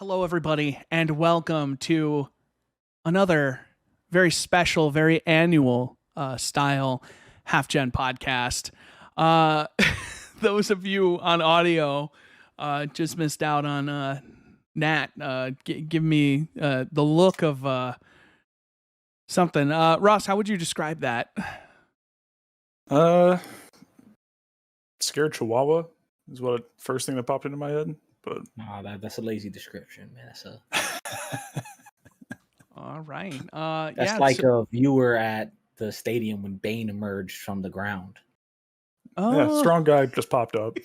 Hello, everybody, and welcome to another very special, very annual style Halfgen podcast. Those of you on audio just missed out on Nat. Give me the look of something. Ross, how would you describe that? Scared Chihuahua is what first thing that popped into my head. But that's a lazy description, man. That's a all right. that's like a viewer at the stadium when Bane emerged from the ground. Oh, yeah, strong guy just popped up.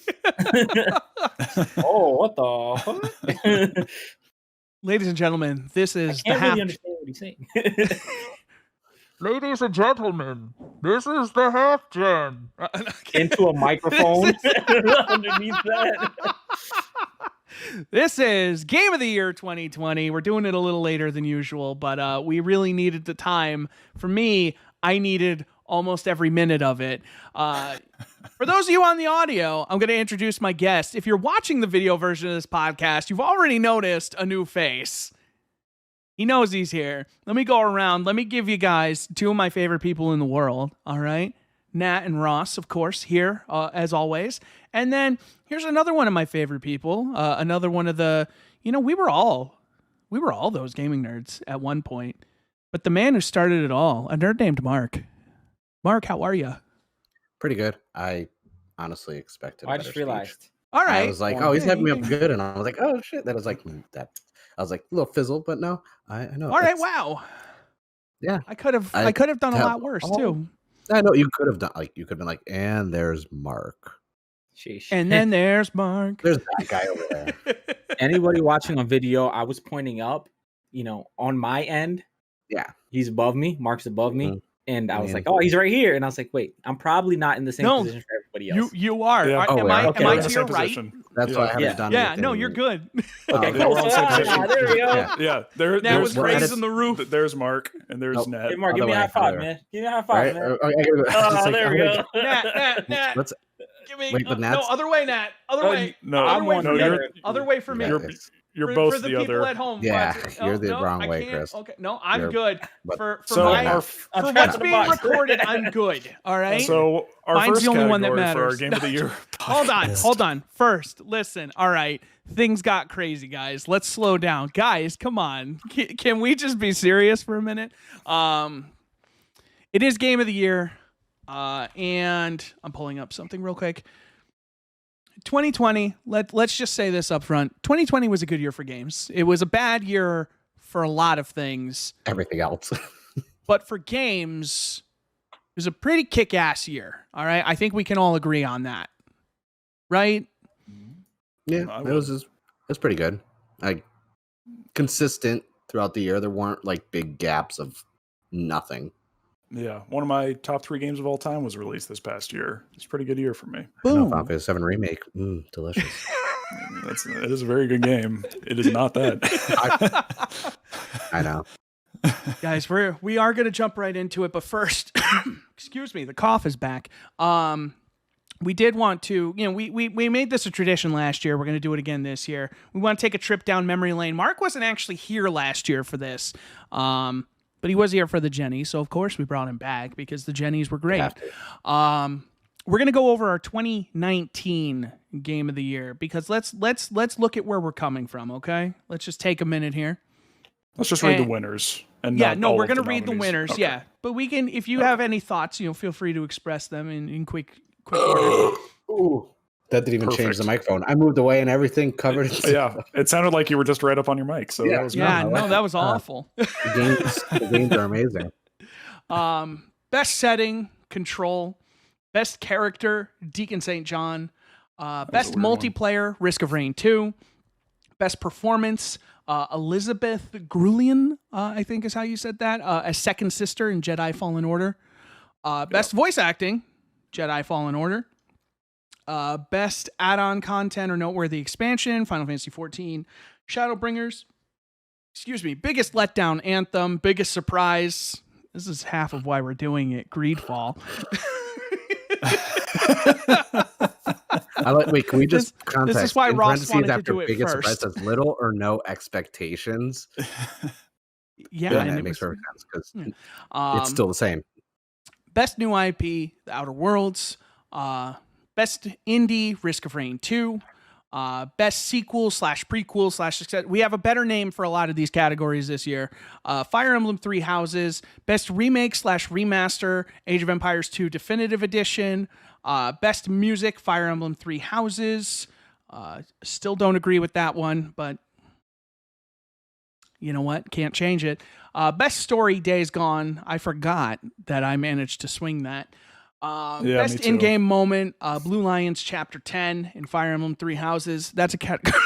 Oh, what the? Ladies and gentlemen, this is I can't really understand what he's saying. Ladies and gentlemen, this is the Halfgen. Into a microphone underneath that. This is Game of the Year 2020. We're doing it a little later than usual, but we really needed the time. For me, I needed almost every minute of it. For those of you on the audio, I'm going to introduce my guest. If you're watching the video version of this podcast, you've already noticed a new face. He knows he's here. Let me go around. Let me give you guys two of my favorite people in the world. All right. Nat and Ross, of course, here as always. And then here's another one of my favorite people. Another one of the, we were all those gaming nerds at one point. But the man who started it all, a nerd named Mark. Mark, how are you? Pretty good. I honestly expected. I just realized. All right. I was like, oh, he's having me up good, and I was like, oh shit. That was like that. I was like a little fizzle, but no, I know. All right. Wow. Yeah. I could have done a lot worse too. I know you could have done you could have been like, and there's Mark. Sheesh. And then there's Mark. There's that guy over there. Anybody watching on video, I was pointing up, on my end. Yeah. He's above me. Mark's above me. Mm-hmm. And I was like, oh, he's right here. And I was like, wait, I'm probably not in the same position for everybody else. You are. Yeah. Am I in to your right? Position. That's why I haven't done Yeah, anything. no, you're good. Okay, yeah, we're on the same position. there we go. Yeah, Nat was raising the roof. There's Mark, and there's Nat. Hey, Mark, give me a high five, man. Give me a high five, man. There we go. Nat. Give me. Wait, but no, other way, Nat. Other way. No, other way for me. other way for me. You're both for the the people other. at home. Yeah, you're the wrong way, Chris. Okay, no, I'm good. For what's being recorded, I'm good. All right. So our Mine's first the only one that category for our matters. Game of the Year. Hold on. First, listen. All right, things got crazy, guys. Let's slow down, guys. Come on. Can we just be serious for a minute? It is Game of the Year, and I'm pulling up something real quick. 2020, let's just say this up front. 2020 was a good year for games. It was a bad year for a lot of things. Everything else. But for games, it was a pretty kick-ass year. All right? I think we can all agree on that. Right? Yeah, it was pretty good. Like consistent throughout the year. There weren't like big gaps of nothing. Yeah, one of my top 3 games of all time was released this past year. It's a pretty good year for me. Boom. Final Fantasy 7 Remake. Delicious. It is a very good game. It is not that. I know. Guys, we are going to jump right into it, but first, excuse me, the cough is back. We did want to, we made this a tradition last year. We're going to do it again this year. We want to take a trip down memory lane. Mark wasn't actually here last year for this. But he was here for the Jenny, so of course we brought him back because the Jennies were great. We're gonna go over our 2019 Game of the Year because let's look at where we're coming from. Okay, let's just take a minute here. Let's just read the winners. And we're gonna read the winners. Okay. Yeah, but we can, if you have any thoughts, feel free to express them in quick order. Ooh. That didn't even change the microphone. I moved away and everything covered. Yeah, it sounded like you were just right up on your mic. So that was that was awful. The games are amazing. Best setting, Control. Best character, Deacon St. John. Best multiplayer, Risk of Rain 2. Best performance, Elizabeth Grulian, I think is how you said that, as second sister in Jedi Fallen Order. Best voice acting, Jedi Fallen Order. Best add-on content or noteworthy expansion, Final Fantasy XIV, Shadowbringers. Excuse me, biggest letdown, Anthem. Biggest surprise, this is half of why we're doing it, Greedfall. Wait, can we just context? This is why in Ross wanted to after do it biggest first. surprise says little or no expectations. Yeah, Then and it it makes was, perfect sense because yeah. it's still the same. Best new IP, The Outer Worlds. Best indie, Risk of Rain 2. Best sequel / prequel / we have a better name for a lot of these categories this year. Fire Emblem 3 Houses. Best remake / remaster, Age of Empires 2 Definitive Edition. Best music, Fire Emblem 3 Houses. Still don't agree with that one, but you know what? Can't change it. Best story, Days Gone. I forgot that I managed to swing that. Best in-game moment, Blue Lions Chapter 10 in Fire Emblem 3 Houses. That's a category.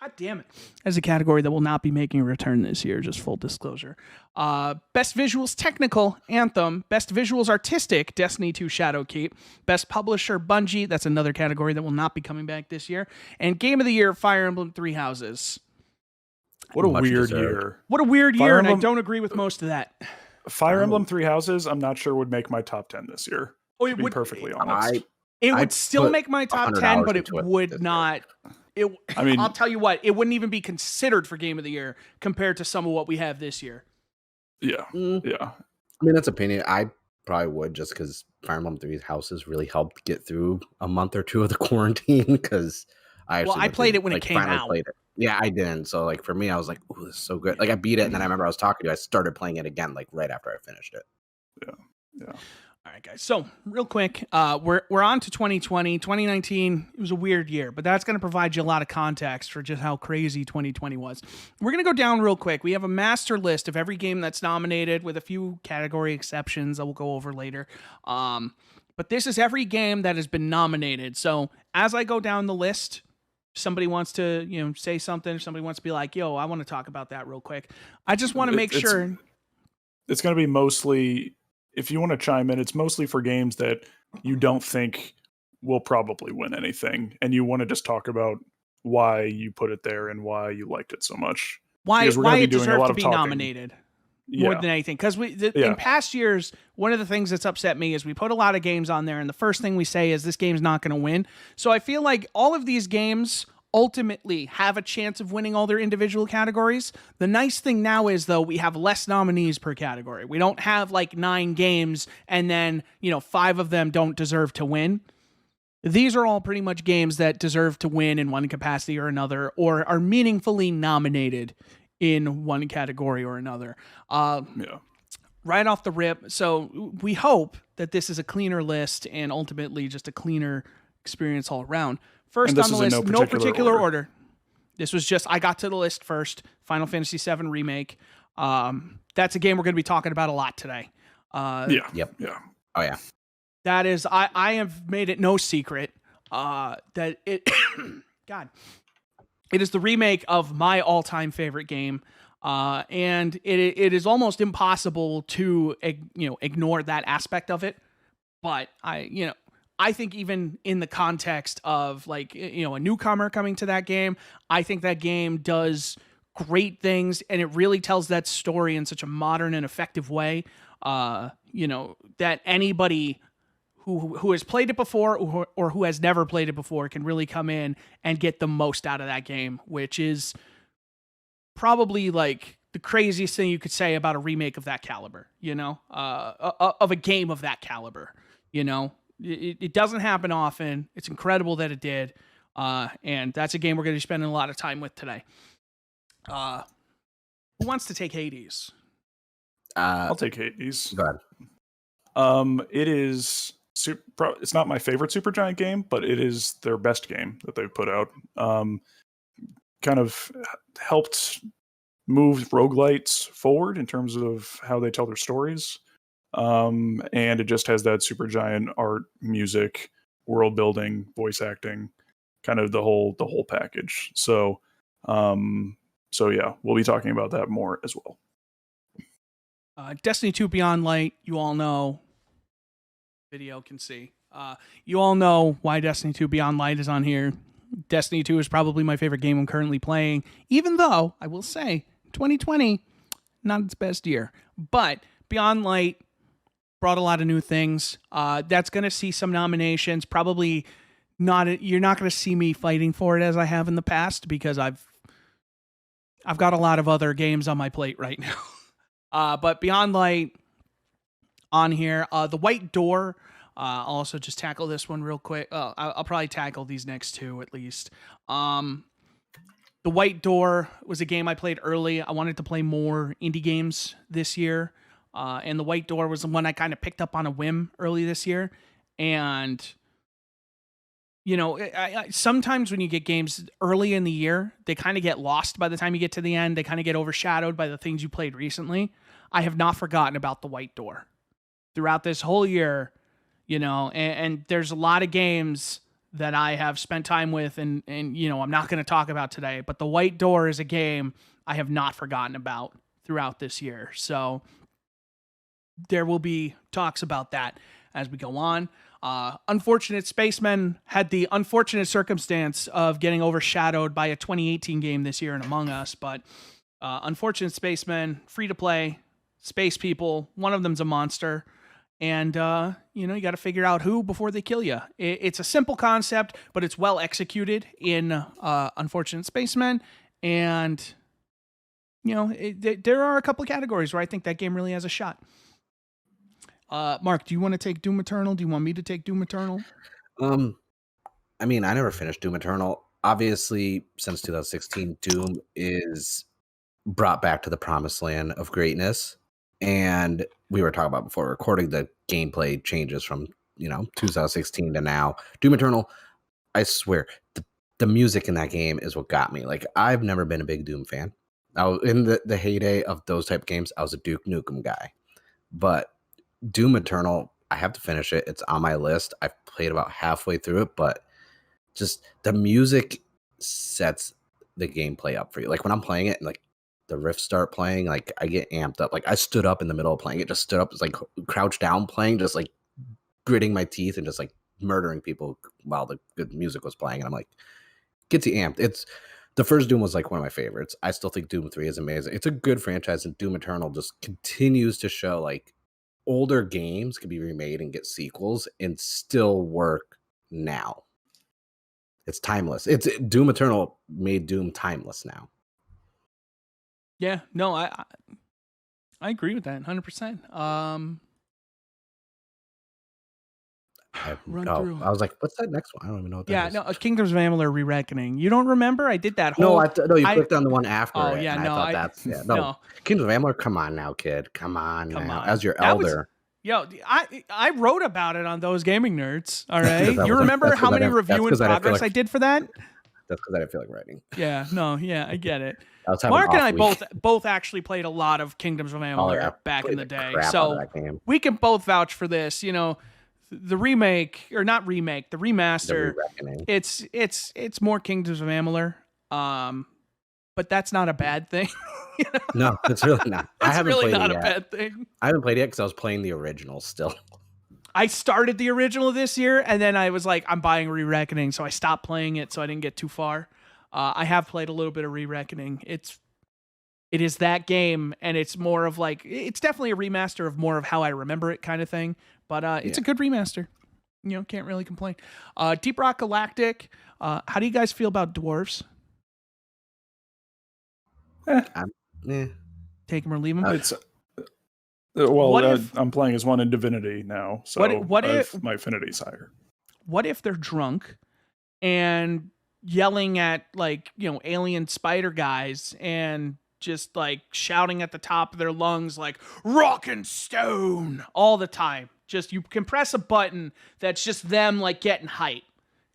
God damn it. That's a category that will not be making a return this year, just full disclosure. Best visuals technical, Anthem. Best visuals artistic, Destiny 2 Shadowkeep. Best publisher, Bungie. That's another category that will not be coming back this year. And Game of the Year, Fire Emblem 3 Houses. What a weird year. What a weird year, and I don't agree with most of that. Fire Emblem 3 Houses, I'm not sure would make my top 10 this year. Oh, to be perfectly honest. It would still make my top 10, but it would not. I mean, I'll tell you what, it wouldn't even be considered for Game of the Year compared to some of what we have this year. Yeah. Yeah. I mean, that's opinion. I probably would, just because Fire Emblem 3's Houses really helped get through a month or two of the quarantine, because I played it when it came out. Played it. Yeah, I didn't. So like for me, I was like, "Ooh, this is so good!" Like I beat it, and then I remember I was talking to you. I started playing it again, like right after I finished it. Yeah. All right, guys. So real quick, we're on to 2020. 2019, it was a weird year, but that's going to provide you a lot of context for just how crazy 2020 was. We're going to go down real quick. We have a master list of every game that's nominated, with a few category exceptions that we'll go over later. But this is every game that has been nominated. So as I go down the list, somebody wants to, say something, somebody wants to be like, yo, I want to talk about that real quick. I just want to make sure. It's going to be mostly, if you want to chime in, it's mostly for games that you don't think will probably win anything, and you want to just talk about why you put it there and why you liked it so much. Why it deserved to be nominated more than anything. Because in past years, one of the things that's upset me is we put a lot of games on there, and the first thing we say is this game's not going to win. So I feel like all of these games ultimately have a chance of winning all their individual categories. The nice thing now is, though, we have less nominees per category. We don't have like 9 games and then 5 of them don't deserve to win. These are all pretty much games that deserve to win in one capacity or another, or are meaningfully nominated in one category or another. Right off the rip. So we hope that this is a cleaner list and ultimately just a cleaner experience all around. First on the list, no particular order. This was just, I got to the list first. Final Fantasy VII Remake. That's a game we're going to be talking about a lot today. Yeah. Oh, yeah. That is, I have made it no secret that it, God, it is the remake of my all-time favorite game. And it is almost impossible to, ignore that aspect of it. But I think even in the context of a newcomer coming to that game, I think that game does great things, and it really tells that story in such a modern and effective way, that anybody who has played it before or who has never played it before can really come in and get the most out of that game, which is probably like the craziest thing you could say about a remake of that caliber, of a game of that caliber, It doesn't happen often. It's incredible that it did. And that's a game we're going to be spending a lot of time with today. Who wants to take Hades? I'll take Hades. Go ahead. It is it's not my favorite Supergiant game, but it is their best game that they've put out. Kind of helped move roguelites forward in terms of how they tell their stories. And it just has that Supergiant art, music, world building, voice acting, kind of the whole package. So yeah, we'll be talking about that more as well. Destiny 2 Beyond Light, you all know. Video can see. You all know why Destiny 2 Beyond Light is on here. Destiny 2 is probably my favorite game I'm currently playing, even though I will say 2020, not its best year. But Beyond Light brought a lot of new things. That's going to see some nominations, probably you're not going to see me fighting for it as I have in the past, because I've got a lot of other games on my plate right now. But Beyond Light on here, The White Door. I'll also just tackle this one real quick. I'll probably tackle these next two at least. The White Door was a game I played early. I wanted to play more indie games this year. And The White Door was the one I kind of picked up on a whim early this year. And you know, sometimes when you get games early in the year, they kind of get lost by the time you get to the end. They kind of get overshadowed by the things you played recently. I have not forgotten about The White Door throughout this whole year, you know, and there's a lot of games that I have spent time with and you know, I'm not going to talk about today, but The White Door is a game I have not forgotten about throughout this year. So there will be talks about that as we go on. Unfortunate Spacemen had the unfortunate circumstance of getting overshadowed by a 2018 game this year in Among Us, but Unfortunate Spacemen, free to play, space people, one of them's a monster, and you know, you got to figure out who before they kill you. It's a simple concept, but it's well executed in Unfortunate Spacemen, and you know, there are a couple of categories where I think that game really has a shot. Mark, do you want to take Doom Eternal? Do you want me to take Doom Eternal? I mean, I never finished Doom Eternal. Obviously, since 2016, Doom is brought back to the promised land of greatness. And we were talking about before recording the gameplay changes from, you know, 2016 to now. Doom Eternal, I swear, the music in that game is what got me. Like, I've never been a big Doom fan. In the heyday of those type of games, I was a Duke Nukem guy. But Doom Eternal, I have to finish it. It's on my list. I've played about halfway through it, but just the music sets the gameplay up for you. Like when I'm playing it and like the riffs start playing, like I get amped up. Like I stood up in the middle of playing it, just stood up, just like crouched down playing, just like gritting my teeth and just like murdering people while the good music was playing. And I'm like, gets you amped. It's the first Doom was like one of my favorites. I still think Doom 3 is amazing. It's a good franchise, and Doom Eternal just continues to show like older games can be remade and get sequels and still work now. It's timeless. It's Doom Eternal made Doom timeless now. Yeah, no, I agree with that 100%. Run through. I was like, what's that next one? I don't even know what that is. Yeah, no, Kingdoms of Amalur Re-Reckoning. You don't remember? I did that whole... No, you clicked on the one after Oh, it. yeah, and no. I thought that's... Yeah, no. Kingdoms of Amalur, come on now, kid. Come on. As your elder. I wrote about it on Those Gaming Nerds, all right? You remember how many review in progress I did for that? That's because I didn't feel like writing. Yeah, no, yeah, I get it. Mark and I both actually played a lot of Kingdoms of Amalur back in the day, so we can both vouch for this. You know, the remake, or not remake, the remaster. It's more Kingdoms of Amalur, but that's not a bad thing. You know? No, it's really not. It's really not a bad thing. I haven't played it yet because I was playing the original still. I started the original this year, and then I was like, I'm buying Re-Reckoning, so I stopped playing it, so I didn't get too far. I have played a little bit of Re-Reckoning. It is that game, and it's more of like, it's definitely a remaster of more of how I remember it kind of thing, but it's a good remaster. You know, can't really complain. Deep Rock Galactic, how do you guys feel about dwarves? Take them or leave them? I'm playing as one in Divinity now, so what if my affinity's higher. What if they're drunk and yelling at, like, you know, alien spider guys and just like shouting at the top of their lungs like rock and stone all the time? Just, you can press a button that's just them like getting hype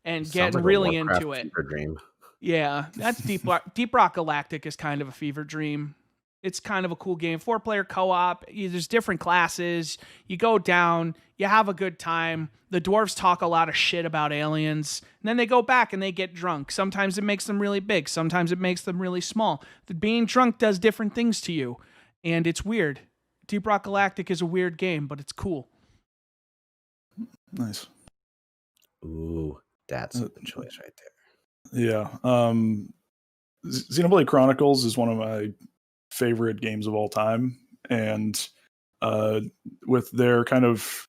and getting really into it. Dream. Yeah, that's Deep Rock Galactic is kind of a fever dream. It's kind of a cool game. 4-player co-op. There's different classes. You go down. You have a good time. The dwarves talk a lot of shit about aliens. And then they go back and they get drunk. Sometimes it makes them really big. Sometimes it makes them really small. Being drunk does different things to you. And it's weird. Deep Rock Galactic is a weird game, but it's cool. Nice. Ooh, that's a good choice right there. Yeah. Xenoblade Chronicles is one of my favorite games of all time, and with their kind of,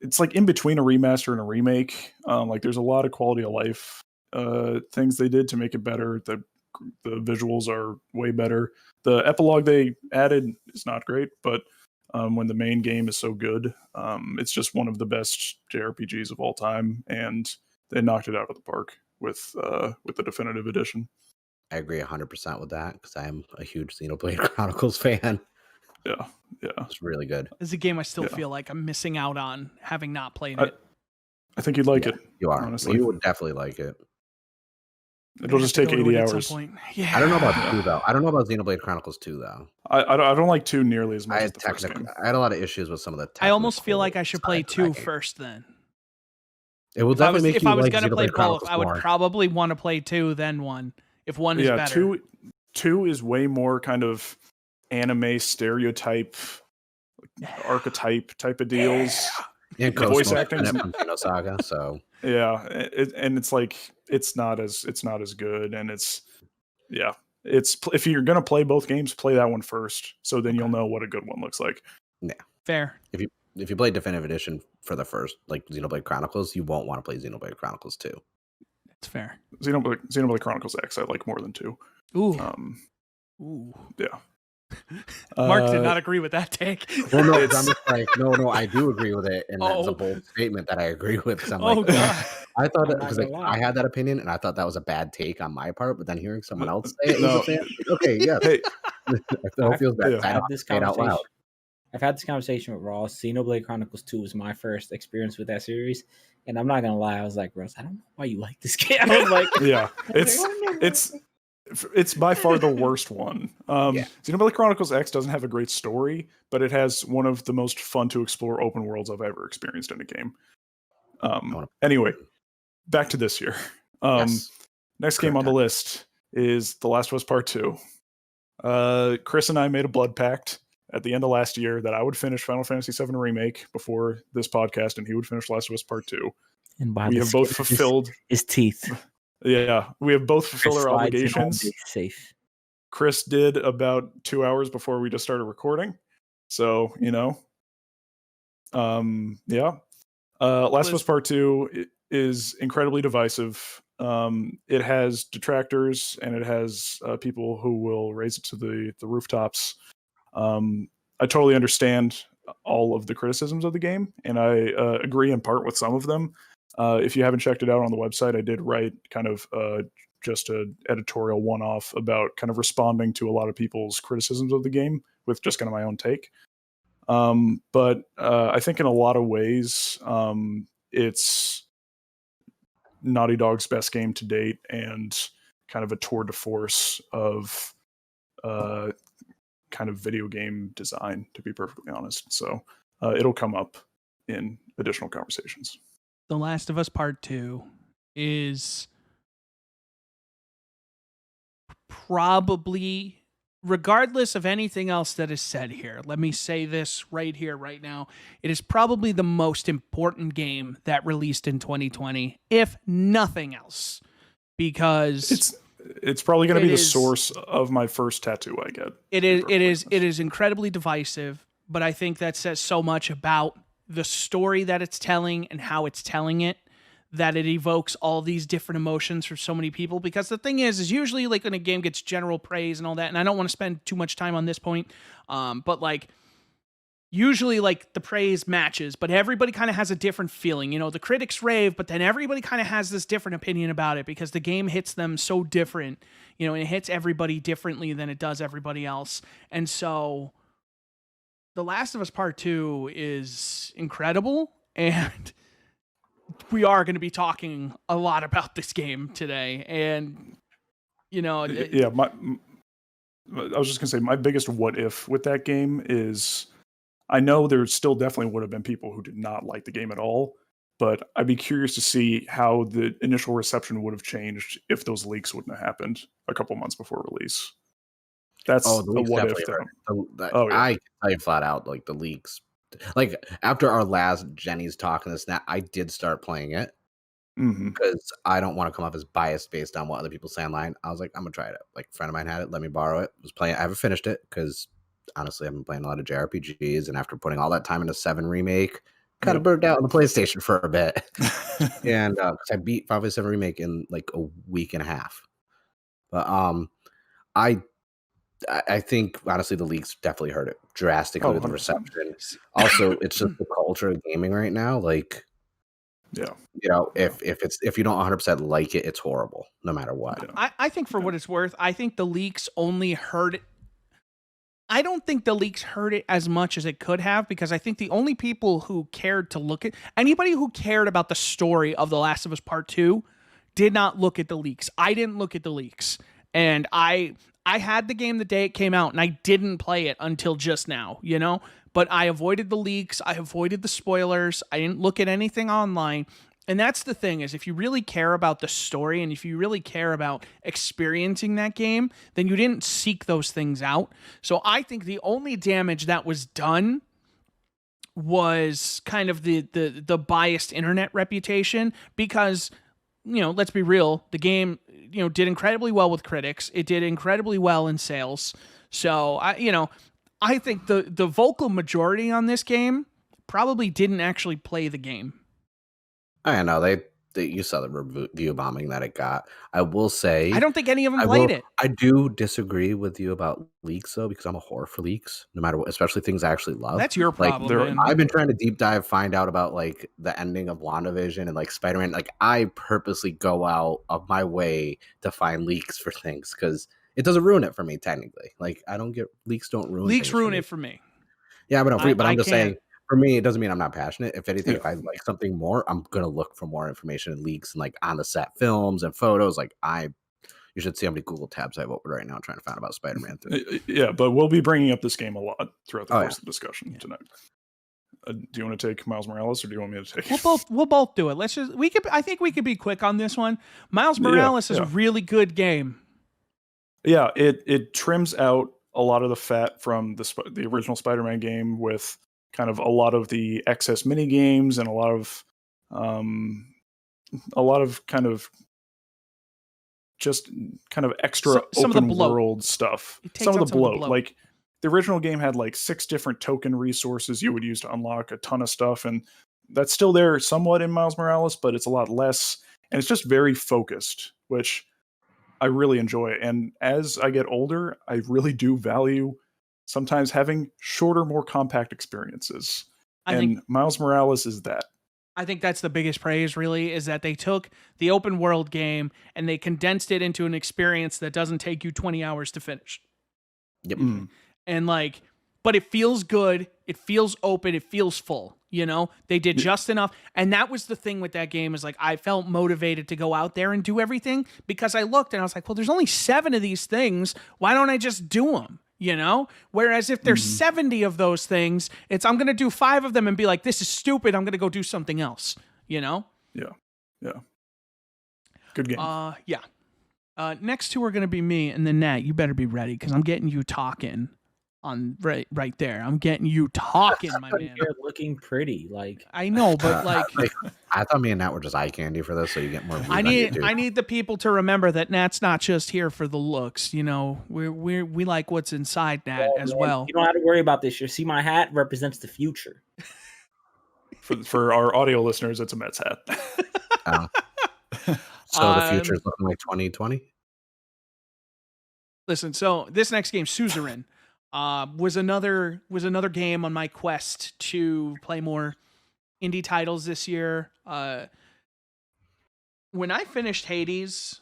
it's like in between a remaster and a remake. Like there's a lot of quality of life things they did to make it better. The visuals are way better. The epilogue they added is not great, but when the main game is so good, it's just one of the best JRPGs of all time, and they knocked it out of the park with the definitive edition. I agree 100% with that because I am a huge Xenoblade Chronicles fan. Yeah, It's really good. This is a game I still Yeah. feel like I'm missing out on having not played it. I think you'd like Yeah, it. You are. Honestly. You would definitely like it. It'll just take 80 hours. Yeah. I don't know about 2 though. I don't know about Xenoblade Chronicles 2 though. I don't like 2 nearly as much I as the first game. had a lot of issues with some of the. I almost feel like technical I should play side of 2 that game. first then. It will If I was, definitely make if you I was like gonna play Xenoblade both, Chronicles I would more. probably want to play 2 then 1. If 1 is better. 2 is way more kind of anime stereotype, archetype type of deals. Yeah, The voice acting's from Xenosaga, so Yeah, and it's like it's not as good, and it's if you're gonna play both games, play that one first, so then you'll know what a good one looks like. Fair. if you play Definitive Edition for the first, like Xenoblade Chronicles, you won't want to play Xenoblade Chronicles 2. It's fair. Xenoblade Chronicles X, I like more than 2. Ooh. Ooh. Yeah. Mark did not agree with that take. Well, no, I'm just like, no, I do agree with it, and that's a bold statement that I agree with. Because I'm like, God. I thought I'm because not like gonna lie. I had that opinion, and I thought that was a bad take on my part. But then hearing someone else say it, No. was a fan, like, okay, yeah, Hey, it feels bad. Yeah. I I've had don't this say it out loud. conversation. I've had this conversation with Ross. Xenoblade Chronicles 2 was my first experience with that series, and I'm not gonna lie. I was like, Ross, I don't know why you like this game. I was like, yeah, it's by far the worst one. Yeah. Xenoblade Chronicles X doesn't have a great story, but it has one of the most fun to explore open worlds I've ever experienced in a game. Anyway, back to this year. Yes. Next game on the list is The Last of Us Part 2. Chris and I made a blood pact at the end of last year that I would finish Final Fantasy VII Remake before this podcast, and he would finish Last of Us Part 2. and by We the have both skin of fulfilled. his teeth. Yeah, we have both fulfilled Chris our slides in home obligations. base safe. Chris did about 2 hours before we just started recording. So, Last of Us Part 2 is incredibly divisive. It has detractors, and it has people who will raise it to the rooftops. I totally understand all of the criticisms of the game, and I agree in part with some of them. If you haven't checked it out on the website, I did write kind of just an editorial one-off about kind of responding to a lot of people's criticisms of the game with just kind of my own take. But I think in a lot of ways, it's Naughty Dog's best game to date, and kind of a tour de force of kind of video game design, to be perfectly honest. So it'll come up in additional conversations. The Last of Us Part 2 is probably, regardless of anything else that is said here, let me say this right here, right now. It is probably the most important game that released in 2020, if nothing else, because it's probably going to be the is- source of my first tattoo I get. it is incredibly divisive, but I think that says so much about the story that it's telling and how it's telling it, that it evokes all these different emotions for so many people. Because the thing is usually like when a game gets general praise and all that, and I don't want to spend too much time on this point, but like usually like the praise matches, but everybody kind of has a different feeling. The critics rave, but then everybody kind of has this different opinion about it because the game hits them so different, and it hits everybody differently than it does everybody else. And so The Last of Us Part 2 is incredible, and we are going to be talking a lot about this game today. And, Yeah, I was just going to say, my biggest what if with that game is, I know there still definitely would have been people who did not like the game at all, but I'd be curious to see how the initial reception would have changed if those leaks wouldn't have happened a couple months before release. That's the the leaks what if. definitely hurt. Oh, yeah. I can tell you flat out, like the leaks. Like after our last Jenny's talk and this and that, I did start playing it Mm-hmm. because I don't want to come off as biased based on what other people say online. I was like, I'm gonna try it out. Like a friend of mine had it, let me borrow it. Was playing. I haven't finished it because honestly, I've been playing a lot of JRPGs, and after putting all that time into 7 Remake, kind of burned out on the PlayStation for a bit. And 'cause I beat Final Fantasy VII Remake in like a week and a half. But I think honestly the leaks definitely hurt it drastically with the 100%. reception. Also, it's just the culture of gaming right now. Like, Yeah. you know, if you don't 100% like it, it's horrible no matter what. Yeah. I think for what it's worth, I think the leaks only hurt it. I don't think the leaks hurt it as much as it could have, because I think the only people who cared to look at, anybody who cared about the story of The Last of Us Part 2 did not look at the leaks. I didn't look at the leaks. And I had the game the day it came out, and I didn't play it until just now, you know? But I avoided the leaks. I avoided the spoilers. I didn't look at anything online. And that's the thing, is if you really care about the story and if you really care about experiencing that game, then you didn't seek those things out. So I think the only damage that was done was kind of the biased internet reputation, because, you know, let's be real, the game, you know, did incredibly well with critics. It did incredibly well in sales. So I think the vocal majority on this game probably didn't actually play the game. I know they you saw the review bombing that it got. I will say I don't think any of them played it. I do disagree with you about leaks though, because I'm a whore for leaks, no matter what, especially things I actually love. That's your problem, man. I've been trying to deep dive, find out about like the ending of WandaVision and like Spider-Man. Like I purposely go out of my way to find leaks for things because it doesn't ruin it for me technically. Like I don't get leaks, don't ruin leaks things ruin it for me. Yeah, but I'm just saying. can't. For me, it doesn't mean I'm not passionate. If anything, if I like something more, I'm gonna look for more information and leaks and like on the set films and photos. Like you should see how many Google tabs I have open right now trying to find about Spider-Man 3. Yeah, but we'll be bringing up this game a lot throughout the course of the discussion tonight. Do you want to take Miles Morales or do you want me to take? We'll both do it. I think we could be quick on this one. Miles Morales is a really good game. Yeah, it trims out a lot of the fat from the original Spider-Man game with kind of a lot of the excess mini games and a lot of kind of just kind of extra some open of the bloat. World stuff. Some of the bloat. Like the original game had like 6 different token resources you would use to unlock a ton of stuff, and that's still there somewhat in Miles Morales, but it's a lot less, and it's just very focused, which I really enjoy. And as I get older, I really do value sometimes having shorter, more compact experiences. I think Miles Morales is that. I think that's the biggest praise, really, is that they took the open world game and they condensed it into an experience that doesn't take you 20 hours to finish. Yep. And but it feels good. It feels open. It feels full. You know, they did just enough. And that was the thing with that game, is like, I felt motivated to go out there and do everything, because I looked and I was like, well, there's only 7 of these things. Why don't I just do them? You know, whereas if there's 70 of those things, I'm going to do 5 of them and be like, this is stupid. I'm going to go do something else, you know? Yeah. Good game. Yeah. Next 2 are going to be me and then Nat. You better be ready, because I'm getting you talking on right there. I'm getting you talking, my man. You're looking pretty. Like I know, but like I thought me and Nat were just eye candy for this, so you get more. I need the people to remember that Nat's not just here for the looks. You know, we like what's inside Nat as well. You don't have to worry about this. You see, my hat represents the future. For our audio listeners, it's a Mets hat. So the future is looking like 2020. Listen, so this next game, Suzerain, was another game on my quest to play more indie titles this year. When I finished Hades,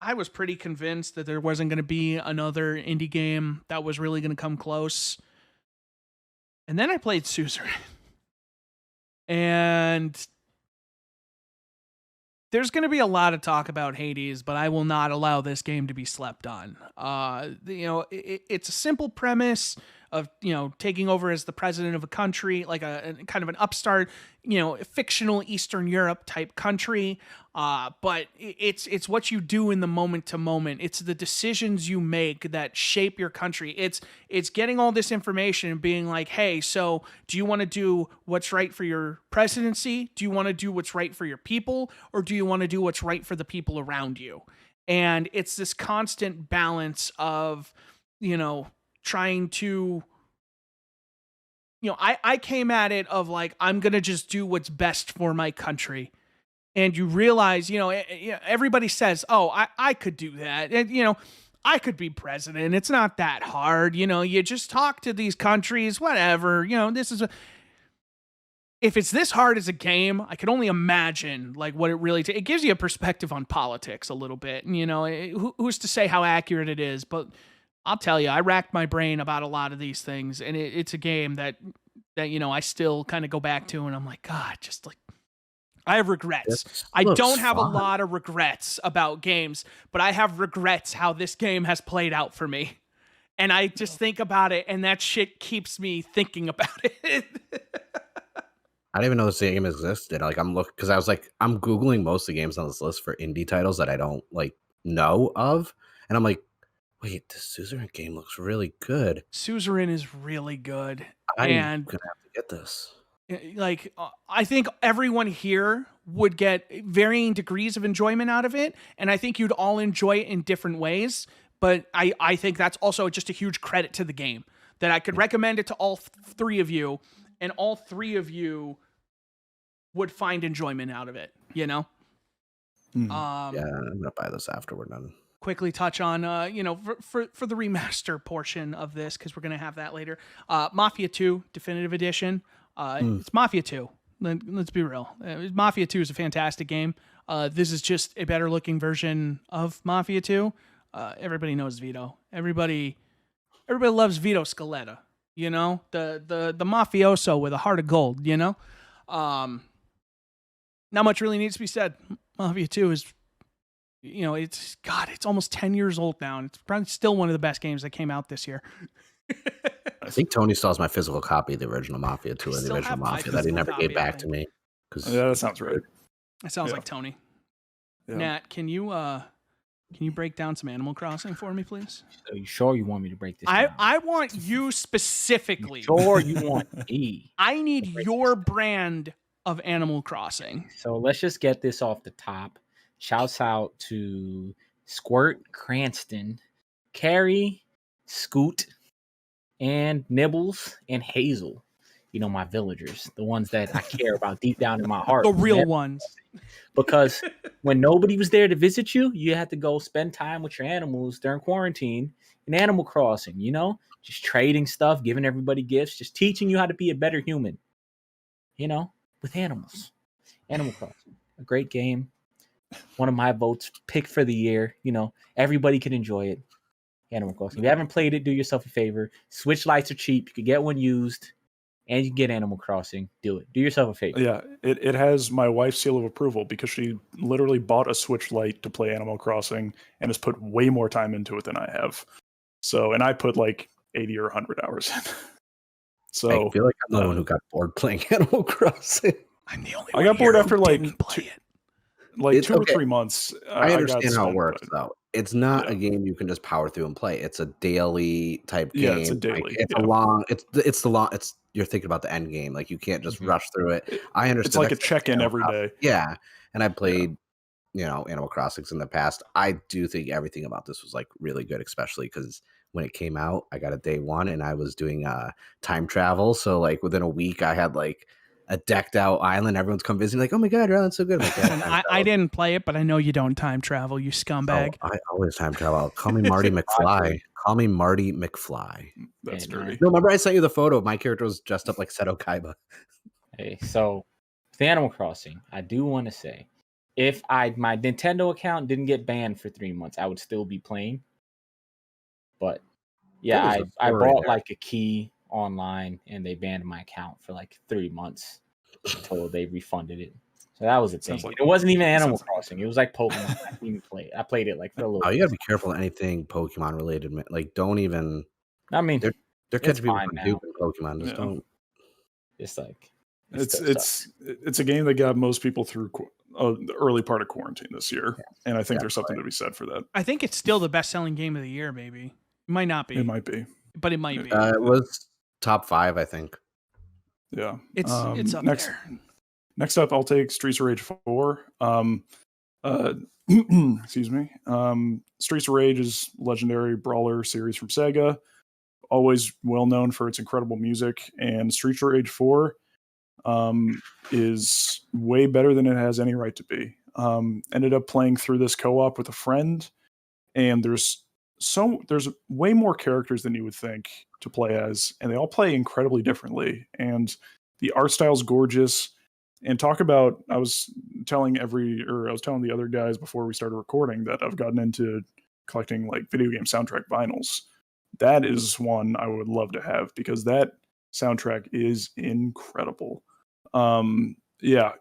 I was pretty convinced that there wasn't going to be another indie game that was really going to come close. And then I played Suzerain. And there's going to be a lot of talk about Hades, but I will not allow this game to be slept on. You know, it's a simple premise of, you know, taking over as the president of a country, like a kind of an upstart, you know, fictional Eastern Europe type country. But it's what you do in the moment to moment. It's the decisions you make that shape your country. It's getting all this information and being like, hey, so do you want to do what's right for your presidency? Do you want to do what's right for your people? Or do you want to do what's right for the people around you? And it's this constant balance of, you know, trying to I came at it of like, I'm going to just do what's best for my country. And you realize, everybody says, oh, I could do that. And, I could be president. It's not that hard. You just talk to these countries, whatever. If it's this hard as a game, I can only imagine like what it really it gives you a perspective on politics a little bit. And, who's to say how accurate it is? But I'll tell you, I racked my brain about a lot of these things, and it's a game that I still kind of go back to, and I'm like, God, just like, I have regrets. I don't have a lot of regrets about games, but I have regrets how this game has played out for me. And I just think about it, and that shit keeps me thinking about it. I didn't even know this game existed. Like because I was like, I'm Googling most of the games on this list for indie titles that I don't like know of. And I'm like, wait, this Suzerain game looks really good. Suzerain is really good. I'm and gonna have to get this. Like, I think everyone here would get varying degrees of enjoyment out of it, and I think you'd all enjoy it in different ways. But I think that's also just a huge credit to the game, that I could recommend it to all three of you, and all three of you would find enjoyment out of it, Yeah, I'm gonna buy this after we're done. Quickly touch on, for the remaster portion of this, because we're going to have that later. Mafia 2 Definitive Edition. It's Mafia 2. Let's be real. Mafia 2 is a fantastic game. This is just a better looking version of Mafia 2. Everybody knows Vito. Everybody loves Vito Scaletta. The mafioso with a heart of gold. Not much really needs to be said. Mafia 2 is, it's almost 10 years old now, and it's probably still one of the best games that came out this year. I think Tony still has my physical copy of the original Mafia 2 and the original Mafia that he never gave back to me. Yeah, that sounds right. That sounds like Tony. Yeah. Nat, can you break down some Animal Crossing for me, please? Are you sure you want me to break this down? I want you specifically. Sure you want me? I need your brand of Animal Crossing. So let's just get this off the top. Shouts out to Squirt, Cranston, Carrie, Scoot, and Nibbles, and Hazel. My villagers, the ones that I care about deep down in my heart. The real ones. Because when nobody was there to visit you, you had to go spend time with your animals during quarantine in Animal Crossing, just trading stuff, giving everybody gifts, just teaching you how to be a better human, with animals. Animal Crossing, a great game. One of my votes, pick for the year. Everybody can enjoy it. Animal Crossing. If you haven't played it, do yourself a favor. Switch lights are cheap. You can get one used, and you can get Animal Crossing. Do it. Do yourself a favor. Yeah, it has my wife's seal of approval because she literally bought a Switch Lite to play Animal Crossing and has put way more time into it than I have. So, and I put like 80 or 100 hours in. So I feel like I'm the one who got bored playing Animal Crossing. I'm the only I got bored after like play it. Like 2 or 3 months. I understand how it works, though. It's not a game you can just power through and play. It's a daily type game. Yeah, it's a daily. It's a long. You're thinking about the end game. Like you can't just rush through it. I understand. It's like a check-in every day. Yeah, and I played, Animal Crossings in the past. I do think everything about this was like really good, especially because when it came out, I got it day one, and I was doing time travel. So like within a week, I had like a decked out island. Everyone's come visit, like, oh my god, your island's so good. Like, I didn't play it, but I know you don't time travel, you scumbag. I always time travel. Call me Marty McFly. Call me Marty McFly. That's dirty. No, remember I sent you the photo. My character was dressed up like Seto Kaiba. Hey, so with Animal Crossing, I do want to say, if my Nintendo account didn't get banned for 3 months, I would still be playing. But yeah, I bought like a key online and they banned my account for like 3 months until they refunded it. So that was a thing. It wasn't even Animal Crossing. It was like Pokemon. I didn't even play it. I played it like for a little bit. You gotta be careful anything Pokemon related. Like don't even. I mean, they're catching people from duping Pokemon. Just don't. It's like it's a game that got most people through the early part of quarantine this year, and I think there's something to be said for that. I think it's still the best-selling game of the year. Maybe it might not be. It might be, but it might be. It was top 5, I think. Yeah, it's up there. Next up, I'll take Streets of Rage 4. Excuse me. Streets of Rage is legendary brawler series from Sega. always well known for its incredible music, and Streets of Rage 4 is way better than it has any right to be. Ended up playing through this co-op with a friend, and there's way more characters than you would think to play as, and they all play incredibly differently. And the art style's gorgeous. And talk about, I was telling the other guys before we started recording that I've gotten into collecting like video game soundtrack vinyls. That is one I would love to have because that soundtrack is incredible. Yeah,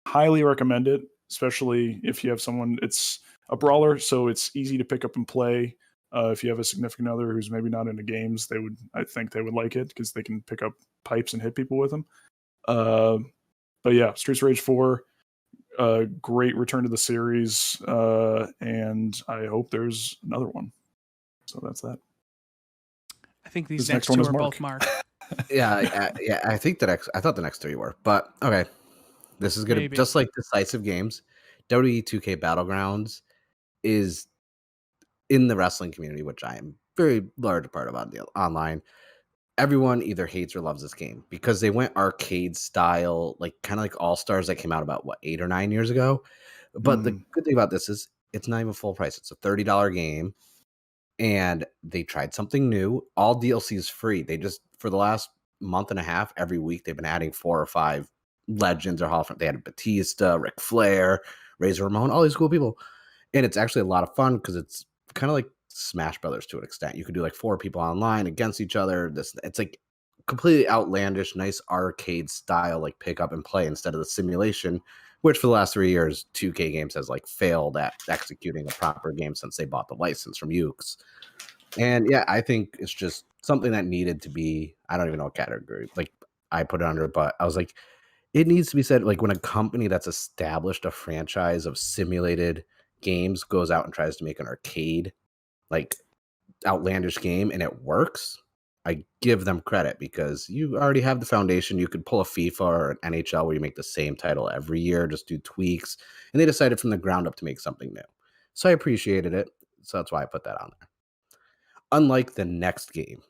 highly recommend it, especially if you have someone. It's a brawler, so it's easy to pick up and play. If you have a significant other who's maybe not into games, I think they would like it because they can pick up pipes and hit people with them. But yeah, Streets of Rage 4, great return to the series, and I hope there's another one. So that's that. I think these This next next one two is are Mark. both Mark. Yeah, I think I thought the next three were, but okay. This is gonna Maybe. just like Decisive Games. W2k Battlegrounds is in the wrestling community, which I am very large part about the online. Everyone either hates or loves this game because they went arcade style, like kind of like All Stars that came out about 8 or 9 years ago. But the good thing about this is it's not even full price. It's a $30 game, and they tried something new. All DLC is free. They just for the last month and a half, every week they've been adding 4 or 5 legends or Hall of Fame. They added Batista, Ric Flair, Razor Ramon, all these cool people, and it's actually a lot of fun because it's kind of like Smash Brothers to an extent. You could do like 4 people online against each other. It's like completely outlandish, nice arcade style, like pick up and play instead of the simulation, which for the last 3 years, 2K Games has like failed at executing a proper game since they bought the license from Ukes. And yeah, I think it's just something that needed to be, I don't even know what category, like I put it under, but I was like, it needs to be said, like when a company that's established a franchise of simulated games goes out and tries to make an arcade like outlandish game and it works, I give them credit because you already have the foundation. You could pull a FIFA or an NHL where you make the same title every year, just do tweaks, and they decided from the ground up to make something new. So I appreciated it. So that's why I put that on there. Unlike the next game,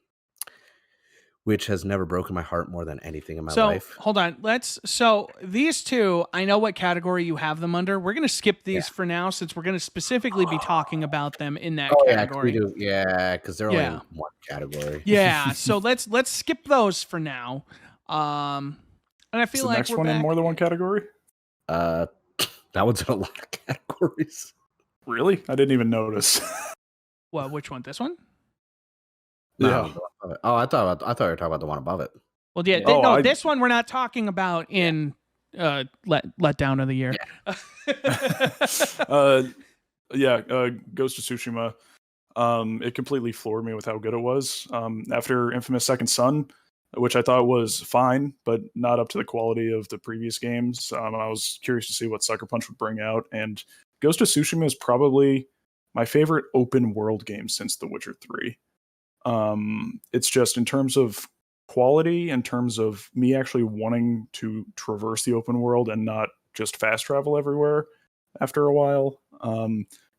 which has never broken my heart more than anything in my life. Hold on. So these two, I know what category you have them under. We're going to skip these for now since we're going to specifically be talking about them in that category. Yeah, we do. Yeah, because they're only in one category. Yeah, so let's skip those for now. And I feel like next one in more than one category? That one's in a lot of categories. Really? I didn't even notice. Well, which one? This one? Yeah. Oh, I thought you were talking about the one above it. Well, yeah. This one we're not talking about in let down of the year. Ghost of Tsushima. It completely floored me with how good it was. After Infamous Second Son, which I thought was fine, but not up to the quality of the previous games. I was curious to see what Sucker Punch would bring out, and Ghost of Tsushima is probably my favorite open world game since The Witcher 3. It's just in terms of quality, in terms of me actually wanting to traverse the open world and not just fast travel everywhere after a while.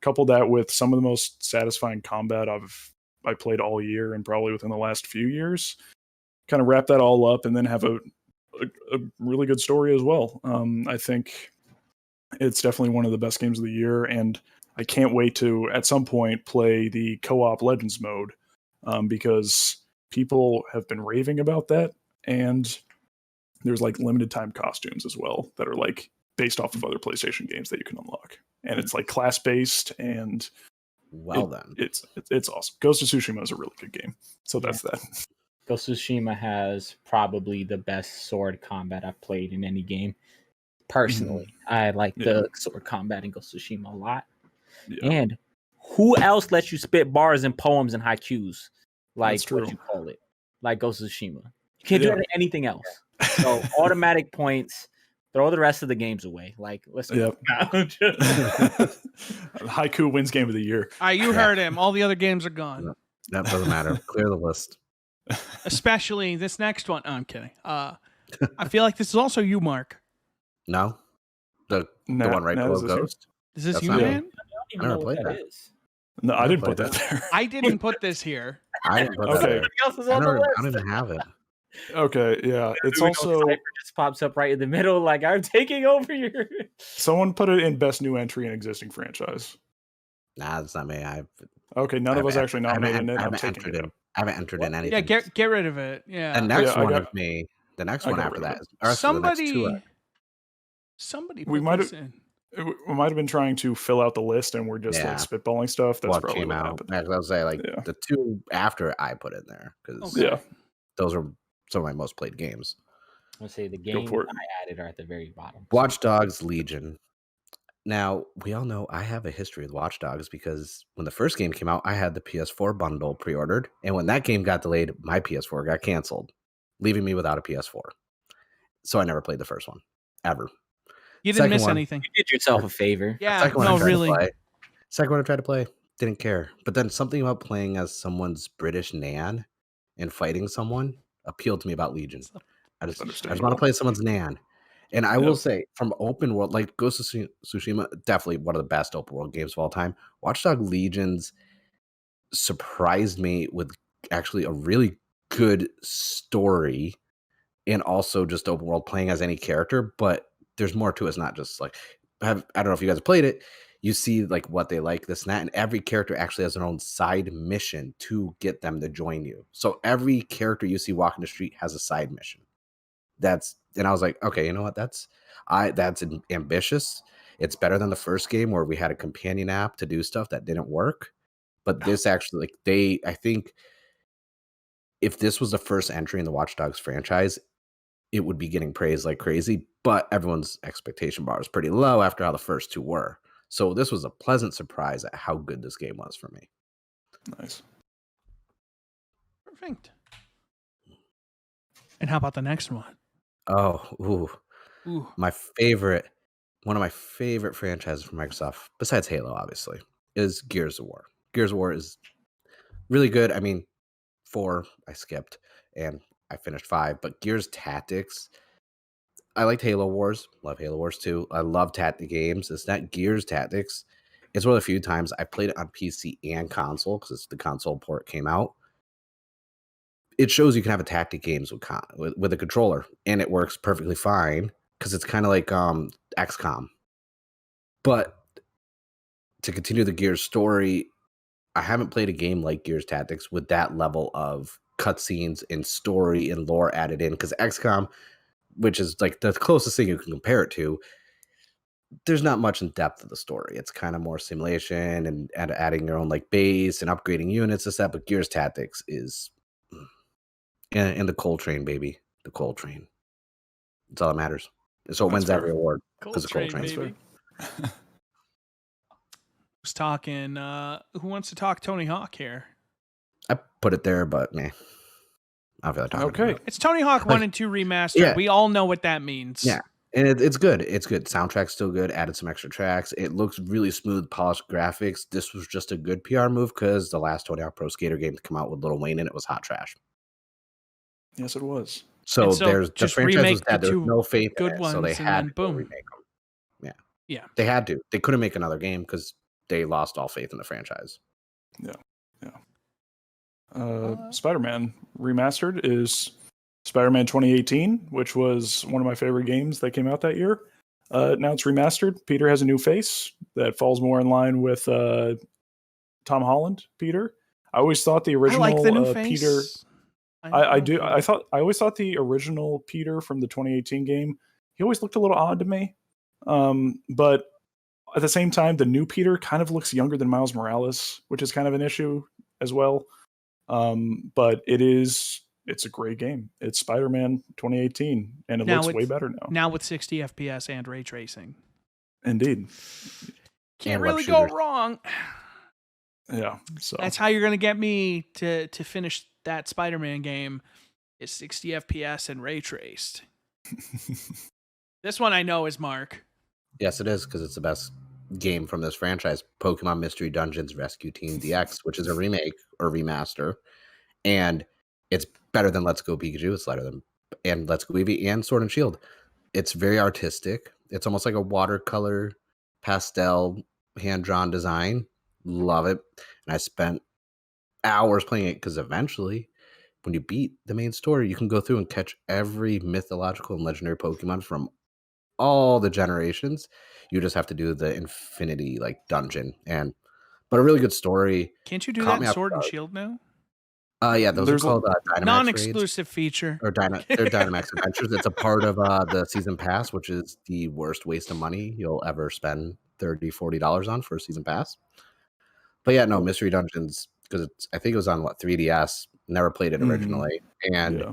Couple that with some of the most satisfying combat I played all year and probably within the last few years. Kind of wrap that all up and then have a really good story as well. I think it's definitely one of the best games of the year, and I can't wait to at some point play the co-op Legends mode. Because people have been raving about that, and there's like limited time costumes as well that are like based off of other PlayStation games that you can unlock, and it's like class based, and it's awesome. Ghost of Tsushima is a really good game, so that's that. Ghost of Tsushima has probably the best sword combat I've played in any game. Personally, I like the sword combat in Ghost of Tsushima a lot. Yeah. And who else lets you spit bars and poems and haikus? Like what you call it, like Ghost of Tsushima. You can't do anything else. So automatic points. Throw the rest of the games away. Like, listen. Yep. Haiku wins game of the year. You heard him. All the other games are gone. That doesn't matter. Clear the list. Especially this next one. Oh, I'm kidding. I feel like this is also you, Mark. No, the one right below Ghost. Is this you, man? I don't even know what that is. No, I I didn't put played that there. I didn't put this here. I didn't put Okay. that there. Everybody else is I on the don't, list. I don't even have it. Okay, yeah. It's Here we go, also Cypher just pops up right in the middle, like I'm taking over your. someone put it in best new entry in existing franchise. Nah, that's not me. Okay, none of us actually nominated it. I I'm haven't taking entered it. in. I haven't entered in What? anything. Yeah, get rid of it. The Yeah. next Yeah, I one got- is me. The next I one got after rid of that it. is or actually, the next two Somebody, are- somebody We put might this have- in. We might have been trying to fill out the list, and we're just Yeah. like spitballing stuff. That's what probably came what out. happened. Actually, I would say like Yeah. the two after I put in there because Okay. Yeah, those are some of my most played games. I'm gonna say the Go games for it. I added are at the very bottom. Watchdogs Legion. Now, we all know I have a history with Watchdogs because when the first game came out, I had the PS4 bundle pre-ordered, and when that game got delayed, my PS4 got canceled, leaving me without a PS4. So I never played the first one ever. You didn't Second miss one. anything. You did yourself a favor. Yeah. Second one I No, tried to really. play. Second one I tried to play, didn't care. But then something about playing as someone's British Nan and fighting someone appealed to me about Legion. I just want to Understandable. play someone's Nan. And I will Yep. say, from open world, like Ghost of Tsushima, definitely one of the best open world games of all time. Watchdog Legions surprised me with actually a really good story and also just open world playing as any character, but there's more to it. It's not just like I don't know if you guys have played it. You see like what they like, this and that, and every character actually has their own side mission to get them to join you. So every character you see walking the street has a side mission. And I was like, okay, you know what? That's ambitious. It's better than the first game where we had a companion app to do stuff that didn't work. But this actually, I think if this was the first entry in the Watch Dogs franchise, it would be getting praised like crazy. But everyone's expectation bar is pretty low after how the first two were. So this was a pleasant surprise at how good this game was for me. Nice. Perfect. And how about the next one? Oh, ooh. Ooh. One of my favorite franchises from Microsoft, besides Halo, obviously, is Gears of War. Gears of War is really good. I mean, 4 I skipped and I finished 5, but Gears Tactics, I liked Halo Wars. Love Halo Wars 2. I love tactic games. It's not Gears Tactics. It's one of the few times I played it on PC and console because the console port came out. It shows you can have a tactic games with a controller, and it works perfectly fine because it's kind of like XCOM. But to continue the Gears story, I haven't played a game like Gears Tactics with that level of cutscenes and story and lore added in. Because XCOM, which is like the closest thing you can compare it to, there's not much in depth of the story. It's kind of more simulation and adding your own like base and upgrading units and stuff. But Gears Tactics is and the Coal Train, baby, the Coal Train. That's all that matters. So it That's wins fair. every award Coal because of Coal Train, Train. baby. Who's talking? Who wants to talk Tony Hawk here? I put it there, but man, I feel like talking Okay. about it. It's Tony Hawk 1 and 2 remastered. Yeah. We all know what that means. Yeah. And it's good. It's good. Soundtrack's still good. Added some extra tracks. It looks really smooth, polished graphics. This was just a good PR move because the last Tony Hawk Pro Skater game to come out with Lil Wayne in it was hot trash. Yes, it was. So And so there's the just franchise remake was dead. the There was two no faith good in it, so they ones and had then to go boom. remake them. Yeah. Yeah. They had to. They couldn't make another game because they lost all faith in the franchise. Spider-Man Remastered is Spider-Man 2018, which was one of my favorite games that came out that year. Now it's remastered. Peter has a new face that falls more in line with Tom Holland Peter. I always thought the I original like the new face. Peter. I like do. it. I always thought the original Peter from the 2018 game. He always looked a little odd to me. But at the same time, the new Peter kind of looks younger than Miles Morales, which is kind of an issue as well. But it's a great game. It's Spider-Man 2018, and it Now looks it's- way better now. Now with 60 FPS and ray tracing. Indeed. Can't And web really go shooters. wrong. Yeah. So That's how you're going to get me to finish that Spider-Man game is 60 FPS and ray traced. This one I know is Mark. Yes, it is because it's the best game from this franchise, Pokemon Mystery Dungeons Rescue Team DX, which is a remake or remaster, and it's better than Let's Go Pikachu. It's lighter than and Let's Go Eevee and Sword and Shield. It's very artistic. It's almost like a watercolor pastel hand drawn design, Love it. And I spent hours playing it because eventually, when you beat the main story, you can go through and catch every mythological and legendary Pokemon from all the generations. You just have to do the infinity like dungeon, but a really good story. Can't you do Caught that me in off Sword and guard. Shield now? Yeah, those are There's a called Dynamax raids Non-exclusive feature. or they're Dynamax Adventures. It's a part of the season pass, which is the worst waste of money you'll ever spend $30-$40 on for a season pass. But yeah, no, Mystery Dungeons, because I think it was on 3DS. Never played it originally, and yeah.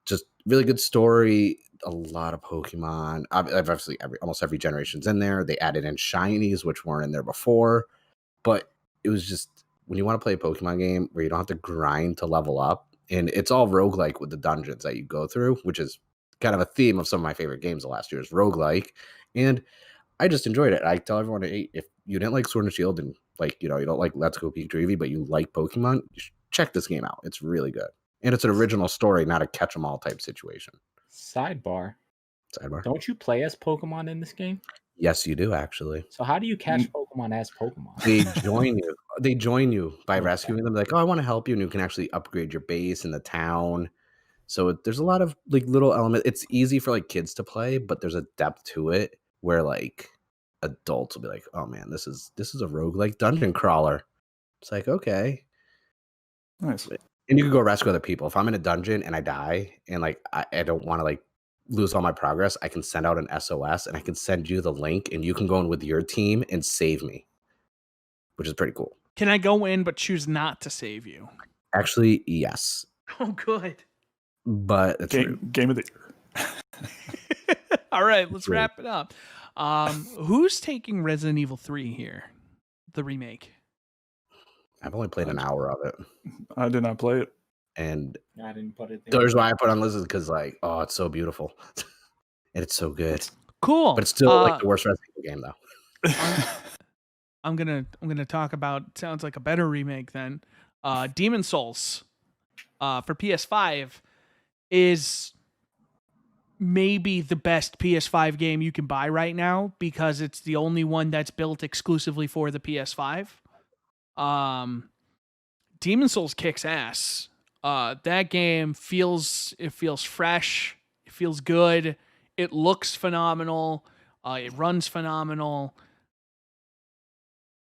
just really good story. A lot of Pokemon. Obviously, almost every generation's in there. They added in shinies, which weren't in there before. But it was just when you want to play a Pokemon game where you don't have to grind to level up, and it's all roguelike with the dungeons that you go through, which is kind of a theme of some of my favorite games the last year is roguelike. And I just enjoyed it. I tell everyone, hey, if you didn't like Sword and Shield and you don't like Let's Go Pikachu Eevee, but you like Pokemon, you should check this game out. It's really good. And it's an original story, not a catch 'em all type situation. Sidebar. Don't you play as Pokemon in this game? Yes, you do actually. So how do you catch Pokemon as Pokemon? They join you. They join you by rescuing them. Like, oh, I want to help you, and you can actually upgrade your base in the town. So there's a lot of little elements. It's easy for kids to play, but there's a depth to it where adults will be like, oh man, this is a roguelike dungeon crawler. It's like, okay. Nice. And you can go rescue other people. If I'm in a dungeon and I die and I don't want to lose all my progress, I can send out an SOS and I can send you the link and you can go in with your team and save me, which is pretty cool. Can I go in but choose not to save you? Actually, yes. Oh, good. But it's game of the year. All right, let's wrap it up. Who's taking Resident Evil 3 here? The remake. I've only played an hour of it. I did not play it. And I didn't put it there. There's why I put on list because it's so beautiful. And it's so good. Cool. But it's still the worst Resident Evil game though. I'm gonna talk about sounds like a better remake then. Demon Souls for PS5 is maybe the best PS5 game you can buy right now because it's the only one that's built exclusively for the PS5. Demon Souls kicks ass. That game feels fresh. It feels good. It looks phenomenal. It runs phenomenal.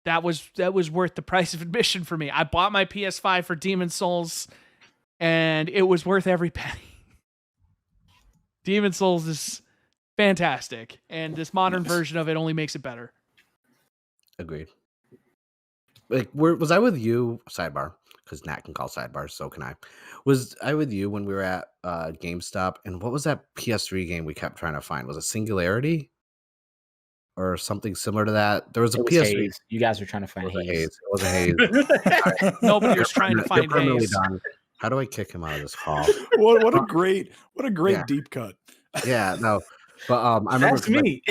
That was worth the price of admission for me. I bought my PS5 for Demon Souls, and it was worth every penny. Demon Souls is fantastic, and this modern version of it only makes it better. Agreed. Was I with you? Sidebar, because Nat can call sidebars, so can I. Was I with you when we were at GameStop? And what was that PS3 game we kept trying to find? Was it Singularity or something similar to that? There was a PS3. Haze. You guys were trying to find Haze. It was a Haze. Nobody was trying to find Haze. Done. How do I kick him out of this call? What a great deep cut. Yeah, no. But I remember That's me.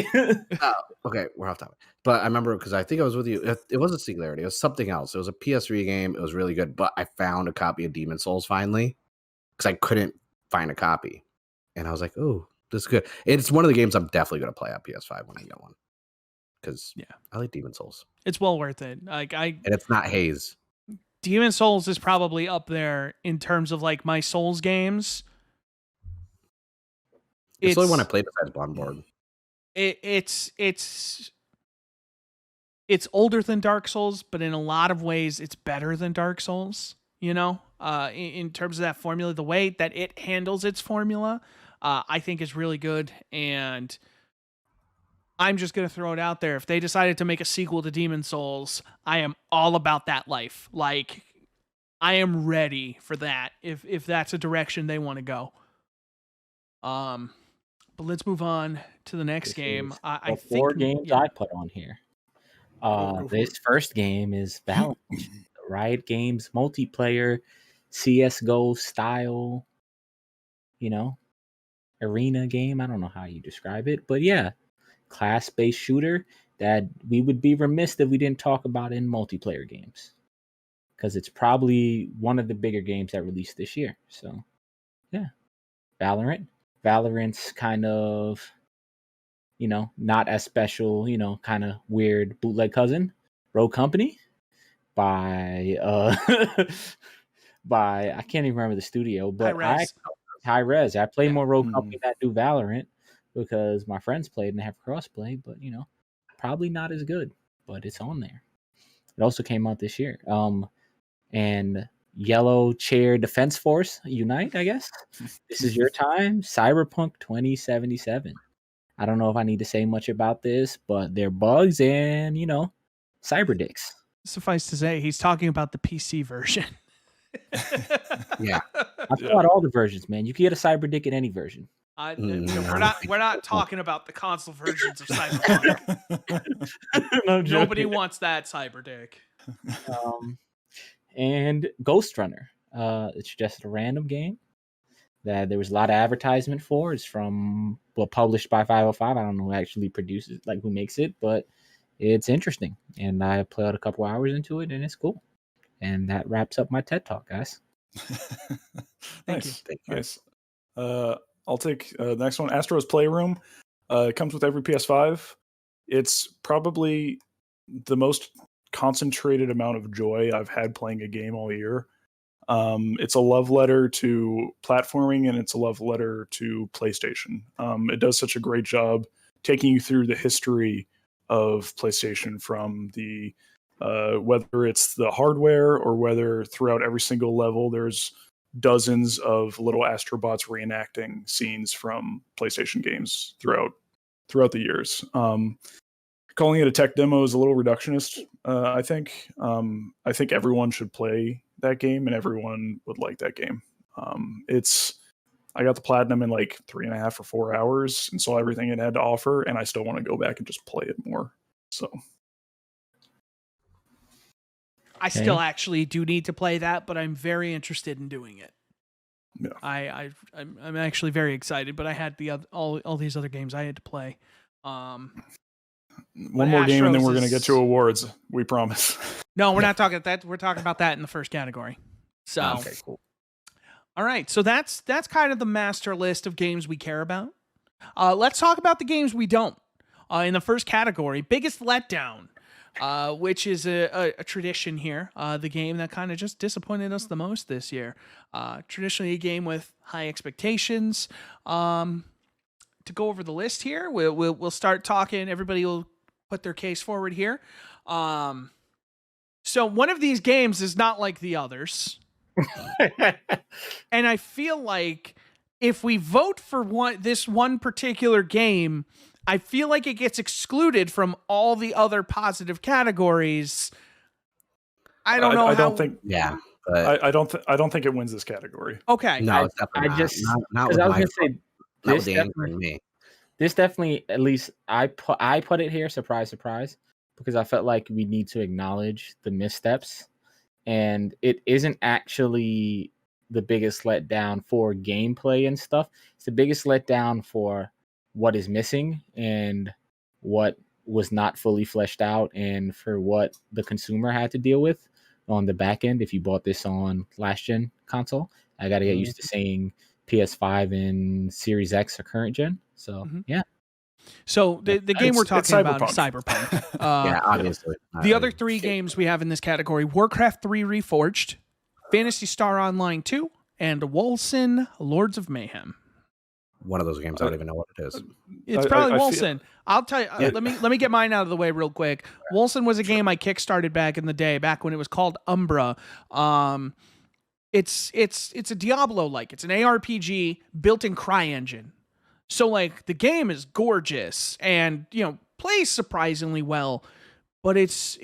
Okay, we're off topic. But I remember because I think I was with you. It wasn't Singularity. It was something else. It was a PS3 game. It was really good. But I found a copy of Demon Souls finally because I couldn't find a copy, and I was like, "Oh, this is good." It's one of the games I'm definitely going to play on PS5 when I get one because I like Demon Souls. It's well worth it. And it's not Haze. Demon Souls is probably up there in terms of my Souls games. It's the only one I played besides Bloodborne. It's older than Dark Souls, but in a lot of ways, it's better than Dark Souls. In terms of that formula, the way that it handles its formula, I think is really good. And I'm just gonna throw it out there. If they decided to make a sequel to Demon Souls, I am all about that life. I am ready for that. If that's a direction they want to go. But let's move on to the next game. I think 4 games I put on here. This first game is Valorant, the Riot Games multiplayer CS:GO style, arena game. I don't know how you describe it, but yeah, class-based shooter that we would be remiss if we didn't talk about in multiplayer games because it's probably one of the bigger games that released this year. So, yeah, Valorant's kind of, not as special, kind of weird bootleg cousin, Rogue Company. by by I can't even remember the studio, but High Res. I play more Rogue Company than I do Valorant because my friends played and they have crossplay, but probably not as good, but it's on there. It also came out this year. And Yellow Chair Defense Force Unite, I guess. This is your time. Cyberpunk 2077. I don't know if I need to say much about this, but they're bugs and, cyber dicks. Suffice to say, he's talking about the PC version. Yeah. I've got all the versions, man. You can get a cyber dick in any version. We're not talking about the console versions of Cyberpunk. Nobody wants that cyber dick. And Ghost Runner. It's just a random game that there was a lot of advertisement for. It's published by 505. I don't know who actually produces, who makes it, but it's interesting. And I played a couple hours into it, and it's cool. And that wraps up my TED Talk, guys. Nice. Nice. I'll take the next one. Astros Playroom. It comes with every PS5. It's probably the most concentrated amount of joy I've had playing a game all year. It's a love letter to platforming, and it's a love letter to PlayStation. It does such a great job taking you through the history of PlayStation, from the whether it's the hardware or whether throughout every single level there's dozens of little astrobots reenacting scenes from PlayStation games throughout the years. Calling it a tech demo is a little reductionist, I think. I think everyone should play that game, and everyone would like that game. I got the platinum in 3.5 or 4 hours and saw everything it had to offer, and I still want to go back and just play it more. So I still actually do need to play that, but I'm very interested in doing it. Yeah, I'm actually very excited, but I had all these other games I had to play. One more game, and then we're going to get to awards. We promise. No, we're not talking that. We're talking about that in the first category. So, okay, cool. All right, so that's kind of the master list of games we care about. Let's talk about the games we don't. In the first category, biggest letdown, which is a tradition here. The game that kind of just disappointed us the most this year. Traditionally a game with high expectations. To go over the list here, we'll start talking. Everybody will put their case forward here. So one of these games is not like the others. And I feel like if we vote for this one particular game, I feel like it gets excluded from all the other positive categories. I don't know. I don't think. Yeah. I don't think it wins this category. Okay. No, it's definitely not with I was my going to say, not with the anger in me. This definitely, at least I put it here, surprise, surprise, because I felt like we need to acknowledge the missteps. And it isn't actually the biggest letdown for gameplay and stuff. It's the biggest letdown for what is missing and what was not fully fleshed out, and for what the consumer had to deal with on the back end. If you bought this on last gen console, I got to get used to saying PS5 and Series X or current gen. So yeah. So the game we're talking about is Cyberpunk. Yeah, obviously. The other three games we have in this category: Warcraft 3 Reforged, Phantasy Star Online 2, and Wolcen Lords of Mayhem. One of those games, I don't even know what it is. It's probably Wolcen. I'll tell you. Let me get mine out of the way real quick. Wolcen was a game I kickstarted back in the day, back when it was called Umbra. It's a Diablo-like. It's an ARPG built in CryEngine. So the game is gorgeous and plays surprisingly well, but it's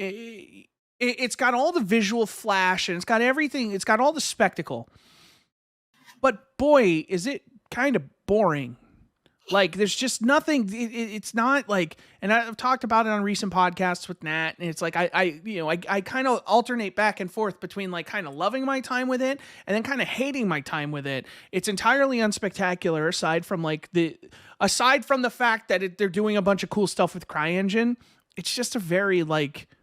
got all the visual flash and it's got everything. It's got all the spectacle. But boy, is it kind of boring. There's just nothing. It's not and I've talked about it on recent podcasts with Nat, and it's I kind of alternate back and forth between kind of loving my time with it and then kind of hating my time with it. It's entirely unspectacular aside from the fact that they're doing a bunch of cool stuff with CryEngine. It's just a very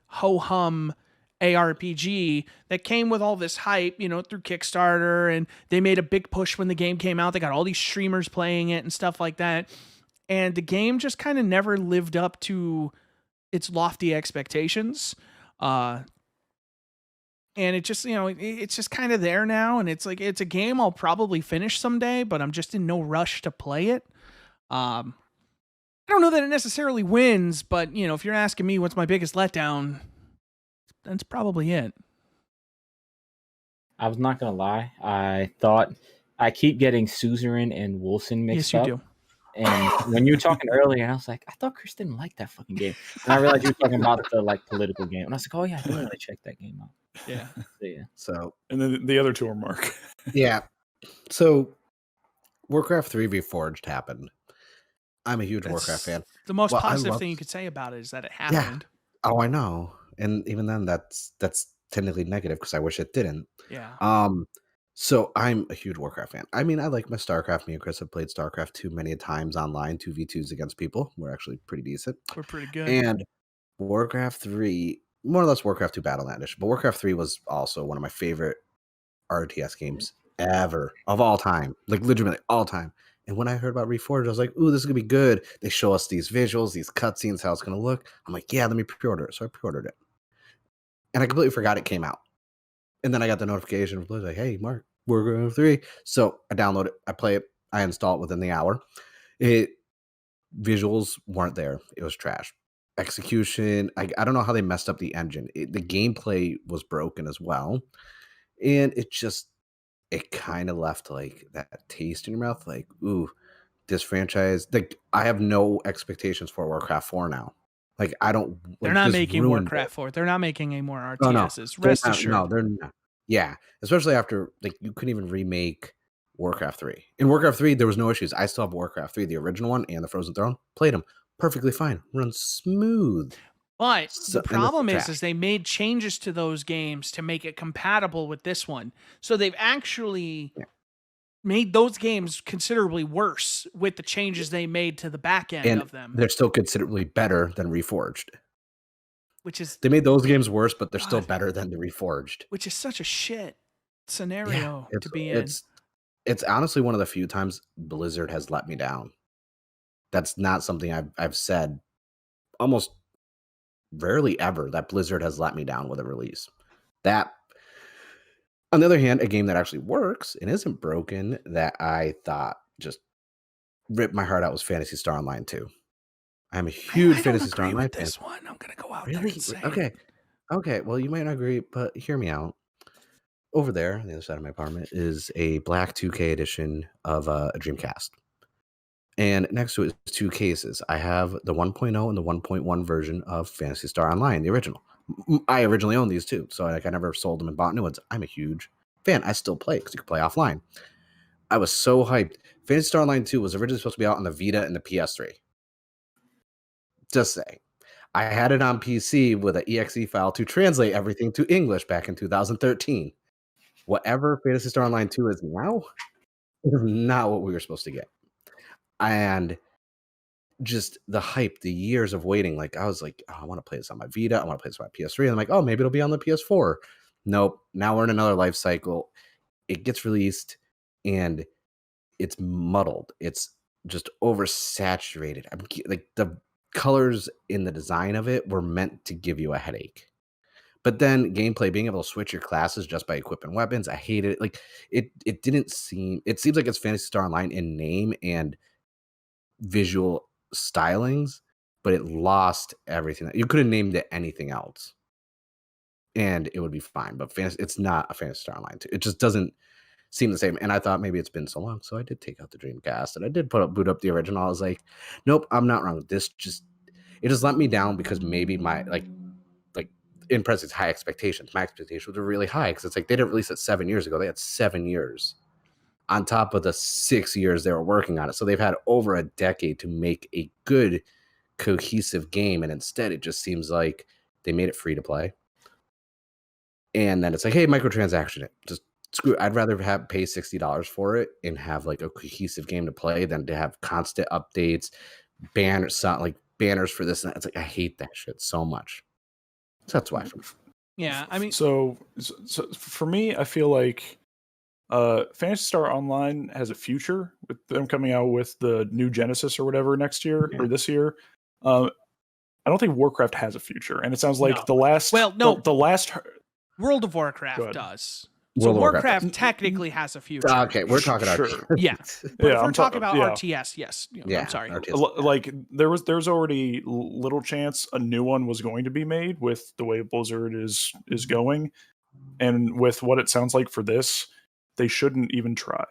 ho-hum ARPG that came with all this hype, through Kickstarter, and they made a big push when the game came out. They got all these streamers playing it and stuff like that. And the game just kind of never lived up to its lofty expectations. and it just, it's just kind of there now, and it's like it's a game I'll probably finish someday, but I'm just in no rush to play it. I don't know that it necessarily wins, but if you're asking me what's my biggest letdown, that's probably it. I was not gonna lie. I thought I keep getting Suzerain and Wilson mixed up. Yes, you do. And when you were talking earlier, I was like, I thought Chris didn't like that fucking game. And I realized you were talking about the like political game. And I was like, oh yeah, I didn't really check that game out. Yeah. So And then the other two are Mark. yeah. So Warcraft 3 Reforged happened. I'm a huge Warcraft fan. The most positive thing you could say about it is that it happened. Yeah. Oh, I know. And even then, that's technically negative because I wish it didn't. Yeah. So I'm a huge Warcraft fan. I mean, I like my StarCraft. Me and Chris have played StarCraft 2 many times online, 2v2s against people. We're actually pretty decent. We're pretty good. And Warcraft 3, more or less Warcraft 2 Battlegrounds, but Warcraft 3 was also one of my favorite RTS games ever of all time, like legitimately all time. And when I heard about Reforged, I was like, ooh, this is gonna be good. They show us these visuals, these cutscenes, how it's gonna look. I'm like, yeah, let me pre-order it. So I pre-ordered it. And I completely forgot it came out. And then I got the notification from like, hey, Mark, Warcraft 3. So I download it, I play it, I install it within the hour. Visuals weren't there. It was trash. Execution, I don't know how they messed up the engine. The gameplay was broken as well. And it kind of left like that taste in your mouth, like, ooh, this franchise, like I have no expectations for Warcraft 4 now. Like I don't. They're not making Warcraft 4. They're not making any more RTSs. No. Rest assured. No, they're not. Yeah, especially after like you couldn't even remake Warcraft 3. In Warcraft 3, there was no issues. I still have Warcraft 3, the original one, and the Frozen Throne. Played them perfectly fine. Runs smooth. But the problem is they made changes to those games to make it compatible with this one. So they've actually made those games considerably worse with the changes they made to the back end of them. They're still considerably better than Reforged. They made those games worse, but they're still better than the Reforged. Which is such a shit scenario to be in. It's honestly one of the few times Blizzard has let me down. That's not something I've said almost rarely ever, that Blizzard has let me down with a release. That, on the other hand, a game that actually works and isn't broken that I thought just ripped my heart out was Phantasy Star Online 2. I'm a huge Phantasy Star Online fan. This one, I'm gonna go out there and say. Okay. Well, you might not agree, but hear me out. Over there on the other side of my apartment is a black 2K edition of a Dreamcast. And next to it is two cases. I have the 1.0 and the 1.1 version of Phantasy Star Online, the original. I originally owned these too, so I never sold them and bought new ones. I'm a huge fan. I still play because you can play offline. I was so hyped. Phantasy Star Online 2 was originally supposed to be out on the Vita and the PS3. Just say. I had it on PC with an exe file to translate everything to English back in 2013. Whatever Phantasy Star Online 2 is now is not what we were supposed to get. And just the hype, the years of waiting, like I was like, oh, I want to play this on my Vita, I want to play this on my PS3. And I'm like, oh, maybe it'll be on the PS4. Nope. Now we're in another life cycle. It gets released and it's muddled. It's just oversaturated. Like the colors in the design of it were meant to give you a headache. But then gameplay, being able to switch your classes just by equipping weapons, I hated it. Like it seems like it's Phantasy Star Online in name and visual stylings, but it lost everything. You could have named it anything else and it would be fine, but it's not a Phantasy Star Online 2. It just doesn't seem the same. And I thought maybe it's been so long, so I did take out the Dreamcast and I did boot up the original. I was like, nope, I'm not wrong. It just let me down because maybe my like in parentheses high expectations. My expectations were really high because it's like they didn't release it 7 years ago. They had 7 years on top of the 6 years they were working on it. So they've had over a decade to make a good, cohesive game. And instead, it just seems like they made it free to play. And then it's like, hey, microtransaction it. Just screw it. I'd rather pay $60 for it and have like a cohesive game to play than to have constant updates, banners for this. And that. It's like, I hate that shit so much. So that's why. Yeah, I mean, so for me, I feel like Phantasy Star Online has a future with them coming out with the new Genesis or whatever next year or this year. I don't think Warcraft has a future, and it sounds like the last World of Go Warcraft ahead. does. So Warcraft technically has a future. Okay, we're talking Sure. RTS. Yeah. But if we're talking about yeah. RTS, yes. Yeah, I'm sorry. RTS. Like there's already little chance a new one was going to be made with the way Blizzard is going, and with what it sounds like for this, they shouldn't even try.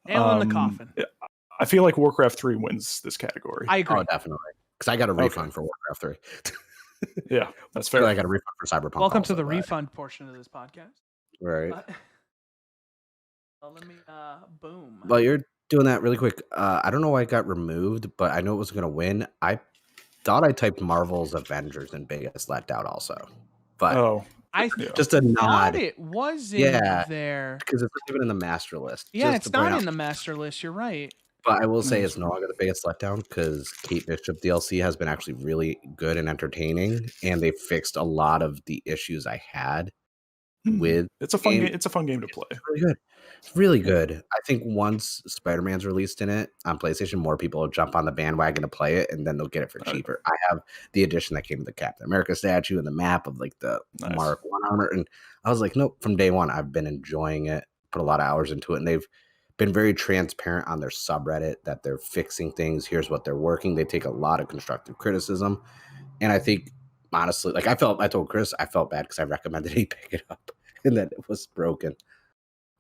Nail in the coffin. I feel like Warcraft 3 wins this category. I agree. Oh, definitely. Because I got a refund for Warcraft 3. Yeah, that's I fair. got a refund for Cyberpunk. Welcome also, to the but- refund portion of this podcast. Right. Let me boom. Well, you're doing that really quick. I don't know why it got removed, but I know it was going to win. I thought I typed Marvel's Avengers and biggest letdown also. But I just a thought nod. it was in there. Because it's not even in the master list. Yeah, Just it's to point not out. in the master list. You're right. But I will say it's no longer the biggest letdown because Kate Bishop DLC has been actually really good and entertaining, and they fixed a lot of the issues I had with. It's a fun game. game. It's a fun game to play. It's really good. It's really good. I think once Spider-Man's released in it on PlayStation, more people will jump on the bandwagon to play it, and then they'll get it for cheaper. I have the edition that came with the Captain America statue and the map of like the Mark 1 armor, and I was like, nope. From day one, I've been enjoying it. Put a lot of hours into it, and they've been very transparent on their subreddit that they're fixing things. Here's what they're working. They take a lot of constructive criticism, and I think honestly, like I told Chris, I felt bad because I recommended he pick it up, and then it was broken.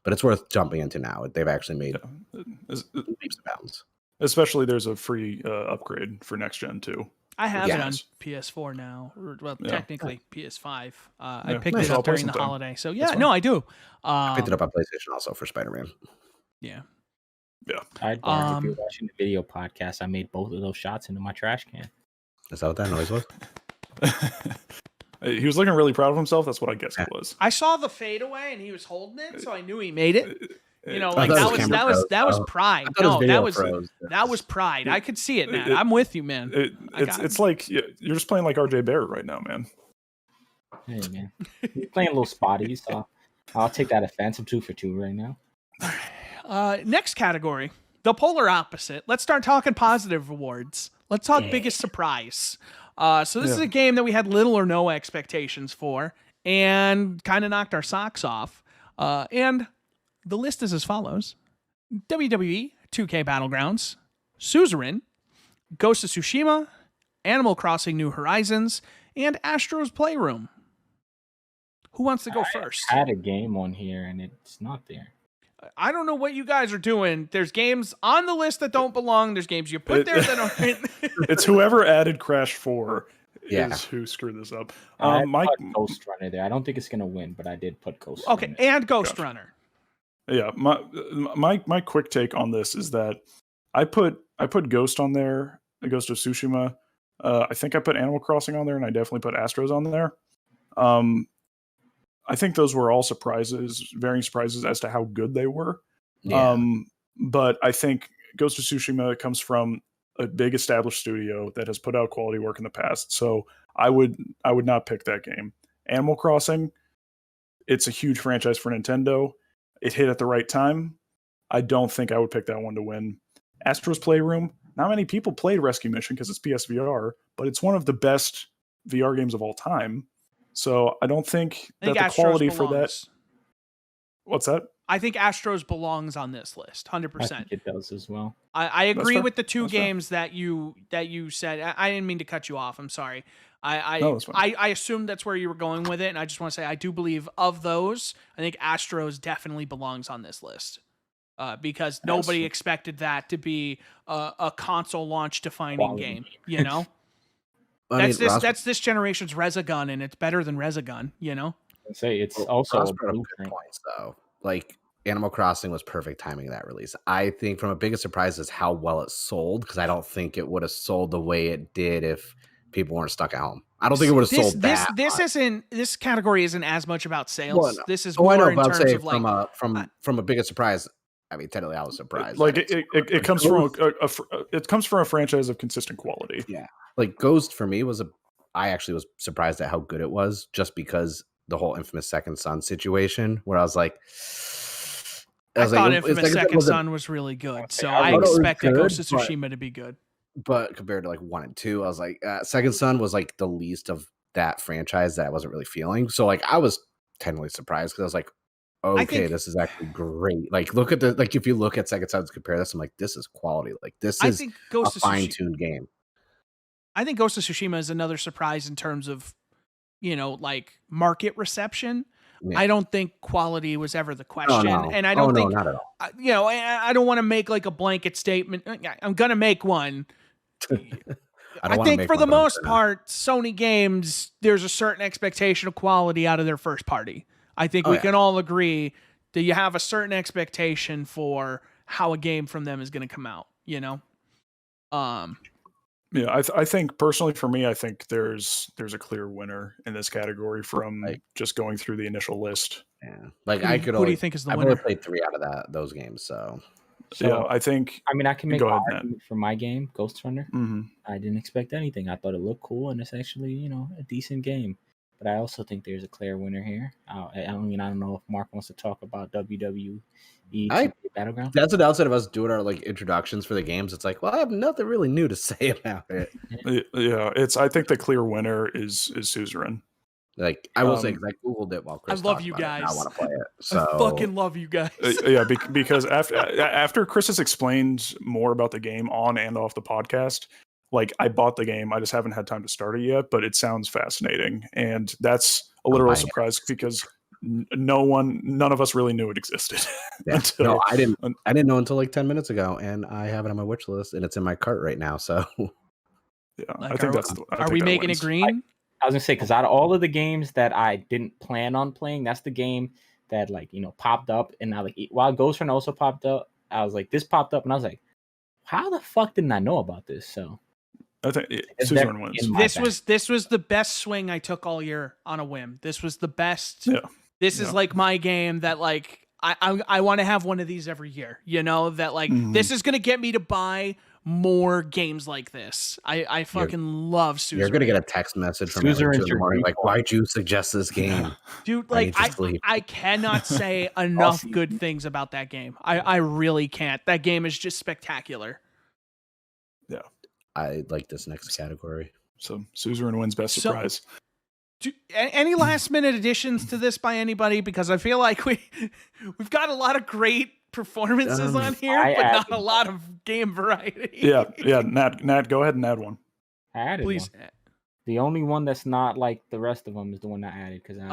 But it's worth jumping into now. They've actually made leaps and bounds. Especially there's a free upgrade for next gen too. I have it on PS4 now. Well, technically PS5. I picked Nice. it I'll up play during the sometime. holiday. So yeah, no, I do. I picked it up on PlayStation also for Spider-Man. Yeah. If you're watching the video podcast, I made both of those shots into my trash can. Is that what that noise was? He was looking really proud of himself. That's what I guess it was. I saw the fadeaway and he was holding it, so I knew he made it. You know, I like thought it that was froze. pride. I thought No, his video froze. that was pride. I could see it, man. I'm with you, man. It's like you're just playing like RJ Barrett right now, man. Hey, man. You're playing a little spotty, so I'll take that offense. I'm 2 for 2 right now. Next category, the polar opposite. Let's start talking positive awards. Let's talk biggest surprise. So this is a game that we had little or no expectations for and kind of knocked our socks off. And the list is as follows. WWE 2K Battlegrounds, Suzerain, Ghost of Tsushima, Animal Crossing New Horizons, and Astros Playroom. Who wants to go first? I had a game on here and it's not there. I don't know what you guys are doing. There's games on the list that don't belong. There's games you put there that aren't. It's whoever added Crash 4 Yeah. is who screwed this up. I Mike, put Ghost Runner there. I don't think it's gonna win, but I did put Ghost. Okay, Runner. and Ghost Runner. yeah, my quick take on this is that I put Ghost on there, Ghost of Tsushima. I think I put Animal Crossing on there, and I definitely put Astros on there. I think those were all surprises, varying surprises as to how good they were. Yeah. But I think Ghost of Tsushima comes from a big established studio that has put out quality work in the past. So I would not pick that game. Animal Crossing, it's a huge franchise for Nintendo. It hit at the right time. I don't think I would pick that one to win. Astro's Playroom, not many people played Rescue Mission because it's PSVR, but it's one of the best VR games of all time. So I don't think that the quality for that. What's that? I think Astros belongs on this list, 100%. I think it does as well. I agree fair. with the two That's fair. games that you said. I didn't mean to cut you off. I'm sorry. No, that's fine. I assumed that's where you were going with it, and I just want to say I do believe of those, I think Astros definitely belongs on this list. Because nobody expected that to be a console launch defining game, you know? That's this generation's Resogun, and it's better than Resogun, you know? I'd say it's also Ross a brought up good blueprint. points though. Like Animal Crossing was perfect timing of that release. I think from a biggest surprise is how well it sold, because I don't think it would have sold the way it did if people weren't stuck at home. I don't think it would have sold that. This category isn't as much about sales. Well, no. This is I more know, in but I'm terms saying of like from a biggest surprise. I mean, technically, I was surprised. Like that it comes from it comes from a franchise of consistent quality. Yeah, like Ghost for me I actually was surprised at how good it was, just because the whole Infamous Second Son situation, where I was like, I thought it's Infamous like Second Son was really good, so I thought it was expected good, Ghost of Tsushima to be good. But compared to like 1 and 2, I was like, Second Son was like the least of that franchise that I wasn't really feeling. So like I was genuinely surprised because I was like, I okay, think this is actually great. Like, look at the if you look at Second Sons, compare this, I'm like, this is quality. Like, this I is think a fine tuned game. I think Ghost of Tsushima is another surprise in terms of, like market reception. Yeah. I don't think quality was ever the Oh question, no, and I don't think not at all. I don't want to make like a blanket statement. I'm gonna make one. I think for the most part, Sony games, there's a certain expectation of quality out of their first party. I think we can all agree that you have a certain expectation for how a game from them is going to come out, Yeah, I think personally for me, I think there's a clear winner in this category from just going through the initial list. Yeah, like who do you think is the winner? I've only played 3 out of those games, so yeah, I think. I mean, I can make an ahead, argument for my game, Ghost Runner. Mm-hmm. I didn't expect anything. I thought it looked cool, and it's actually, a decent game. But I also think there's a clear winner here. I don't know if Mark wants to talk about WWE 2k Battlegrounds. That's the downside of us doing our introductions for the games. It's like, well, I have nothing really new to say about it. Yeah, I think the clear winner is Suzerain. Like, I will say, because I googled it while Chris I love you guys. I want to play it. So I fucking love you guys. Yeah, because after Chris has explained more about the game on and off the podcast, I bought the game. I just haven't had time to start it yet, but it sounds fascinating, and that's a literal surprise because none of us really knew it existed. Yeah. No, I didn't know until 10 minutes ago, and I have it on my wish list, and it's in my cart right now. So yeah, I think that's. Are we making it green? I was gonna say, because out of all of the games that I didn't plan on playing, that's the game that popped up, and I while Ghost Runner also popped up, I was like, this popped up, and I was like, how the fuck didn't I know about this? So I think Suzerain wins. This was the best swing I took all year on a whim. This was the best. Yeah. This is my game that I want to have one of these every year. This is gonna get me to buy more games like this. I fucking love Suzerain. You're gonna get a text message from Suzerain in the morning why'd you suggest this game? Dude, I cannot say enough good things about that game. I really can't. That game is just spectacular. Yeah. I like this next category. So Suzerain wins best surprise. Any last minute additions to this by anybody? Because I feel like we've got a lot of great performances on here, but not a lot of game variety. Yeah. Nat, go ahead and add one. I added Please. One. The only one that's not like the rest of them is the one I added because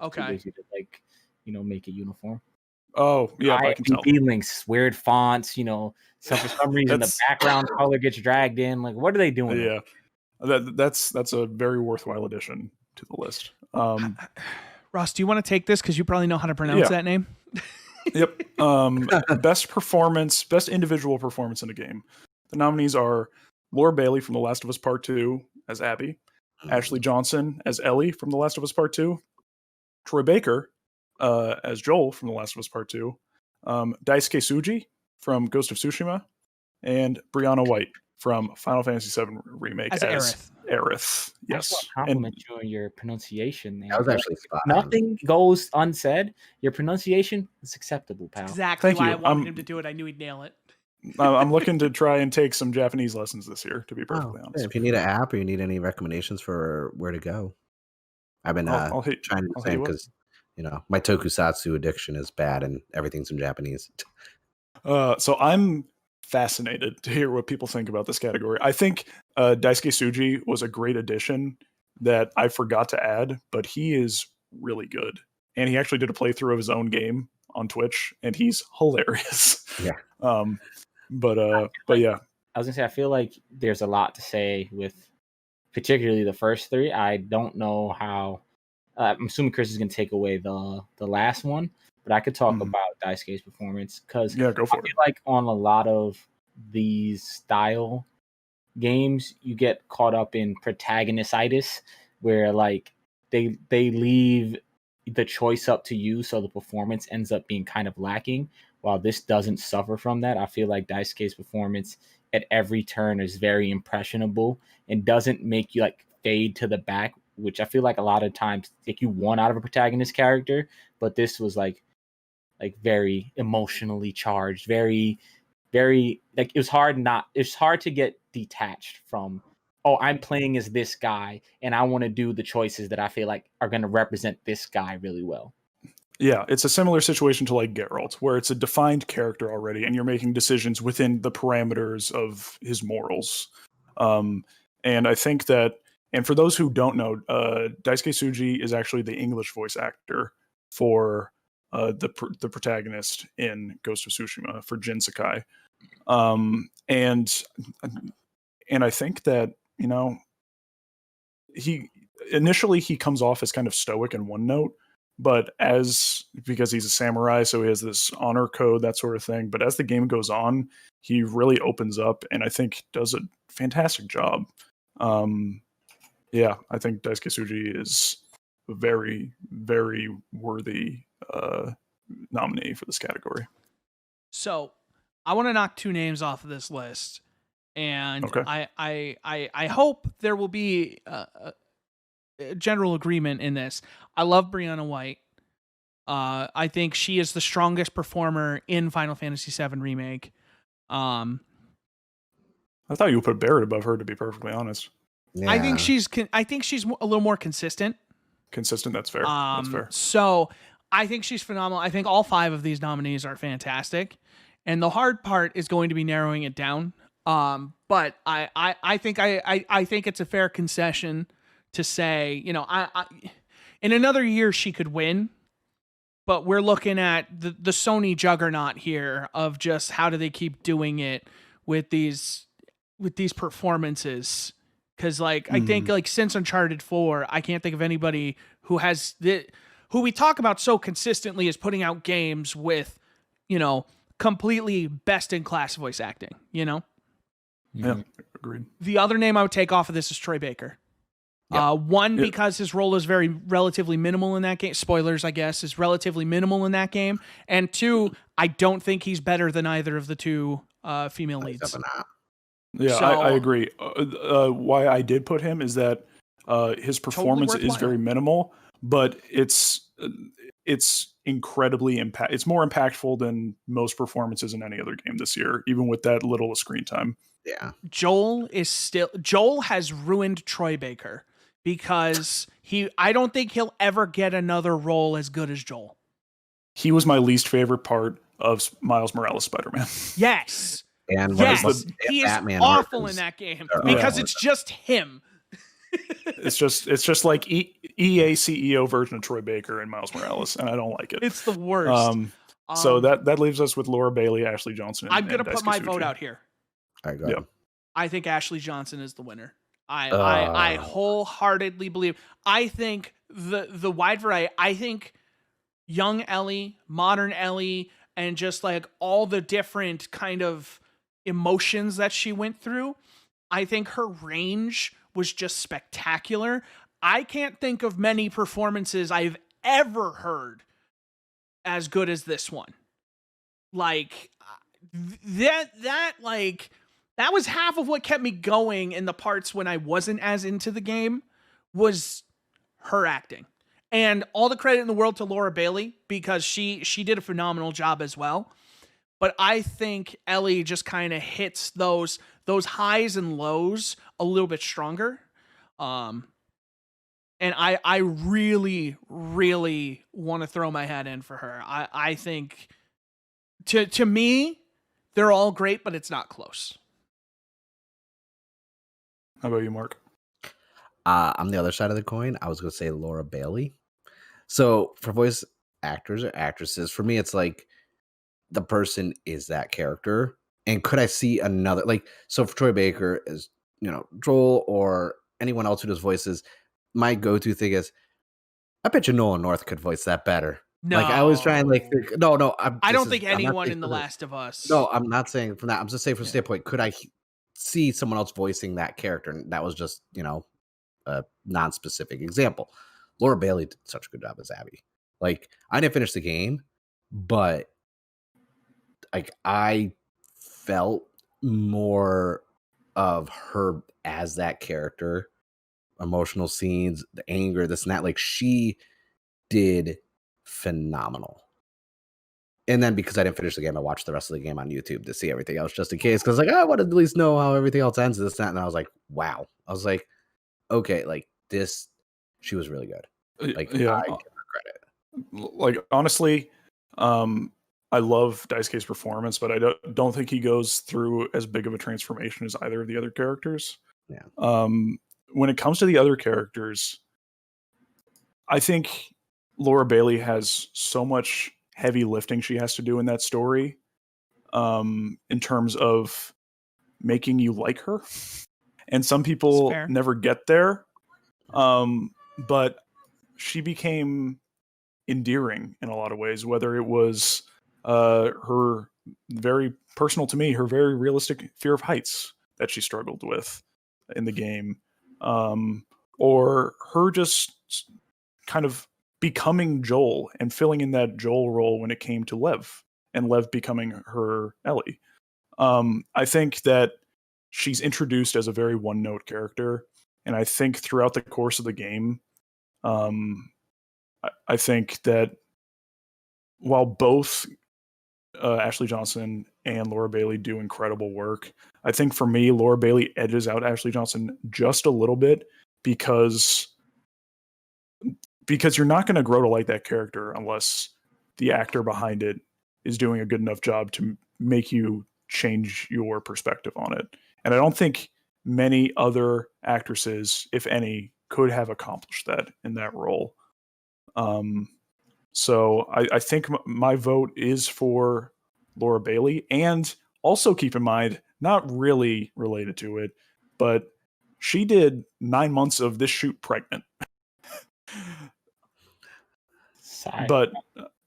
okay. Too busy to make it uniform. Oh yeah, I can tell. Links, weird fonts, so for some reason the background color gets dragged in. Like, what are they doing? Yeah, that's a very worthwhile addition to the list. Ross, do you want to take this because you probably know how to pronounce that name? Yep. Best individual performance in a game. The nominees are Laura Bailey from The Last of Us Part 2 as Abby, Ashley Johnson as Ellie from The Last of Us Part 2, Troy Baker as Joel from The Last of Us Part 2, Daisuke Tsuji from Ghost of Tsushima, and Brianna White from Final Fantasy VII Remake as Aerith. Yes. I compliment you on your pronunciation, man. That was actually spot on. Nothing goes unsaid. Your pronunciation is acceptable, pal. Exactly why I wanted him to do it. I knew he'd nail it. I'm looking to try and take some Japanese lessons this year, to be perfectly honest. If you need an app or you need any recommendations for where to go, I've been trying to do the same because my tokusatsu addiction is bad and everything's in Japanese. So I'm fascinated to hear what people think about this category. I think Daisuke Tsuji was a great addition that I forgot to add, but he is really good. And he actually did a playthrough of his own game on Twitch, and he's hilarious. Yeah. But yeah. I was gonna say, I feel like there's a lot to say with particularly the first three. I don't know how. I'm assuming Chris is gonna take away the last one, but I could talk about Daisuke's performance because go for it. Like on a lot of these style games, you get caught up in protagonistitis, where they leave the choice up to you, so the performance ends up being kind of lacking. While this doesn't suffer from that, I feel like Daisuke's performance at every turn is very impressionable and doesn't make you fade to the back, which I feel like a lot of times you want out of a protagonist character, but this was very emotionally charged, very, very it's hard to get detached from oh, I'm playing as this guy, and I want to do the choices that I feel like are going to represent this guy really well. Yeah, it's a similar situation to like Geralt, where it's a defined character already, and you're making decisions within the parameters of his morals. And I think that, and for those who don't know, Daisuke Tsuji is actually the English voice actor for the protagonist in Ghost of Tsushima for Jin Sakai. And I think that, you know, he initially he comes off as kind of stoic and one note, but because he's a samurai, so he has this honor code, that sort of thing. But as the game goes on, he really opens up, and I think does a fantastic job. Yeah, I think Daisuke Tsuji is a very, very worthy nominee for this category. So I want to knock 2 names off of this list, and Okay. I hope there will be a general agreement in this. I love Brianna White. I think she is the strongest performer in Final Fantasy VII Remake. I thought you would put Barrett above her, to be perfectly honest. Yeah. I think she's a little more consistent. Consistent, that's fair. That's fair. So I think she's phenomenal. I think all 5 of these nominees are fantastic, and the hard part is going to be narrowing it down. But I think it's a fair concession to say, you know, I in another year she could win, but we're looking at the Sony juggernaut here of just how do they keep doing it with these performances. Because like I think like since Uncharted 4, I can't think of anybody who has who we talk about so consistently as putting out games with, you know, completely best in class voice acting. You know, Yeah, agreed. the other name I would take off of this is Troy Baker. One, because his role is relatively minimal in that game. Spoilers, I guess, is relatively minimal in that game. And 2, I don't think he's better than either of the 2 female leads. Yeah, So- I agree. Why I did put him is that his performance is very minimal, but it's incredibly It's more impactful than most performances in any other game this year, even with that little screen time. Yeah. Joel has ruined Troy Baker because I don't think he'll ever get another role as good as Joel. He was my least favorite part of Miles Morales Spider-Man. Yes. And Yes. He is Batman awful Arkhams in that game are because awful. it's just him. It's just like EA CEO version of Troy Baker and Miles Morales, and I don't like it. It's the worst. So that leaves us with Laura Bailey, Ashley Johnson. I'm gonna and put Daisuke my Tsuji. vote out here. All right, go ahead. Yep. I think Ashley Johnson is the winner. I wholeheartedly believe. I think the wide variety. I think young Ellie, modern Ellie, and just like all the different kind of emotions that she went through. I think her range was just spectacular. I can't think of many performances I've ever heard as good as this one. Like that was half of what kept me going in the parts when I wasn't as into the game was her acting. And all the credit in the world to Laura Bailey because she did a phenomenal job as well. But I think Ellie just kind of hits those highs and lows a little bit stronger. And I really, really want to throw my hat in for her. I think to me, they're all great, but it's not close. How about you, Mark? I'm the other side of the coin. I was going to say Laura Bailey. So for voice actors or actresses, for me, it's like the person is that character. And could I see another, like, so for Troy Baker is, you know, Joel or anyone else who does voices, my go-to thing is, I bet you Nolan North could voice that better. No, like I always try and like think, no. I don't think anyone in The Last of Us. No, I'm not saying from that. I'm just saying from standpoint, could I see someone else voicing that character? And that was just, you know, a non-specific example. Laura Bailey did such a good job as Abby. Like I didn't finish the game, but like I felt more of her as that character, emotional scenes, the anger, this and that. Like she did phenomenal. And then because I didn't finish the game, I watched the rest of the game on YouTube to see everything else just in case. Because like I wanted to at least know how everything else ends, this, that, and I was like, wow. I was like, okay, like this, she was really good. Like Yeah. I give her credit. Like honestly, I love Daisuke's performance, but I don't think he goes through as big of a transformation as either of the other characters. Yeah. When it comes to the other characters, I think Laura Bailey has so much heavy lifting she has to do in that story, in terms of making you like her. And some people never get there. But she became endearing in a lot of ways, whether it was her very personal to me, her very realistic fear of heights that she struggled with in the game, or her just kind of becoming Joel and filling in that Joel role when it came to Lev, and Lev becoming her Ellie. I think that she's introduced as a very one-note character, and I think throughout the course of the game, I think that while both Ashley Johnson and Laura Bailey do incredible work, I think for me, Laura Bailey edges out Ashley Johnson just a little bit because you're not going to grow to like that character unless the actor behind it is doing a good enough job to make you change your perspective on it. And I don't think many other actresses, if any, could have accomplished that in that role. So I think my vote is for Laura Bailey. And also keep in mind, not really related to it, but she did 9 months of this shoot pregnant. But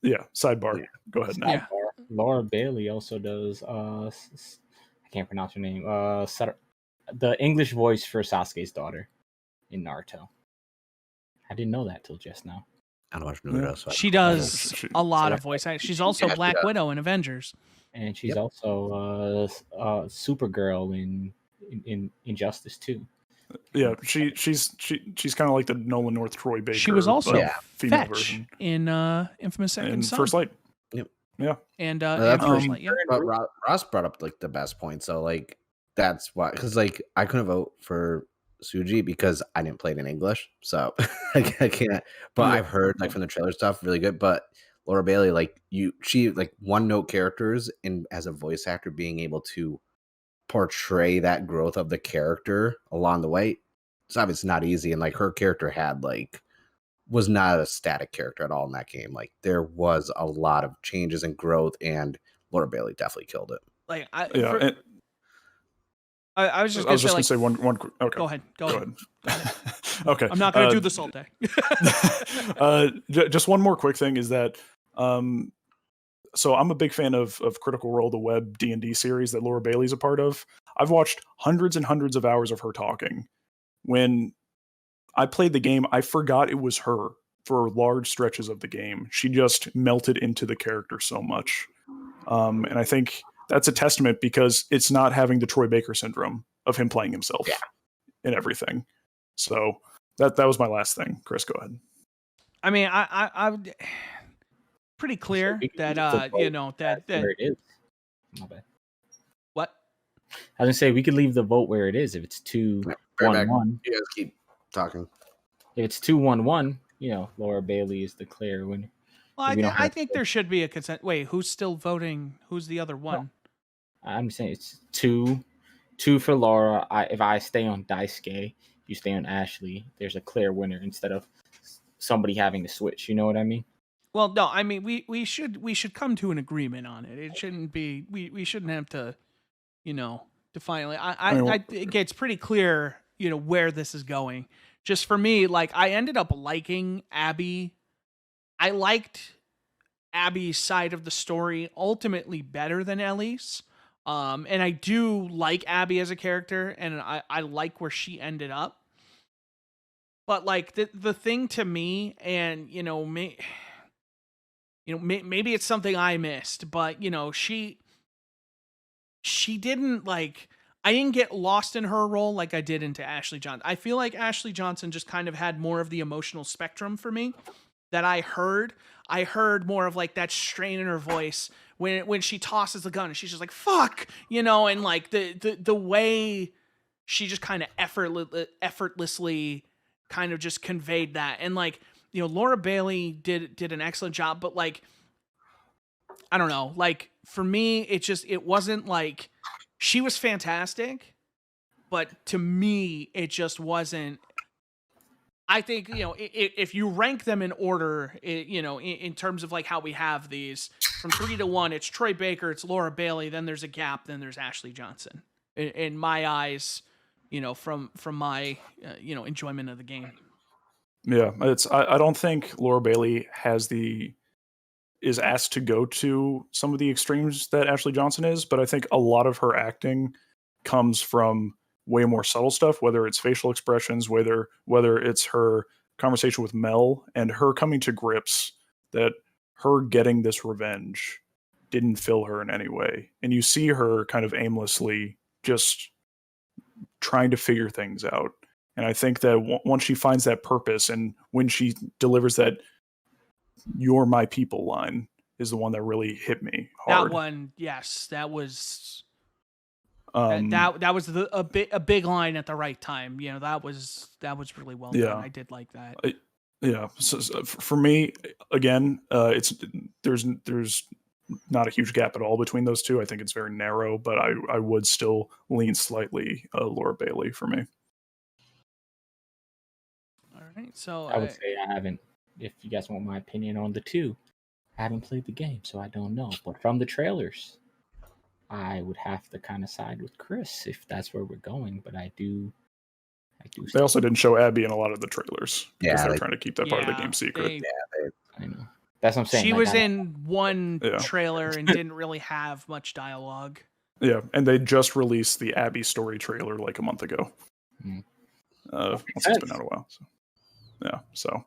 yeah, sidebar. Yeah. Go ahead now. Yeah. Laura Bailey also does I can't pronounce her name. The English voice for Sasuke's daughter in Naruto. I didn't know that till just now. I don't watch Naruto. So she does a lot of voice acting. She's also Black Widow in Avengers, and she's also Supergirl in Injustice too. Yeah, she's kind of like the Nolan North Troy Baker. She was also female Fetch version in Infamous Second Son. First Light. Yep. Yeah. And First Light. Yeah. But Ross brought up like the best point. So like that's why, because like I couldn't vote for Suji because I didn't play it in English, so I can't. But I've heard like from the trailer stuff, really good. But Laura Bailey, like she like one note characters, and as a voice actor, being able to portray that growth of the character along the way, it's obviously not easy. And like her character was not a static character at all in that game. Like there was a lot of changes and growth, and Laura Bailey definitely killed it. Like I was just gonna say one. Okay, go ahead. Okay, I'm not gonna do this all day. Just one more quick thing is that, so I'm a big fan of Critical Role, the web D&D series that Laura Bailey's a part of. I've watched hundreds and hundreds of hours of her talking. When I played the game, I forgot it was her for large stretches of the game. She just melted into the character so much, and I think that's a testament because it's not having the Troy Baker syndrome of him playing himself in everything. So that was my last thing. Chris, go ahead. I mean, I pretty clear that that where it is. My bad. What? I was gonna say we could leave the vote where it is if it's 2-1-1. You guys keep talking. If it's 2-1-1, Laura Bailey is the clear winner. Well, I think there should be a consent. Wait, who's still voting? Who's the other one? I'm saying it's 2 for Laura. If I stay on Daisuke, you stay on Ashley. There's a clear winner instead of somebody having to switch. You know what I mean? Well, no, I mean we should come to an agreement on it. It shouldn't be we shouldn't have to, define it. I think it's pretty clear, where this is going. Just for me, like I ended up liking Abby. I liked Abby's side of the story ultimately better than Ellie's. And I do like Abby as a character, and I like where she ended up. But like the thing to me, and maybe it's something I missed, but she didn't like. I didn't get lost in her role like I did into Ashley Johnson. I feel like Ashley Johnson just kind of had more of the emotional spectrum for me that I heard more of like that strain in her voice when she tosses the gun and she's just like fuck, you know, and like the way she just kind of effortlessly kind of just conveyed that. And like, you know, Laura Bailey did an excellent job, but like, I don't know, like for me, it wasn't like she was fantastic, but to me, it just wasn't. I think, you know, if you rank them in order, you know, in terms of like how we have these from 3 to 1, it's Troy Baker, it's Laura Bailey, then there's a gap, then there's Ashley Johnson. In my eyes, you know, from my you know, enjoyment of the game. Yeah, I don't think Laura Bailey is asked to go to some of the extremes that Ashley Johnson is, but I think a lot of her acting comes from way more subtle stuff, whether it's facial expressions, whether it's her conversation with Mel and her coming to grips that her getting this revenge didn't fill her in any way. And you see her kind of aimlessly just trying to figure things out. And I think that once she finds that purpose and when she delivers that "you're my people" line is the one that really hit me hard. That one, yes, that was That was a big line at the right time. You know, that was really well done. I did like that. Yeah. So for me, again, there's not a huge gap at all between those two. I think it's very narrow, but I would still lean slightly Laura Bailey for me. All right, so I would say I haven't. If you guys want my opinion on the two, I haven't played the game, so I don't know. But from the trailers, I would have to kind of side with Chris if that's where we're going. But I do. They also didn't show Abby in a lot of the trailers because they're trying to keep that part of the game secret. I know. That's what I'm saying. She was in one trailer and didn't really have much dialogue. Yeah, and they just released the Abby story trailer like a month ago. It's been out a while. So. Yeah, so.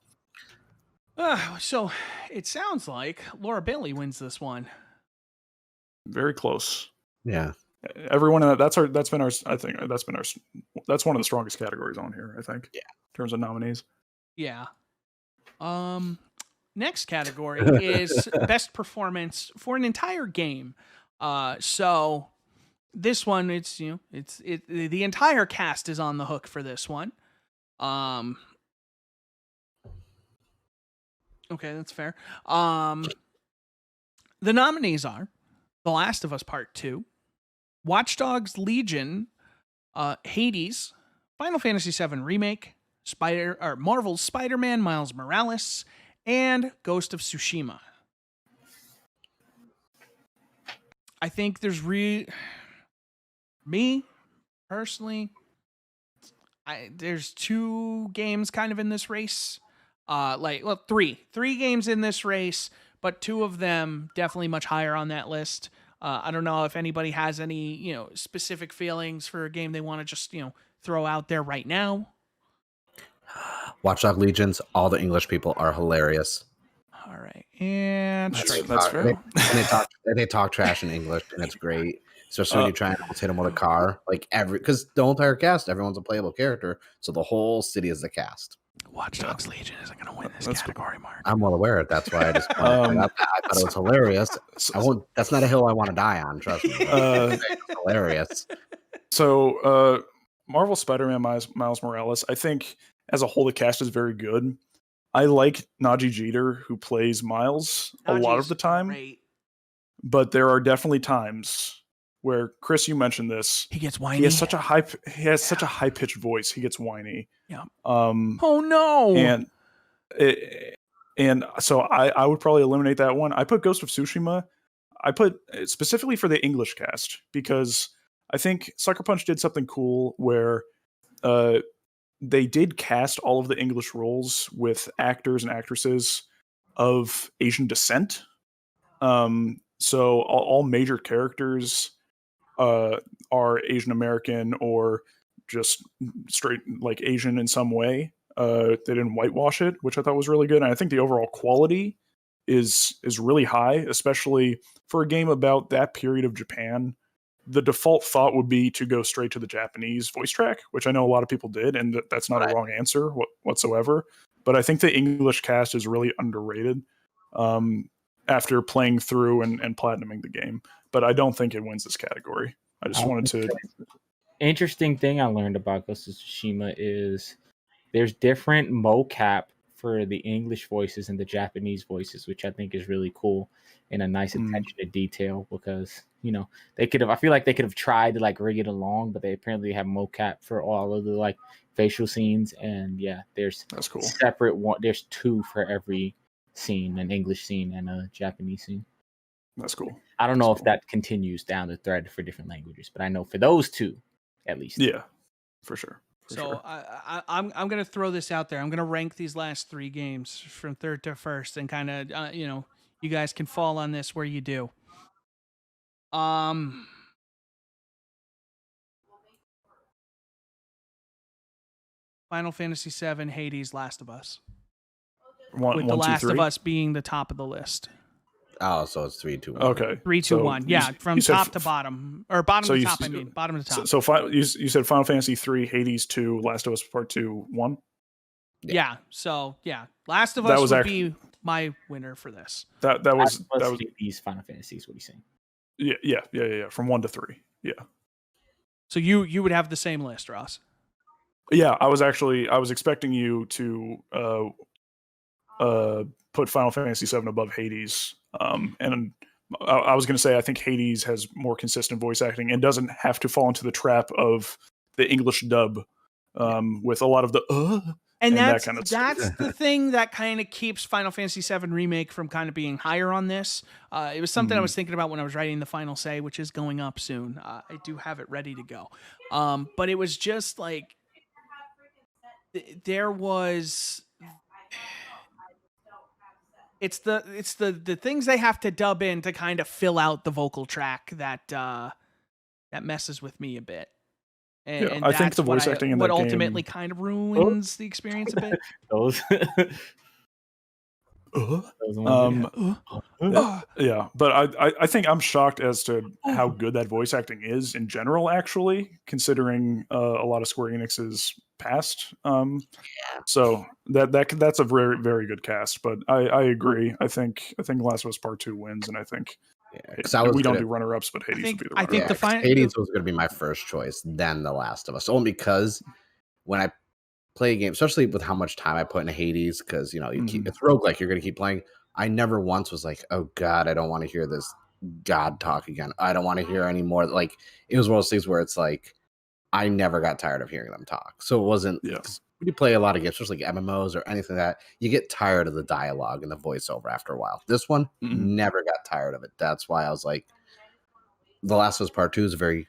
So it sounds like Laura Bailey wins this one. Very close. Yeah. Everyone that's one of the strongest categories on here, I think. Yeah. In terms of nominees. Yeah. Next category is best performance for an entire game. So this one, the entire cast is on the hook for this one. Okay, that's fair. The nominees are The Last of Us Part 2, Watchdogs Legion, Hades, Final Fantasy VII Remake, Marvel's Spider-Man Miles Morales, and Ghost of Tsushima. I think there's me personally, there's two games kind of in this race. Three games in this race, but two of them definitely much higher on that list. I don't know if anybody has any, specific feelings for a game they want to just, throw out there right now. Watchdog Legions, all the English people are hilarious. All right. And that's fair. They talk trash in English, and it's great. Especially when you try and hit them with a car. Because the whole entire cast, everyone's a playable character. So the whole city is the cast. Watchdogs Legion isn't going to win this category, Mark. I'm well aware. That's why I just I thought it was hilarious. That's not a hill I want to die on. Trust me. It's hilarious. So, Marvel Spider-Man Miles Morales, I think as a whole the cast is very good. I like Najee Jeter, who plays Miles a lot of the time. Great. But there are definitely times where, Chris, you mentioned this. He gets whiny. He has such a high pitched voice. He gets whiny. Yeah. Oh no. And so I would probably eliminate that one. I put Ghost of Tsushima. I put specifically for the English cast because I think Sucker Punch did something cool where they did cast all of the English roles with actors and actresses of Asian descent. So all major characters are Asian American or just straight like Asian in some way. They didn't whitewash it, which I thought was really good. And I think the overall quality is really high, especially for a game about that period of Japan the default thought would be to go straight to the Japanese voice track, which I know a lot of people did, and that's not a wrong answer whatsoever. But I think the English cast is really underrated after playing through and platinuming the game. But I don't think it wins this category. I just wanted to. Interesting thing I learned about Ghost of Tsushima is there's different mocap for the English voices and the Japanese voices, which I think is really cool and a nice attention to detail because, you know, they could have, I feel like they could have tried to like rig it along, but they apparently have mocap for all of the like facial scenes. And yeah, there's That's cool. Separate one. There's 2 for every scene, an English scene and a Japanese scene. That's cool. I don't know if that continues down the thread for different languages, but I know for those 2, at least. Yeah, for sure. So I'm going to throw this out there. I'm going to rank these last 3 games from third to first, and kind of you guys can fall on this where you do. Final Fantasy VII, Hades, Last of Us. With The Last of Us being the top of the list. Oh, so it's 3, 2, 1. Okay. 3, 2, 1. Yeah, from top to bottom, or bottom to top. Bottom to top. So you said Final Fantasy 3, Hades 2, Last of Us Part 2, 1. Yeah. So yeah, Last of Us would be my winner for this. That was these Final Fantasies. What are you saying? Yeah. From 1 to 3. Yeah. So you would have the same list, Ross. Yeah, I was expecting you to put Final Fantasy 7 above Hades. And I was going to say I think Hades has more consistent voice acting and doesn't have to fall into the trap of the English dub with a lot of the and that's that kind of that's the thing that kind of keeps Final Fantasy VII Remake from kind of being higher on this. It was something I was thinking about when I was writing the final say, which is going up soon. I do have it ready to go, but it was just like there was. It's the things they have to dub in to kind of fill out the vocal track that messes with me a bit. And I think the voice acting in that game ultimately kind of ruins the experience a bit. Those. Yeah, but I think I'm shocked as to how good that voice acting is in general, actually, considering a lot of Square Enix's past. So that's a very, very good cast. But I agree. I think Last of Us Part 2 wins, and I think we don't do runner-ups, but Hades would be the runner-up. I think Hades was going to be my first choice, then The Last of Us, only because when I play a game, especially with how much time I put in Hades, because it's roguelike, you're going to keep playing. I never once was like, oh god, I don't want to hear this god talk again. I don't want to hear any more. Like, it was one of those things where it's like I never got tired of hearing them talk. So it wasn't when you play a lot of games, especially like MMOs or anything like that, you get tired of the dialogue and the voiceover after a while. This one never got tired of it. That's why I was like, The Last of Us Part 2 is a very,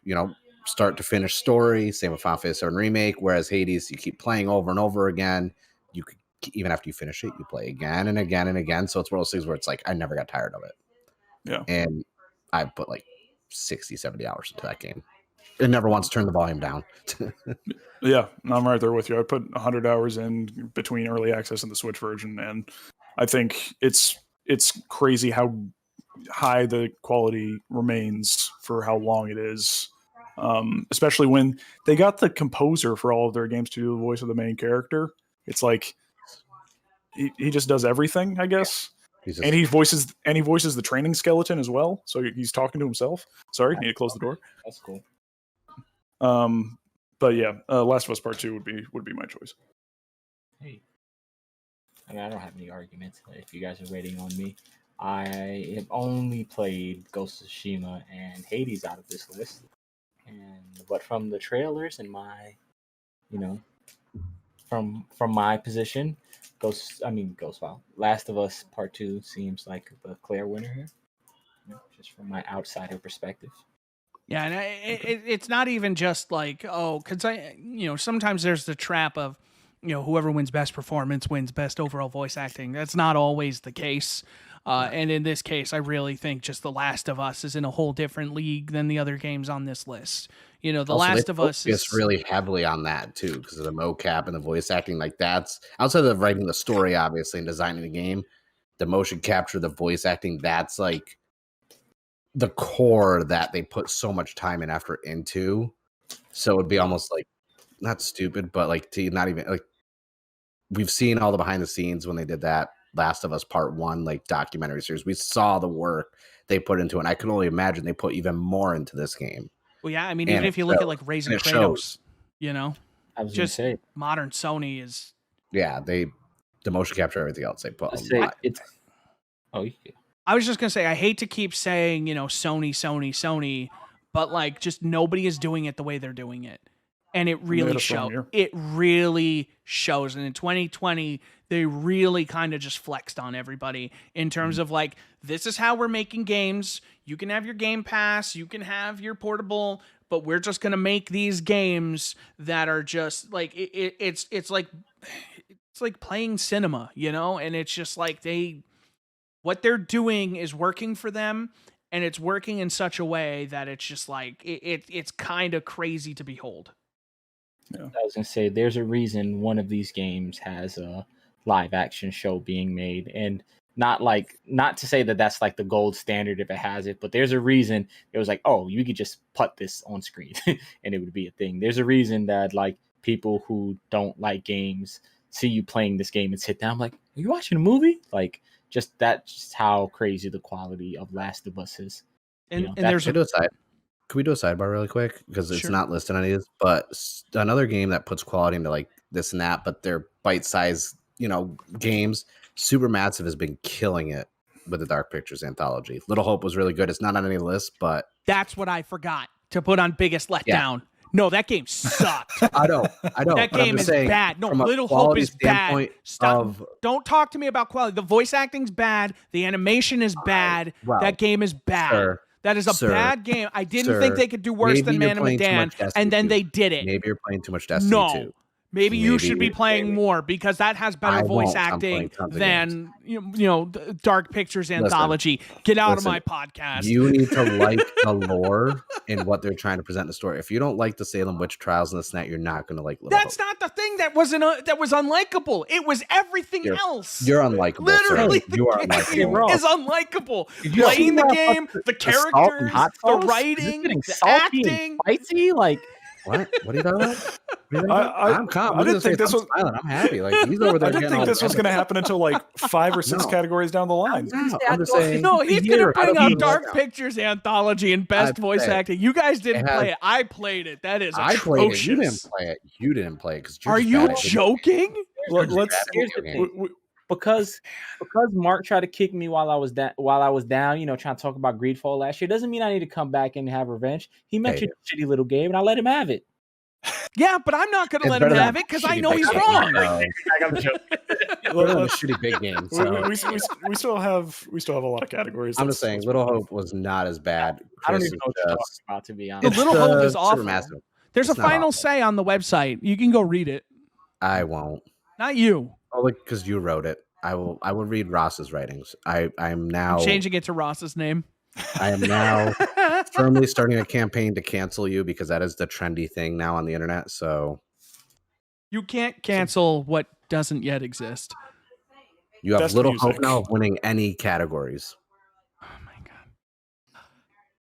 start to finish story. Same with Final Fantasy VII Remake. Whereas Hades, you keep playing over and over again. You could, even after you finish it, you play again and again and again. So it's one of those things where it's like, I never got tired of it. Yeah. And I put like 60, 70 hours into that game. It never once turned the volume down. Yeah, I'm right there with you. I put 100 hours in between early access and the Switch version, and I think it's crazy how high the quality remains for how long it is. Especially when they got the composer for all of their games to do the voice of the main character. It's like he just does everything, I guess. And he voices the training skeleton as well. So he's talking to himself. Sorry, need to close the door. That's cool. But yeah, Last of Us Part 2 would be my choice. Hey, I mean, I don't have any arguments. If you guys are waiting on me, I have only played Ghost of Tsushima and Hades out of this list. But from the trailers and my, from my position, Last of Us Part 2 seems like the clear winner here, just from my outsider perspective. Yeah, and it's not even just like, because sometimes there's the trap of, whoever wins best performance wins best overall voice acting. That's not always the case. And in this case, I really think just The Last of Us is in a whole different league than the other games on this list. The Last of Us is really heavily on that too, because of the mocap and the voice acting. Like, that's outside of writing the story, obviously, and designing the game, the motion capture, the voice acting, that's like the core that they put so much time and effort into. So it'd be almost like not stupid, but like to not even like we've seen all the behind the scenes when they did that Last of Us Part 1 like documentary series. We saw the work they put into it. And I can only imagine they put even more into this game. Well, yeah, I mean, And even it if you look at shows. like Raising And it Kratos, shows. you know, I was gonna just say, modern Sony is. Yeah, the motion capture, everything else they put a say lot. it's. Oh, I was just gonna say, I hate to keep saying, you know, Sony, but like, just nobody is doing it the way they're doing it, and it really shows. It really shows, and in 2020, they really kind of just flexed on everybody in terms of like, this is how we're making games. You can have your Game Pass, you can have your portable, but we're just gonna make these games that are just like it's like playing cinema, you know, and it's just like what they're doing is working for them, and it's working in such a way that it's just like it's kind of crazy to behold. Yeah. I was gonna say there's a reason one of these games has a live action show being made, and not to say that that's like the gold standard if it has it, but there's a reason it was like, oh, you could just put this on screen and it would be a thing. There's a reason that like people who don't like games see you playing this game and sit down like, are you watching a movie? Like, that's just how crazy the quality of Last of Us is. And, you know, and there's Can we do a sidebar really quick? Because it's not listed on these, but another game that puts quality into like this and that, but they're bite-sized, you know, games. Supermassive has been killing it with the Dark Pictures anthology. Little Hope was really good. It's not on any list, but that's what I forgot to put on biggest letdown. Yeah. No, that game sucked. I know. That game is bad. No, Little Hope is bad. Stop. Don't talk to me about quality. The voice acting's bad. The animation is bad. Well, that game is bad. Sir, that is a bad game. I didn't think they could do worse than Man of Medan, and then they did it. Maybe you're playing too much Destiny 2. Maybe you should be playing more because that has better voice acting than you know Dark Pictures anthology. Get out of my podcast. You need to like the lore and what they're trying to present in the story. If you don't like the Salem witch trials and this and that, you're not going to like Little That's Hope. Not the thing that was unlikable. It was everything else. You're unlikable. Literally, you are unlikable. Is unlikable. Playing the game, the characters, the writing, the acting, spicy, like. What are you talking about? I'm calm. I didn't think this was smiling. I'm happy. Like he's over there. I didn't think this was going to happen until like 5 or 6 categories down the line. I'm just saying. No, he's going to bring up Dark Pictures anthology and best voice acting. You guys didn't play it. I played it. That is atrocious. I played it. You didn't play it. You didn't play it because. Are you joking? Here's the thing. Because Mark tried to kick me while I was down, you know, trying to talk about Greedfall last year, doesn't mean I need to come back and have revenge. He mentioned a shitty little game, and I let him have it. Yeah, but I'm not going to let him have it because I know he's wrong. Little shitty big game. So. We still have a lot of categories. I'm just saying, Little Hope was not as bad. I don't even know what you're talking about, to be honest. Little Hope is awful. There's a final say on the website. You can go read it. I won't. Not you. Oh, because you wrote it. I will read Ross's writings. I'm now changing it to Ross's name. I am now firmly starting a campaign to cancel you because that is the trendy thing now on the internet. So you can't cancel what doesn't yet exist. You have little hope now of winning any categories. Oh my god!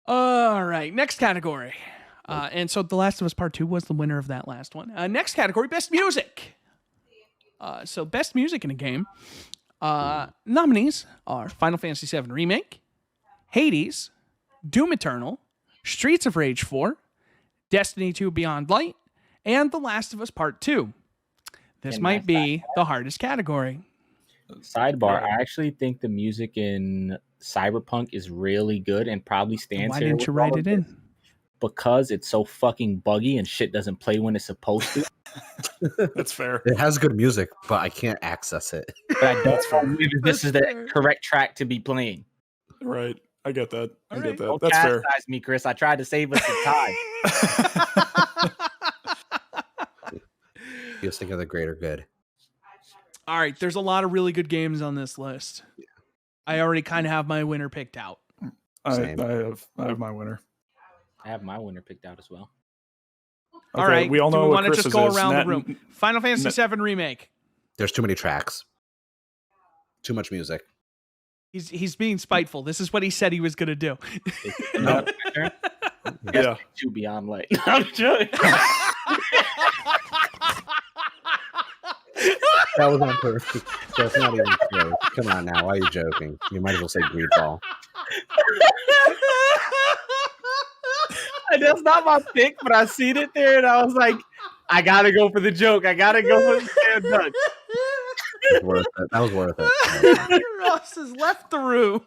All right, next category. And so The Last of Us Part 2 was the winner of that last one. Next category, Best Music. So Best Music in a Game. Nominees are Final Fantasy VII Remake, Hades, Doom Eternal, Streets of Rage 4, Destiny 2 Beyond Light, and The Last of Us Part 2. This might be the hardest category. Sidebar, I actually think the music in Cyberpunk is really good and probably stands Why didn't you write it in? Because it's so fucking buggy and shit doesn't play when it's supposed to. That's fair. It has good music, but I can't access it. But I don't know if this is the correct track to be playing. Right. I get that. I get that. Don't That's fair. chastise me, Chris. I tried to save us some time. Just think of the greater good. All right. There's a lot of really good games on this list. Yeah. I already kind of have my winner picked out. I have my winner. I have my winner picked out as well. Okay, all right. We all know. Do we want to Chris's just go is. around the room? Final Fantasy VII Remake. There's too many tracks. Too much music. He's being spiteful. This is what he said he was gonna do. Yeah. Yeah. To Beyond Light. I'm joking. That was on purpose. That's not even true. Come on now. Why are you joking? You might as well say Greedfall. That's not my pick, but I seen it there and I was like, I gotta go for the joke. I gotta go for the stand duck. Worth it. That was worth it. Ross has left the room.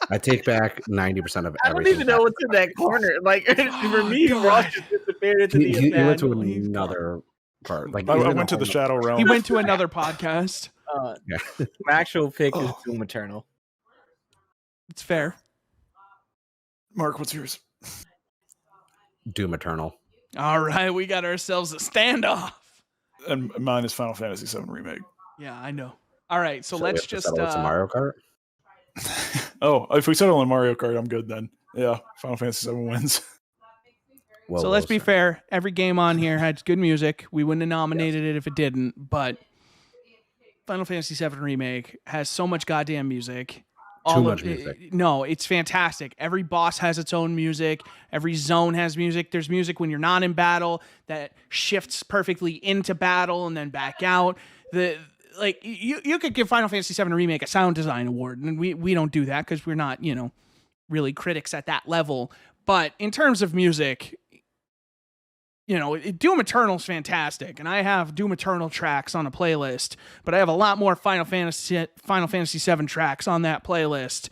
I take back 90% of everything. I don't even know what's in that corner. Like for me, God. Ross just disappeared into the He went to event. another part. Like I he's in went to the Shadow Realm. He went to another podcast. Yeah. My actual pick is Oh. Doom Eternal. It's fair. Mark, what's yours? Doom Eternal. All right, we got ourselves a standoff. And mine is Final Fantasy VII Remake. Yeah, I know. All right, so we let's have to just settle with some Mario Kart. Oh, if we settle on Mario Kart, I'm good then. Yeah, Final Fantasy VII wins. Well, so let's be sir. fair. Every game on here had good music. We wouldn't have nominated it if it didn't, but Final Fantasy VII Remake has so much goddamn music. Too much music. No, it's fantastic. Every boss has its own music. Every zone has music. There's music when you're not in battle that shifts perfectly into battle and then back out. You could give Final Fantasy VII Remake a sound design award, and we don't do that because we're not, really critics at that level. But in terms of music, Doom Eternal's fantastic, and I have Doom Eternal tracks on a playlist, but I have a lot more Final Fantasy VII tracks on that playlist.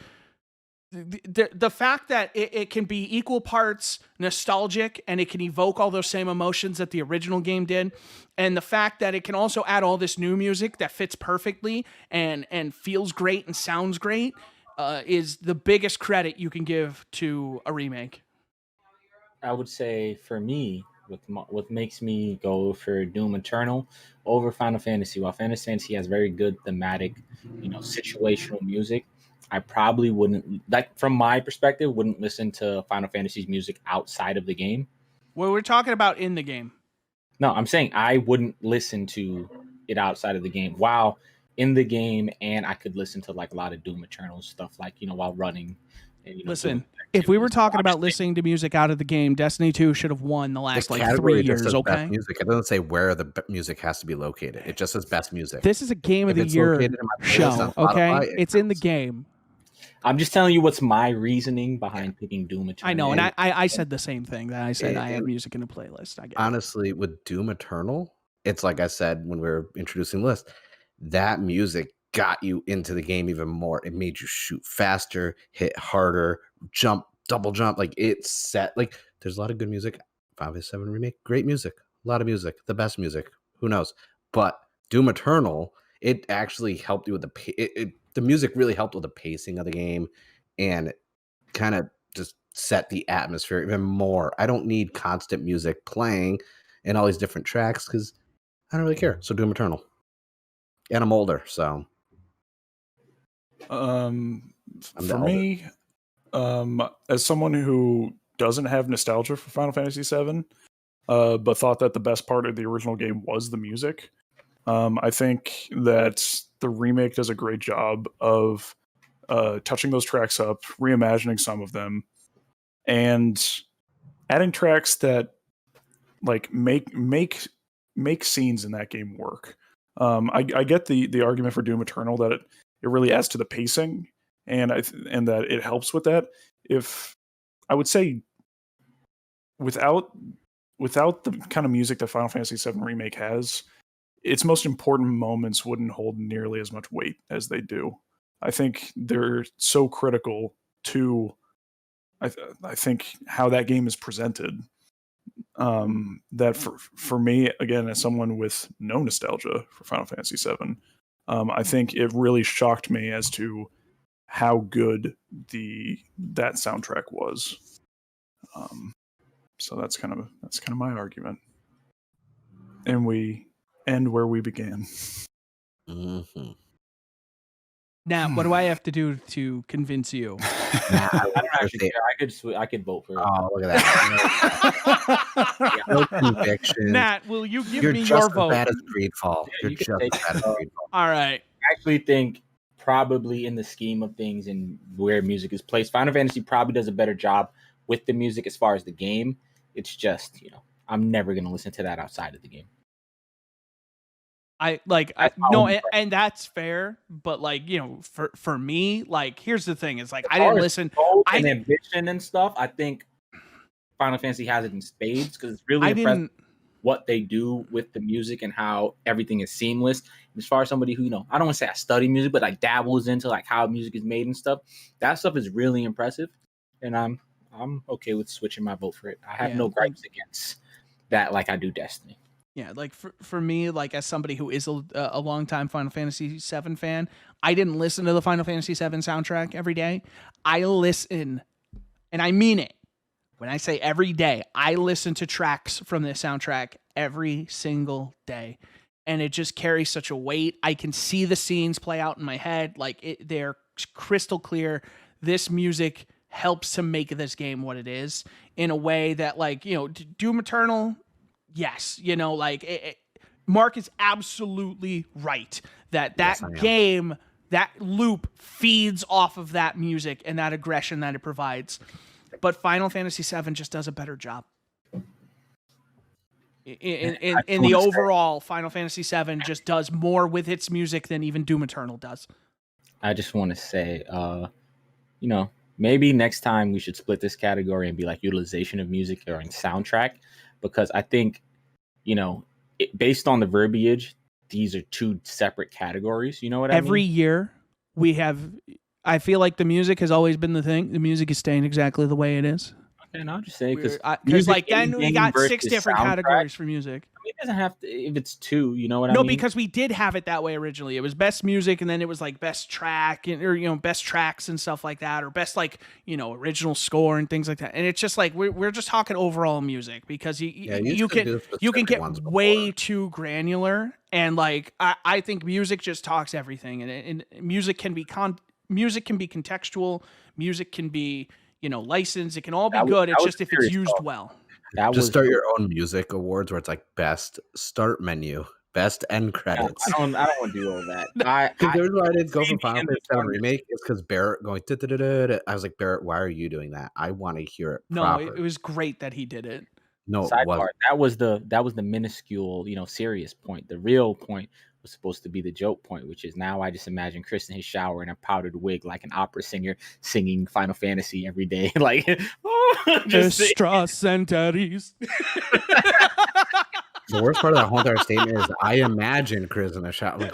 The fact that it can be equal parts nostalgic and it can evoke all those same emotions that the original game did, and the fact that it can also add all this new music that fits perfectly and feels great and sounds great is the biggest credit you can give to a remake. I would say for me, what makes me go for Doom Eternal over Final Fantasy, while Final Fantasy has very good thematic, situational music, I probably wouldn't, like from my perspective, wouldn't listen to Final Fantasy's music outside of the game. Well, we're talking about in the game. No, I'm saying I wouldn't listen to it outside of the game. While in the game, and I could listen to like a lot of Doom Eternal stuff, like while running. And, Listen, if we were talking about listening to music out of the game, Destiny 2 should have won the last The 3 category just years. says Okay, best music. It doesn't say where the music has to be located. It just says best music. this is a game of If the it's year located in my playlist show. on Spotify, Okay, it's in the game. I'm just telling you what's my reasoning behind picking Doom Eternal. I know, and I said the same thing. That I said I have And- music in a playlist. I get it. Honestly, with Doom Eternal, it's like I said when we were introducing the list, that music got you into the game even more. It made you shoot faster, hit harder, jump, double jump. Like it's set. Like there's a lot of good music. 5.7 Remake, great music, a lot of music, the best music. Who knows? But Doom Eternal, it actually helped you with the music really helped with the pacing of the game and kind of just set the atmosphere even more. I don't need constant music playing and all these different tracks because I don't really care. So Doom Eternal. And I'm older, so For me, as someone who doesn't have nostalgia for Final Fantasy VII, but thought that the best part of the original game was the music, I think that the remake does a great job of touching those tracks up, reimagining some of them, and adding tracks that like make scenes in that game work. I get the argument for Doom Eternal that it really adds to the pacing, and that it helps with that. If I would say without the kind of music that Final Fantasy VII Remake has, its most important moments wouldn't hold nearly as much weight as they do. I think they're so critical to I think how that game is presented. That for me, again, as someone with no nostalgia for Final Fantasy VII, I think it really shocked me as to how good that soundtrack was. So that's kind of my argument, and we end where we began. mhm. Now, what do I have to do to convince you? Nah, I don't actually care. I could vote for it. oh, look at that. No conviction. Nat, will you give You're me just your as vote? bad as Greedfall. Yeah, You're you can just take as bad as it. Greedfall. All right. I actually think probably in the scheme of things and where music is placed, Final Fantasy probably does a better job with the music as far as the game. It's just, I'm never going to listen to that outside of the game. And that's fair, but for me, here's the thing: is I didn't listen. And ambition and stuff. I think Final Fantasy has it in spades because it's really impressive what they do with the music and how everything is seamless. And as far as somebody who, I don't want to say I study music, but dabbles into how music is made and stuff, that stuff is really impressive. And I'm okay with switching my vote for it. I have no gripes against that like I do Destiny. Yeah, for me, as somebody who is a longtime Final Fantasy VII fan, I didn't listen to the Final Fantasy VII soundtrack every day. I listen, and I mean it. When I say every day, I listen to tracks from this soundtrack every single day. And it just carries such a weight. I can see the scenes play out in my head. They're crystal clear. This music helps to make this game what it is in a way that, Doom Eternal, yes. Mark is absolutely right. That game, that loop feeds off of that music and that aggression that it provides. But Final Fantasy VII just does a better job. In the overall, Final Fantasy VII just does more with its music than even Doom Eternal does. I just want to say, maybe next time we should split this category and be utilization of music or in soundtrack, because I think, based on the verbiage, these are two separate categories. You know what I mean? Every year we have. I feel like the music has always been the thing. The music is staying exactly the way it is. Okay, and I'll just say because then we got 6 different categories for music. I mean, it doesn't have to if it's 2. You know what I mean? No, because we did have it that way originally. It was best music, and then it was best track, or best tracks and stuff like that, or best original score and things like that. And it's just we're just talking overall music because you can get way too granular, and I think music just talks everything, and music can be contextual, music can be licensed, it can all be good. It's just if it's used well. Just start your own music awards where it's best start menu, best end credits. I don't want to do all that. Because the reason why I didn't go for Final Fantasy VII Remake is because Barrett going I was like, Barrett, why are you doing that? I want to hear it. No, it was great that he did it. No, sidebar, that was the minuscule, serious point. The real point was supposed to be the joke point, which is now I just imagine Chris in his shower in a powdered wig like an opera singer singing Final Fantasy every day. Extra centaries. The worst part of that whole entire statement is I imagine Chris in a shower.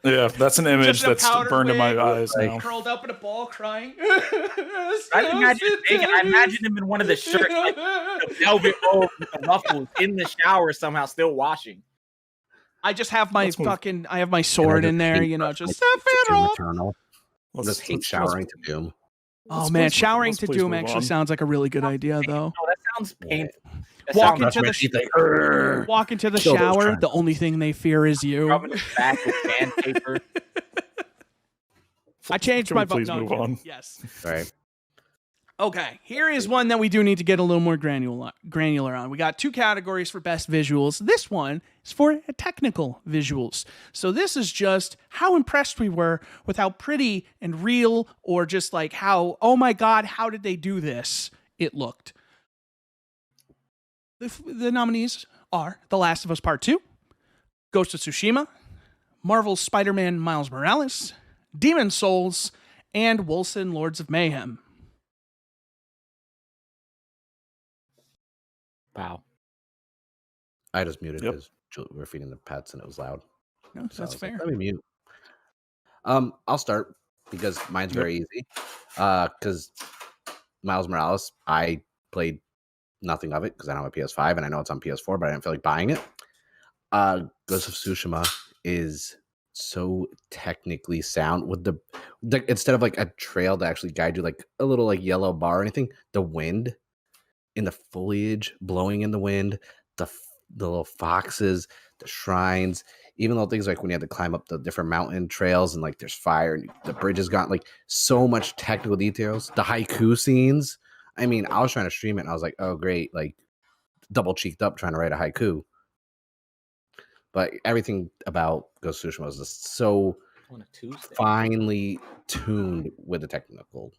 Yeah, that's an image that's burned in my eyes now. Curled up in a ball crying. I imagine him in one of the shirts, the velvet robe with the ruffles in the shower somehow still washing. I just have my I have my sword in there, just Sephiroth. Let's keep showering to Doom. Oh man, showering to Doom actually sounds like a really good idea, though. No, that sounds painful. Walk into the shower. The only thing they fear is you. Back with sandpaper. I changed my vote. Please move on. Yes. All right. Okay, here is one that we do need to get a little more granular on. We got 2 categories for best visuals. This one is for technical visuals. So this is just how impressed we were with how pretty and real, or just how, oh my God, how did they do this? It looked. The nominees are The Last of Us Part 2, Ghost of Tsushima, Marvel's Spider-Man Miles Morales, Demon's Souls, and Wolcen Lords of Mayhem. Wow. I just muted because we were feeding the pets and it was loud. No, so that's fair. Let me mute. I'll start because mine's very easy. Because Miles Morales, I played nothing of it because I don't have a PS5 and I know it's on PS4, but I didn't feel like buying it. Ghost of Tsushima is so technically sound with the instead of a trail to actually guide you, a little yellow bar or anything, the wind in the foliage blowing in the wind, the little foxes, the shrines, even little things when you have to climb up the different mountain trails and there's fire and the bridge has got so much technical details. The haiku scenes. I mean, I was trying to stream it and I was like, oh great, double cheeked up trying to write a haiku. But everything about Ghost of Tsushima was just so On a Tuesday. finely tuned with the technical.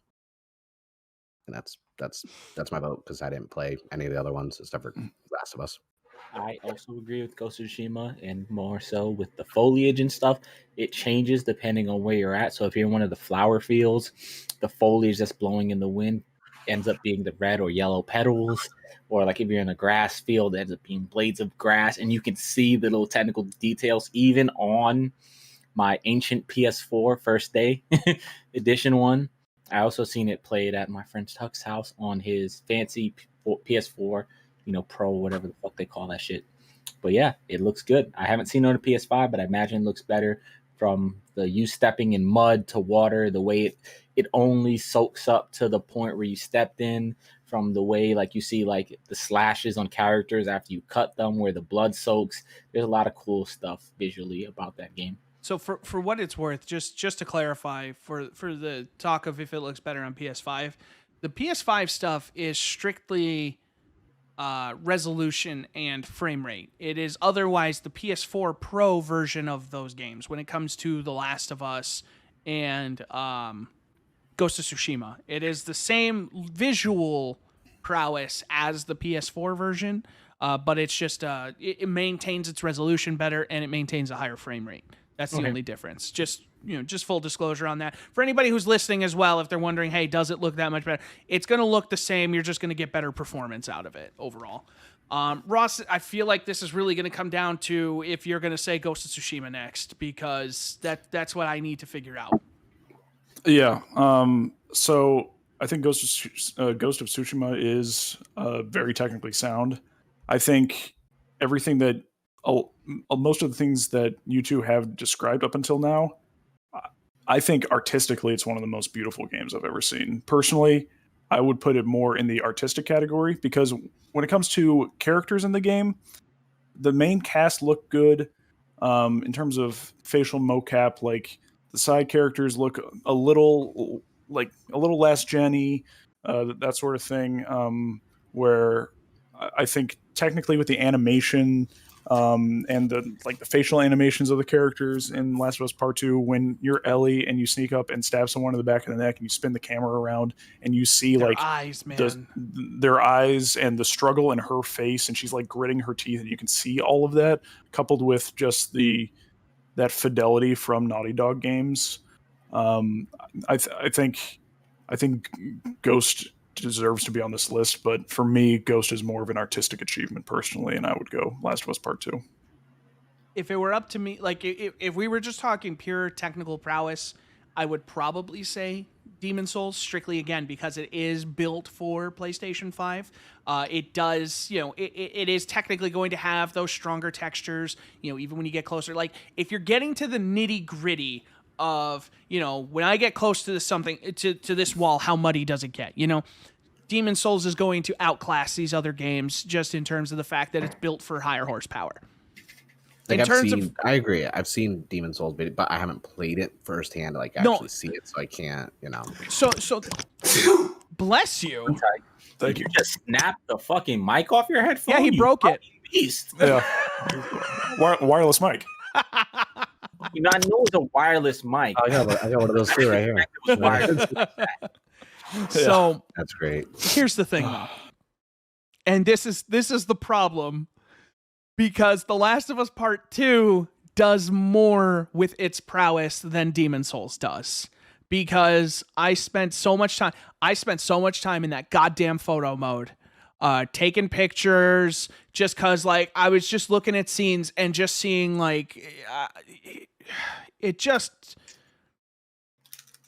And that's my vote because I didn't play any of the other ones except for Last of Us. I also agree with Ghost of Tsushima, and more so with the foliage and stuff. It changes depending on where you're at. So if you're in one of the flower fields, the foliage that's blowing in the wind ends up being the red or yellow petals. Or like if you're in a grass field, it ends up being blades of grass. And you can see the little technical details even on my ancient PS4 first day edition one. I also seen it played at my friend Tuck's house on his fancy PS4, Pro, whatever the fuck they call that shit. But yeah, it looks good. I haven't seen it on a PS5, but I imagine it looks better from the you stepping in mud to water, the way it only soaks up to the point where you stepped in, from the way like you see like the slashes on characters after you cut them, where the blood soaks. There's a lot of cool stuff visually about that game. So for what it's worth, just to clarify, for the talk of if it looks better on PS5, the PS5 stuff is strictly resolution and frame rate. It is otherwise the PS4 Pro version of those games when it comes to The Last of Us and Ghost of Tsushima. It is the same visual prowess as the PS4 version, but it's just it maintains its resolution better and it maintains a higher frame rate. That's the only difference. Just full disclosure on that. For anybody who's listening as well, if they're wondering, hey, does it look that much better? It's going to look the same. You're just going to get better performance out of it overall. Ross, I feel like this is really going to come down to if you're going to say Ghost of Tsushima next, because that's what I need to figure out. Yeah. So I think Ghost of Tsushima is very technically sound. I think everything that most of the things that you two have described up until now, I think artistically it's one of the most beautiful games I've ever seen. Personally, I would put it more in the artistic category because when it comes to characters in the game, the main cast look good in terms of facial mocap. Like the side characters look a little less Jenny, that sort of thing. Where I think technically with the animation and the facial animations of the characters in Last of Us Part 2, when you're Ellie and you sneak up and stab someone in the back of the neck and you spin the camera around and you see their eyes, man. their eyes and the struggle in her face, and she's like gritting her teeth and you can see all of that coupled with just that fidelity from Naughty Dog games. I think Ghost deserves to be on this list, but for me, Ghost is more of an artistic achievement personally, and I would go Last of Us Part 2. If it were up to me, like if we were just talking pure technical prowess, I would probably say Demon's Souls, strictly again because it is built for PlayStation 5. It does, it is technically going to have those stronger textures, even when you get closer. Like if you're getting to the nitty gritty of, when I get close to to this wall, how muddy does it get? Demon's Souls is going to outclass these other games just in terms of the fact that it's built for higher horsepower. I agree. I've seen Demon's Souls, but I haven't played it firsthand to actually see it, so I can't, So bless you. Thank you. You just snapped the fucking mic off your headphone? Yeah, he broke it. Beast. Yeah. Wireless mic. I know it's a wireless mic. I got one of those too right here. So that's great. Here's the thing, though, and this is the problem, because The Last of Us Part 2 does more with its prowess than Demon's Souls does. Because I spent so much time in that goddamn photo mode, taking pictures, just cause I was just looking at scenes and just seeing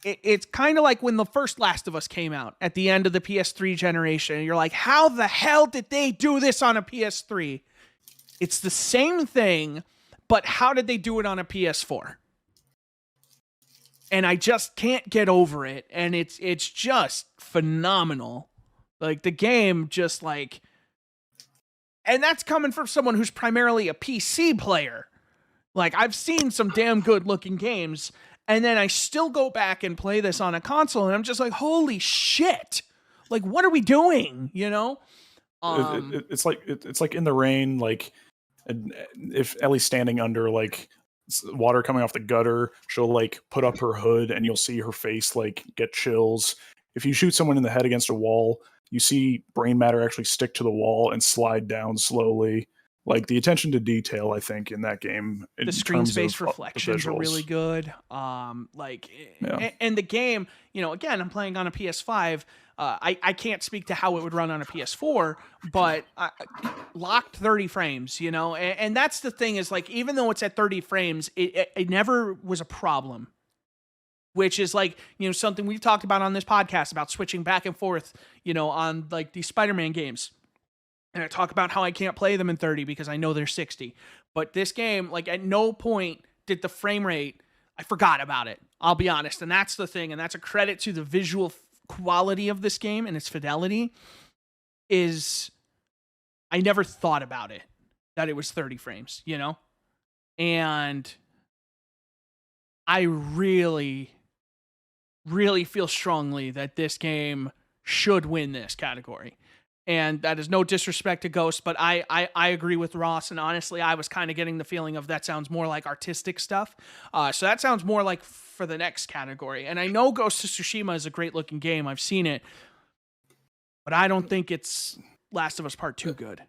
it's kind of like when the first Last of Us came out at the end of the PS3 generation, and you're like, how the hell did they do this on a PS3? It's the same thing, but how did they do it on a PS4? And I just can't get over it, and it's just phenomenal. The game just and that's coming from someone who's primarily a PC player. I've seen some damn good looking games, and then I still go back and play this on a console, and I'm just like, holy shit! What are we doing? It's like in the rain. If Ellie's standing under water coming off the gutter. She'll like put up her hood and you'll see her face like get chills. If you shoot someone in the head against a wall, you see brain matter actually stick to the wall and slide down slowly. Like the attention to detail, I think, in that game, the screen space reflections are really good. And the game, again, I'm playing on a PS5. I can't speak to how it would run on a PS4, but locked 30 frames, and that's the thing is like, even though it's at 30 frames, it never was a problem, which is like, something we've talked about on this podcast about switching back and forth, on like these Spider-Man games. And I talk about how I can't play them in 30 because I know they're 60. But this game, like at no point did the frame rate, I forgot about it. I'll be honest. And that's the thing. And that's a credit to the visual quality of this game and its fidelity is I never thought about it, that it was 30 frames, And I really, really feel strongly that this game should win this category. And that is no disrespect to Ghost, but I agree with Ross. And honestly, I was kind of getting the feeling of that sounds more like artistic stuff. So that sounds more like for the next category. And I know Ghost of Tsushima is a great looking game. I've seen it. But I don't think it's Last of Us Part 2 good.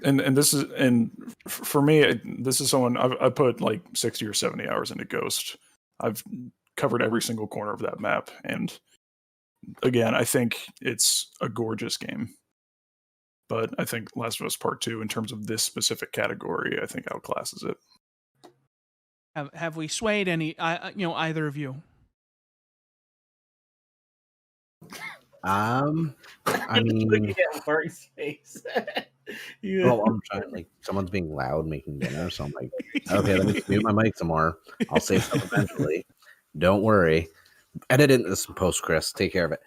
And for me, this is someone I put like 60 or 70 hours into Ghost. I've covered every single corner of that map. And again, I think it's a gorgeous game. But I think Last of Us Part 2, in terms of this specific category, I think outclasses it. Have we swayed either of you? I mean, look at Mark's face. Well, I'm trying, like, someone's being loud making dinner, so I'm like, okay, let me mute my mic some more. I'll say stuff eventually. Don't worry. Edit it in this post, Chris. Take care of it.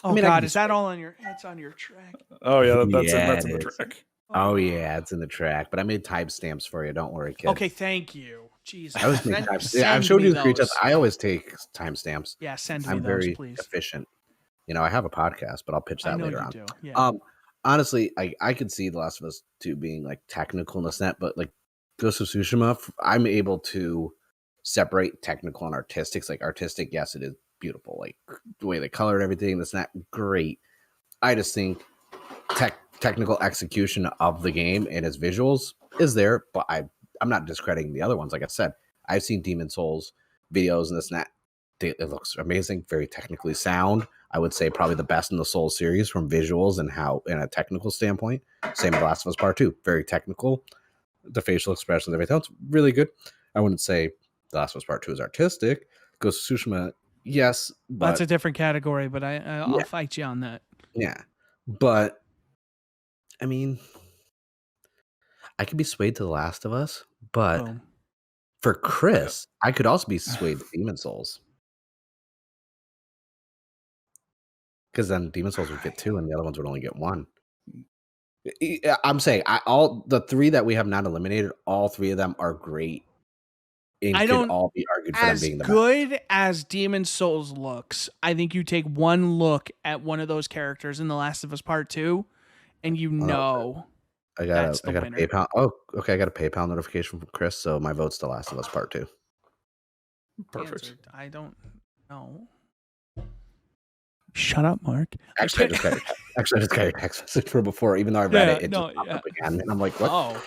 God, is that all on your? It's on your track. Oh yeah, that's in the track. Oh yeah, it's in the track. But I made timestamps for you. Don't worry, kid. Okay, thank you. Jesus, I always make timestamps. I've showed you the screenshots. I always take timestamps. Yeah, send me I'm those, very please. efficient. I have a podcast, but I'll pitch that later on. Yeah. Honestly, I could see The Last of Us 2 being like technical in the net, but like Ghost of Tsushima, I'm able to separate technical and artistic. Like artistic, yes, it is beautiful. Like the way they colored everything, that's not great. I just think technical execution of the game and its visuals is there, but I'm not discrediting the other ones. Like I said, I've seen Demon Souls videos and this and that. It looks amazing, very technically sound. I would say probably the best in the Souls series from visuals and how, in a technical standpoint. Same with Last of Us Part 2, very technical. The facial expressions, everything else, really good. I wouldn't say The Last of Us Part 2 is artistic. Ghost of Tsushima, yes, but that's a different category. But I'll fight you on that. Yeah, but I mean, I could be swayed to The Last of Us, but for Chris, I could also be swayed to Demon Souls. Because then Demon Souls would get 2 and the other ones would only get 1. I'm saying all the 3 that we have not eliminated, all 3 of them are great. And could all be argued for them being the good best. as Demon Souls looks. I think you take one look at one of those characters in The Last of Us Part 2, and I got a PayPal. Oh, okay. I got a PayPal notification from Chris, so my vote's The Last of Us Part 2. Perfect. I don't know. Shut up, Mark. Actually, I just got your text message from before, even though I read it. It just popped up again, and I'm like, what? Oh.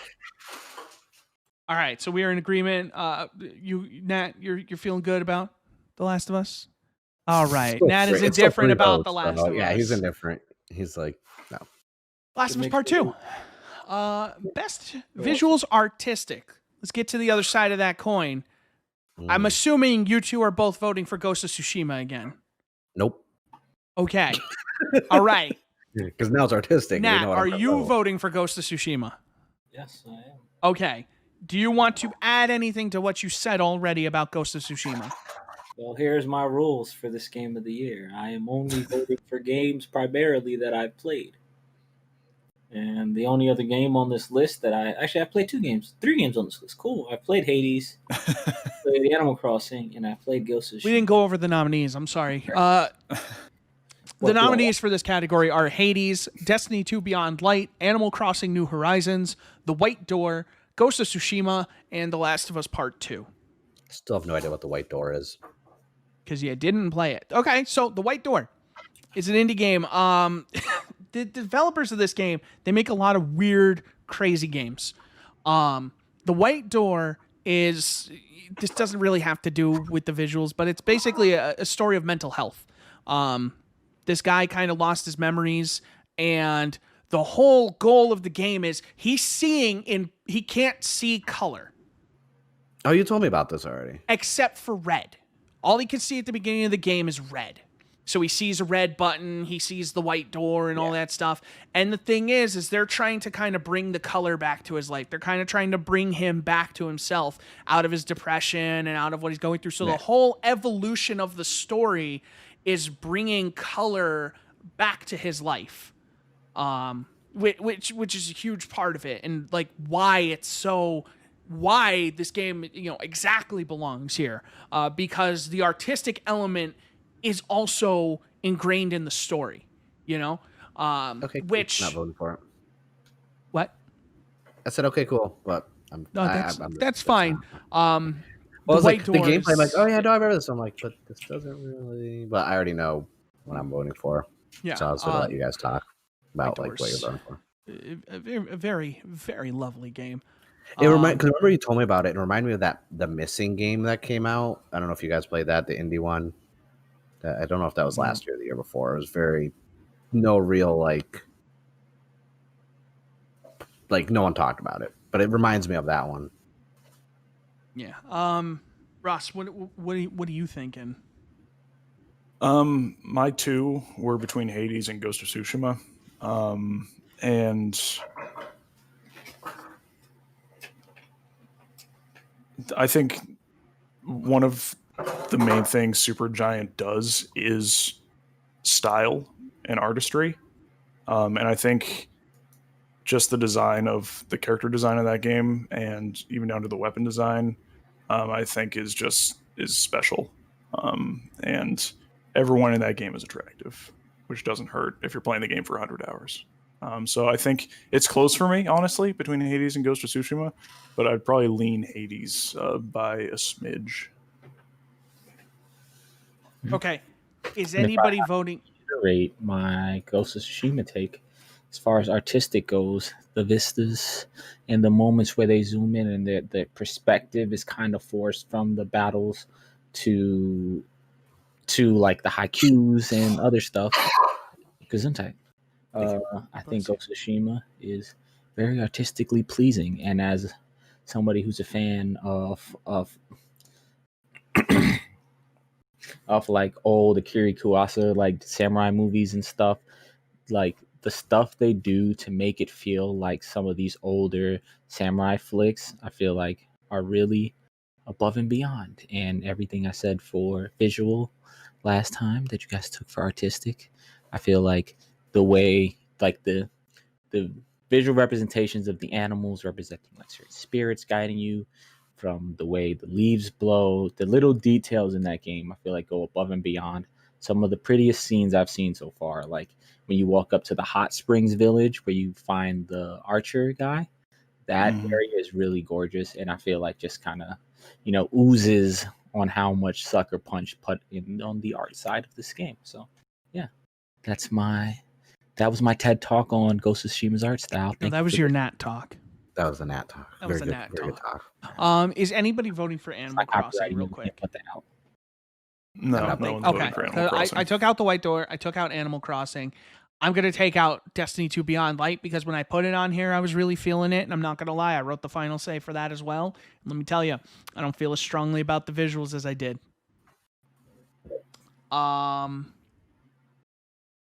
All right, so we are in agreement. Nat, you're feeling good about The Last of Us? All right. Nat is indifferent about The Last of Us. Yeah, he's indifferent. He's like, no. Last of Us Part 2. Best visuals artistic. Let's get to the other side of that coin. I'm assuming you two are both voting for Ghost of Tsushima again. Nope. Okay. All right. Because now it's artistic. Nat, are you voting for Ghost of Tsushima? Yes, I am. Okay. Do you want to add anything to what you said already about Ghost of Tsushima? Well, here's my rules for this game of the year. I am only voting for games primarily that I've played. And the only other game on this list that I played 3 games on this list. Cool. I played Hades, played Animal Crossing, and I played Ghost of Tsushima. We didn't go over the nominees. I'm sorry. The nominees for this category are Hades, Destiny 2 Beyond Light, Animal Crossing New Horizons, The White Door, Ghost of Tsushima and The Last of Us Part 2. Still have no idea what the white door is. Because you didn't play it. Okay, so The White Door is an indie game. The developers of this game, they make a lot of weird, crazy games. The White Door is... This doesn't really have to do with the visuals, but it's basically a story of mental health. This guy kind of lost his memories, and the whole goal of the game is he can't see color. Oh, you told me about this already. Except for red. All he can see at the beginning of the game is red. So he sees a red button, he sees the white door and all that stuff. And the thing is they're trying to kind of bring the color back to his life. They're kind of trying to bring him back to himself out of his depression and out of what he's going through. So the whole evolution of the story is bringing color back to his life. Which is a huge part of it, and like why this game, exactly belongs here, because the artistic element is also ingrained in the story, Okay, cool. which Not voting for it. What? I said okay, cool, but that's fine. Well, it's like the gameplay. I'm like, oh yeah, no, I remember this. I'm like, but this doesn't really. But I already know what I'm voting for. Yeah, so I'll sort of let you guys talk about like what you're voting for. A very, very lovely game. It because remember you told me about it. It reminded me of the Missing game that came out. I don't know if you guys played that, the indie one. I don't know if that was last year or the year before. It was no real like no one talked about it, but it reminds me of that one. Yeah. Ross, what are you thinking? My two were between Hades and Ghost of Tsushima. And I think one of the main things Supergiant does is style and artistry. And I think just the design of the character design of that game, and even down to the weapon design, I think is special. And everyone in that game is attractive, which doesn't hurt if you're playing the game for 100 hours. So I think it's close for me, honestly, between Hades and Ghost of Tsushima, but I'd probably lean Hades by a smidge. Okay. Is anybody voting? Rate my Ghost of Tsushima take. As far as artistic goes, the vistas and the moments where they zoom in and the perspective is kind of forced from the battles to like the haikus and other stuff. Gesundheit. I think Ghost of Tsushima is very artistically pleasing, and as somebody who's a fan of like old Akira Kurosawa like samurai movies and stuff, like the stuff they do to make it feel like some of these older samurai flicks, I feel like are really above and beyond. And everything I said for visual last time that you guys took for artistic, I feel like the way like the visual representations of the animals representing like certain spirits guiding you, from the way the leaves blow, the little details in that game, I feel like go above and beyond some of the prettiest scenes I've seen so far. Like when you walk up to the hot springs village where you find the archer guy, that area is really gorgeous, and I feel like just kind of oozes on how much Sucker Punch put in on the art side of this game. So yeah, that was my TED talk on Ghost of Tsushima's art style. No, that was your Nat talk. That was a Nat talk. That was a Nat talk. Is anybody voting for Animal Crossing real quick? Put that out. No one's voting for Animal Crossing. I took out the White Door. I took out Animal Crossing. I'm going to take out Destiny 2 Beyond Light because when I put it on here, I was really feeling it. And I'm not going to lie, I wrote the final say for that as well. And let me tell you, I don't feel as strongly about the visuals as I did.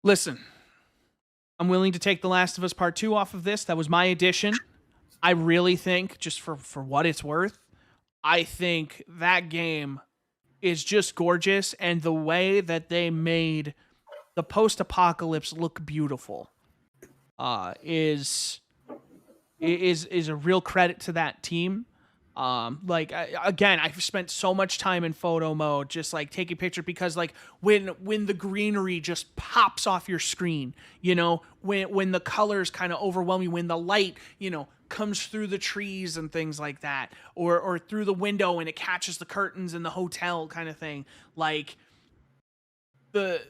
Listen, I'm willing to take The Last of Us Part 2 off of this. That was my addition. I really think, just for what it's worth, I think that game is just gorgeous. And the way that they made the post-apocalypse look beautiful is a real credit to that team. Again, I've spent so much time in photo mode, just like taking pictures, because like when the greenery just pops off your screen, when the colors kind of overwhelm you, when the light, comes through the trees and things like that, or through the window and it catches the curtains in the hotel kind of thing. Like the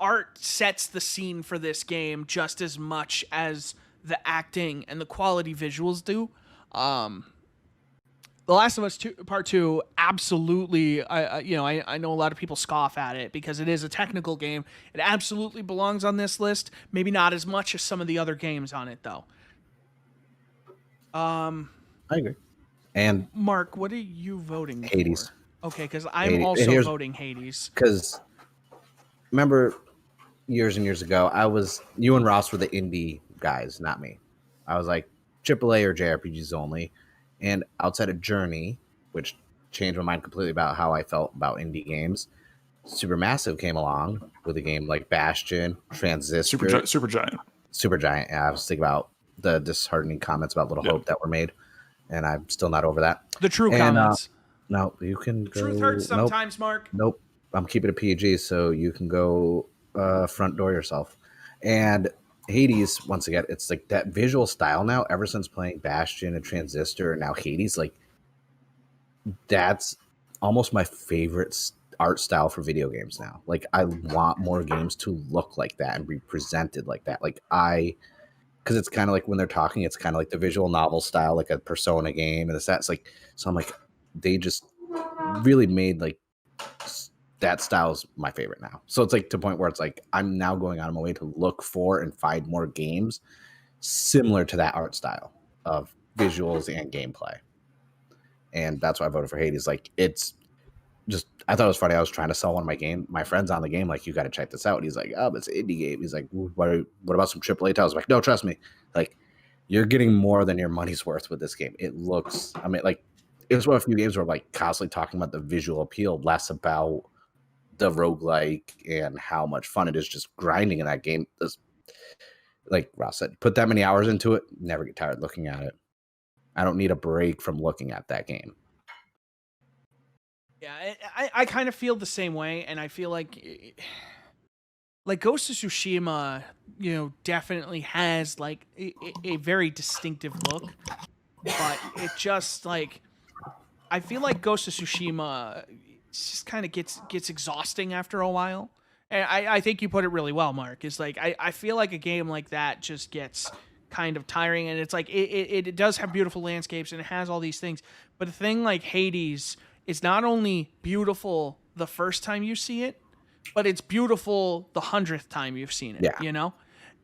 art sets the scene for this game just as much as the acting and the quality visuals do. The Last of Us 2, Part 2, absolutely. I know a lot of people scoff at it because it is a technical game. It absolutely belongs on this list. Maybe not as much as some of the other games on it, though. I agree. And Mark, what are you voting Hades. for? Okay, because I'm Hades. also voting Hades. Because remember, years and years ago, you and Ross were the indie guys, not me. I was like AAA or JRPGs only. And outside of Journey, which changed my mind completely about how I felt about indie games, Supermassive came along with a game like Bastion, Transistor, Supergiant. Supergiant. Yeah, I was thinking about the disheartening comments about Little Hope that were made, and I'm still not over that. The true comments. No, you can the go. Truth hurts sometimes, Mark. Nope. I'm keeping it PG, so you can go front door yourself. And Hades, once again, it's like that visual style now, ever since playing Bastion and Transistor and now Hades, like that's almost my favorite art style for video games now. Like I want more games to look like that and be presented like that. Because it's kind of like when they're talking, it's kind of like the visual novel style, like a Persona game, and it's like, so I'm like, they just really made like that style is my favorite now. So it's like to the point where it's like I'm now going out of my way to look for and find more games similar to that art style of visuals and gameplay. And that's why I voted for Hades. Like it's just, I thought it was funny. I was trying to sell one of my friends on the game, like, you got to check this out. And he's like, oh, it's an indie game. He's like, what about some AAA titles? I'm like, no, trust me. Like, you're getting more than your money's worth with this game. It looks, I mean, like, it was one of a few games where I'm like constantly talking about the visual appeal, less about the roguelike and how much fun it is just grinding in that game. Like Ross said, put that many hours into it, never get tired looking at it. I don't need a break from looking at that game. Yeah, I kind of feel the same way, and I feel like Ghost of Tsushima, definitely has like a very distinctive look, but it just like, I feel like Ghost of Tsushima just kind of gets exhausting after a while. And I think you put it really well, Mark. Is like I feel like a game like that just gets kind of tiring, and it's like it does have beautiful landscapes and it has all these things, but a thing like Hades is not only beautiful the first time you see it, but it's beautiful the 100th time you've seen it. Yeah.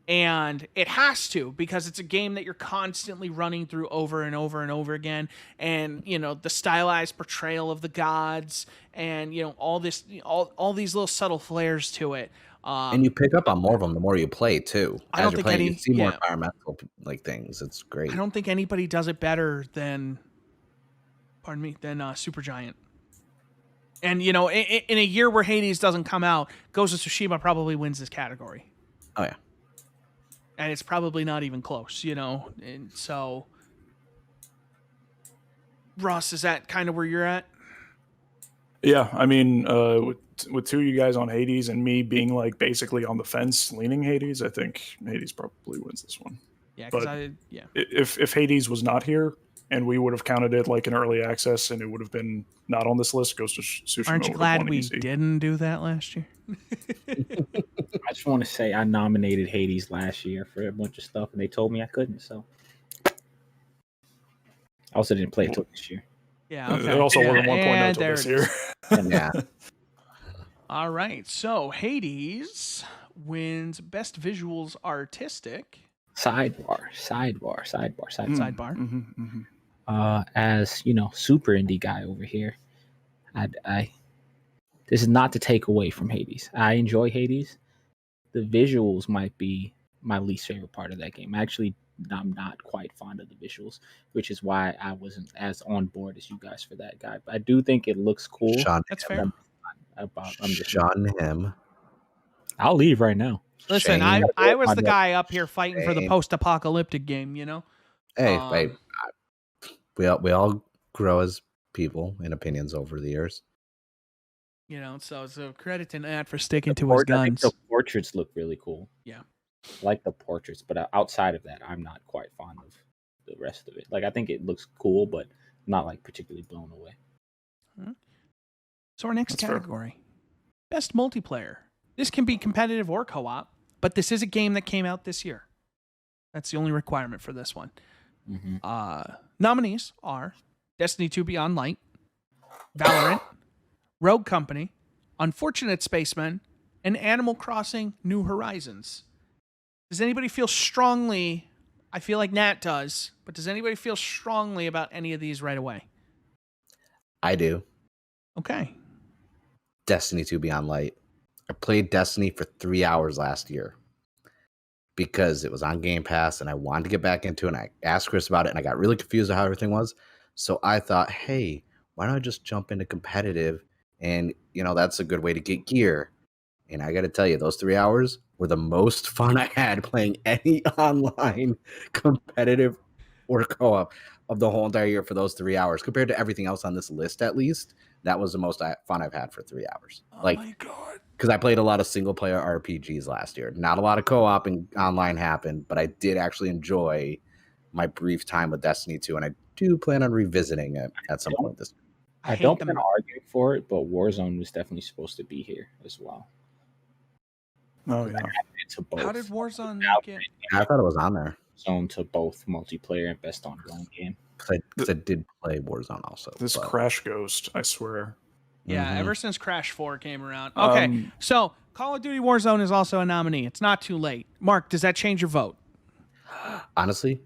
And it has to, because it's a game that you're constantly running through over and over and over again. And, the stylized portrayal of the gods and, all this, all these little subtle flares to it. And you pick up on more of them the more you play too. I don't think you see more environmental like things. It's great. I don't think anybody does it better than Supergiant. And, in a year where Hades doesn't come out, Ghost of Tsushima probably wins this category. Oh, yeah. And it's probably not even close, And so, Ross, is that kind of where you're at? Yeah, I mean, with two of you guys on Hades and me being like basically on the fence leaning Hades, I think Hades probably wins this one. Yeah, because if Hades was not here and we would have counted it like an early access and it would have been not on this list, Ghost of Tsushima. Aren't you glad we didn't do that last year? I just want to say I nominated Hades last year for a bunch of stuff, and they told me I couldn't. So I also didn't play it till this year. Yeah, okay. It also wasn't 1.0 till this year. Yeah. All right, so Hades wins Best Visuals Artistic. Sidebar. As super indie guy over here, I this is not to take away from Hades. I enjoy Hades. The visuals might be my least favorite part of that game. Actually, I'm not quite fond of the visuals, which is why I wasn't as on board as you guys for that guy. But I do think it looks cool. That's fair. I'll leave right now. Listen, I was the guy up here fighting for the post-apocalyptic game, Hey, we all grow as people in opinions over the years. So credit to Nat for sticking to his guns. The portraits look really cool. Yeah. I like the portraits, but outside of that, I'm not quite fond of the rest of it. Like I think it looks cool, but not like particularly blown away. So our next That's fair. category, best multiplayer. This can be competitive or co-op, but this is a game that came out this year. That's the only requirement for this one. Nominees are Destiny 2 Beyond Light, Valorant, Rogue Company, Unfortunate Spacemen, and Animal Crossing New Horizons. Does anybody feel strongly? I feel like Nat does, but does anybody feel strongly about any of these right away? I do. Okay. Destiny 2 Beyond Light. I played Destiny for 3 hours last year because it was on Game Pass and I wanted to get back into it. And I asked Chris about it and I got really confused on how everything was. So I thought, hey, why don't I just jump into competitive? And, that's a good way to get gear. And I got to tell you, those 3 hours were the most fun I had playing any online competitive or co-op of the whole entire year for those 3 hours. Compared to everything else on this list, at least, that was the most fun I've had for 3 hours. Oh my God. Because I played a lot of single-player RPGs last year. Not a lot of co-op and online happened, but I did actually enjoy my brief time with Destiny 2, and I do plan on revisiting it at some point this year. I don't plan on arguing for it, but Warzone was definitely supposed to be here as well. Oh yeah. How did Warzone get? I thought it was on there. Zone to both multiplayer and best ongoing game. Because I did play Warzone also. This Crash Ghost, I swear. Yeah, ever since Crash 4 came around. Okay, so Call of Duty Warzone is also a nominee. It's not too late. Mark, does that change your vote? Honestly,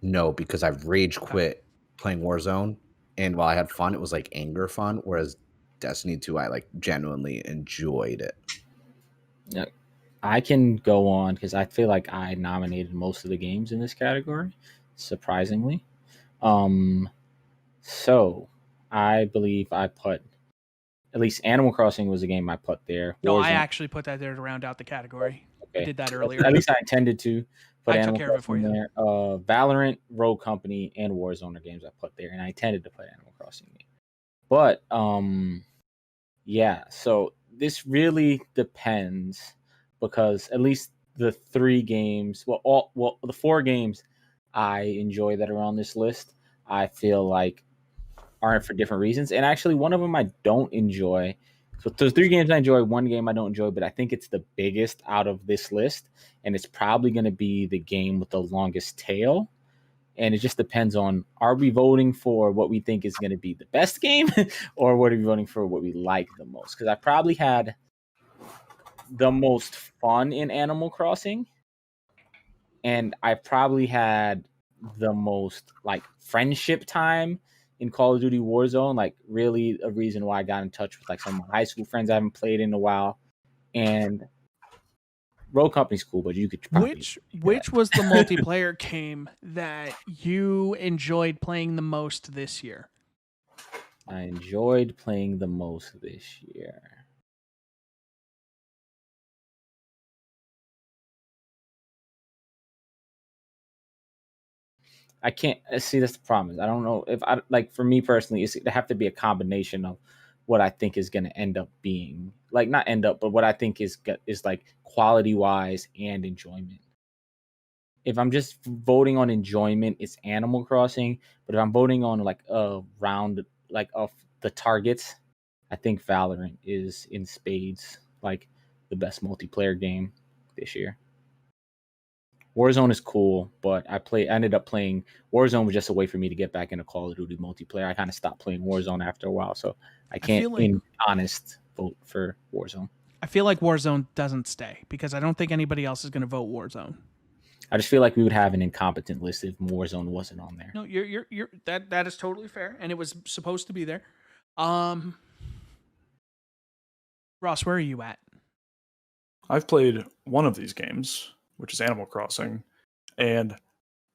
no, because I've rage quit playing Warzone. And while I had fun, it was like anger fun. Whereas Destiny 2, I like genuinely enjoyed it. Yeah, I can go on because I feel like I nominated most of the games in this category, surprisingly. So I believe I put at least Animal Crossing was a game I put there. No, I actually put that there to round out the category. Okay. I did that earlier. At least I intended to put Animal took care of it for Crossing you. there. Valorant, Rogue Company, and Warzone are games I put there, and I intended to put Animal Crossing there. But yeah, so this really depends because at least the 3 games, the 4 games I enjoy that are on this list, I feel like aren't for different reasons. And actually, one of them I don't enjoy. So there's 3 games I enjoy, 1 game I don't enjoy, but I think it's the biggest out of this list, and it's probably going to be the game with the longest tail. And it just depends on, are we voting for what we think is going to be the best game or what are we voting for what we like the most? Because I probably had the most fun in Animal Crossing, and I probably had the most like friendship time in Call of Duty Warzone, like really a reason why I got in touch with like some of my high school friends I haven't played in a while. And Rogue Company's cool, but you could probably which was the multiplayer game that you enjoyed playing the most this year? I enjoyed playing the most this year. I can't see, that's the problem. I don't know if I like, for me personally, it's have to be a combination of what I think is going to end up being like, not end up, but what I think is like quality wise and enjoyment. If I'm just voting on enjoyment, it's Animal Crossing. But if I'm voting on like a round, like of the targets, I think Valorant is in spades like the best multiplayer game this year. Warzone is cool, but I ended up playing Warzone was just a way for me to get back into Call of Duty multiplayer. I kind of stopped playing Warzone after a while, so I can't, in honest, vote for Warzone. I feel like Warzone doesn't stay because I don't think anybody else is going to vote Warzone. I just feel like we would have an incompetent list if Warzone wasn't on there. No, you're that is totally fair, and it was supposed to be there. Ross, where are you at? I've played one of these games, which is Animal Crossing, and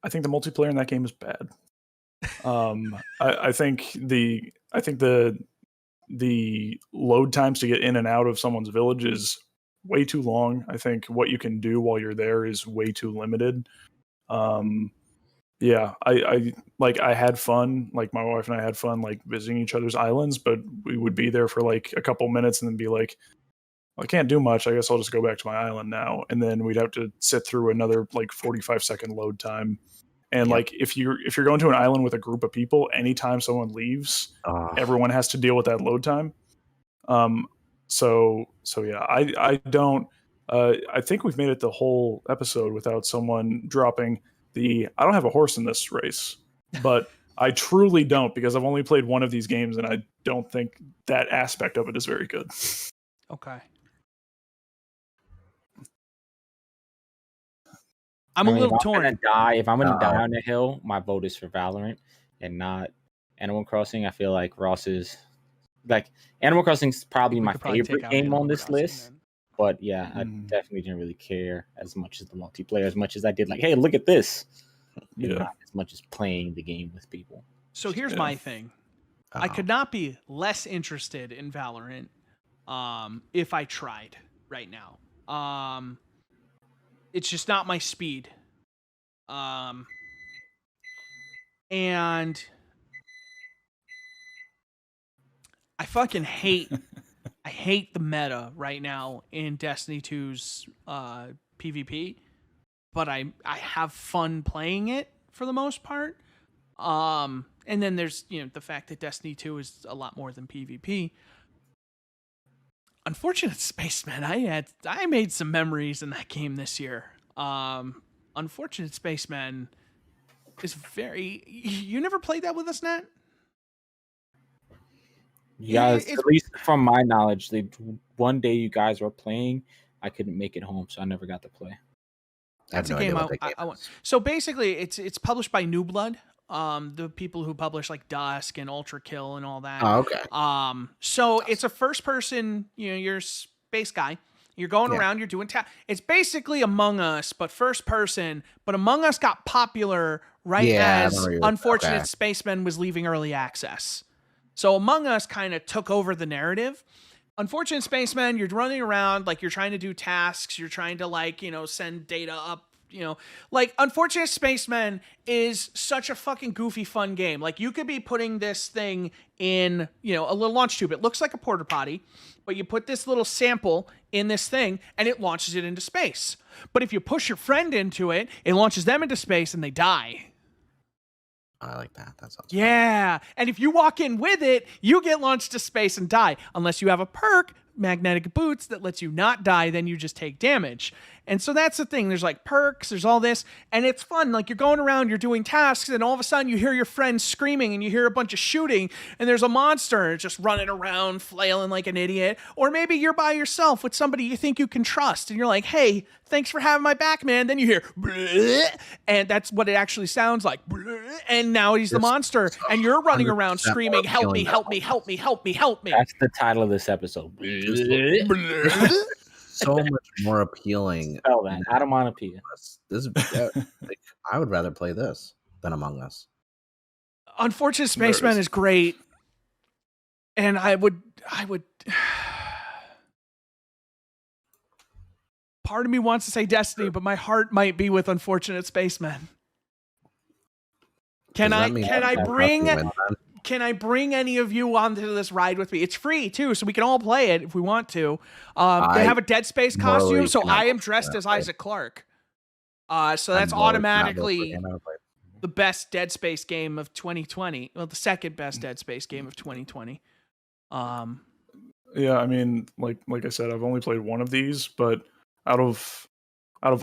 I think the multiplayer in that game is bad. I think the load times to get in and out of someone's village is way too long. I think what you can do while you're there is way too limited. Yeah, I had fun. Like my wife and I had fun, like visiting each other's islands, but we would be there for like a couple minutes and then be like, I can't do much. I guess I'll just go back to my island now. And then we'd have to sit through another like 45-second load time. And like if you're going to an island with a group of people, anytime someone leaves, everyone has to deal with that load time. So yeah, I don't. I think we've made it the whole episode without someone dropping I don't have a horse in this race, but I truly don't, because I've only played one of these games and I don't think that aspect of it is very good. Okay. I'm a little torn. If I'm gonna die on the hill, my vote is for Valorant and not Animal Crossing. I feel like Ross's Animal Crossing is probably my favorite game on this list. But yeah, I definitely didn't really care as much as the multiplayer, as much as I did like, hey, look at this. Not as much as playing the game with people. So here's my thing. I could not be less interested in Valorant if I tried right now. It's just not my speed. And I fucking hate I hate the meta right now in Destiny 2's PvP, but I have fun playing it for the most part. And then there's, the fact that Destiny 2 is a lot more than PvP. Unfortunate Spaceman, I made some memories in that game this year. Unfortunate Spaceman is very... You never played that with us, Nat? Yes, at least from my knowledge, one day you guys were playing, I couldn't make it home, so I never got to play. That's a game I want. So basically, it's published by New Blood, the people who publish like Dusk and Ultra Kill and all that. Oh, okay. So it's a first person, you're a space guy. You're going around, you're doing it's basically Among Us, but first person. But Among Us got popular as Unfortunate Spaceman was leaving early access. So Among Us kind of took over the narrative. Unfortunate Spaceman, you're running around like you're trying to do tasks, you're trying to send data up, Unfortunate Spaceman is such a fucking goofy fun game. Like you could be putting this thing in, a little launch tube. It looks like a porta potty, but you put this little sample in this thing and it launches it into space. But if you push your friend into it, it launches them into space and they die. I like that. That sounds fun. And if you walk in with it, you get launched to space and die. Unless you have a perk, magnetic boots, that lets you not die, then you just take damage. And so that's the thing. There's like perks, there's all this, and it's fun. Like you're going around, you're doing tasks, and all of a sudden you hear your friend screaming and you hear a bunch of shooting, and there's a monster just running around flailing like an idiot. Or maybe you're by yourself with somebody you think you can trust, and you're like, hey, thanks for having my back, man. Then you hear, bleh, and that's what it actually sounds like. Bleh, and now he's the monster, and you're running around screaming, help me, help me, help me, help me, help me. That's the title of this episode. So much more appealing. Spell that. Onomatopoeia. I would rather play this than Among Us. Unfortunate Spaceman is great, and I would. Part of me wants to say Destiny, but my heart might be with Unfortunate Spaceman. Can I bring any of you onto this ride with me? It's free too, so we can all play it if we want to. They have a Dead Space costume, so I am dressed as Isaac Clarke. So that's automatically the best Dead Space game of 2020. Well, the second best Dead Space game of 2020. Yeah, I mean, like I said, I've only played one of these, but out of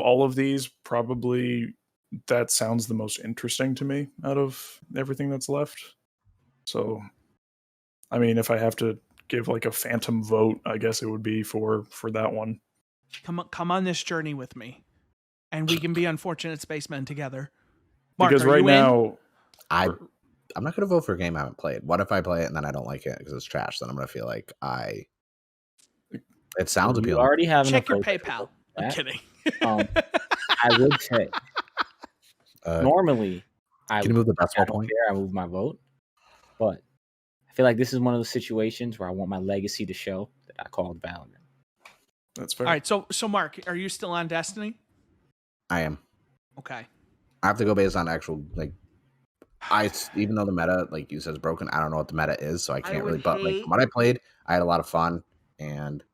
all of these, probably that sounds the most interesting to me out of everything that's left. So, I mean, if I have to give like a phantom vote, I guess it would be for that one. Come on this journey with me, and we can be Unfortunate Spacemen together. Mark, because right now, I'm not going to vote for a game I haven't played. What if I play it and then I don't like it because it's trash? Then I'm going to feel like it sounds appealing. You already have check your PayPal. I'm kidding. I would say normally can you move the decimal point? I move my vote, but I feel like this is one of those situations where I want my legacy to show that I called Valorant. That's fair. All right, so Mark, are you still on Destiny? I am. Okay. I have to go based on actual even though the meta, like you said, is broken, I don't know what the meta is, so I can't really. But like what I played, I had a lot of fun and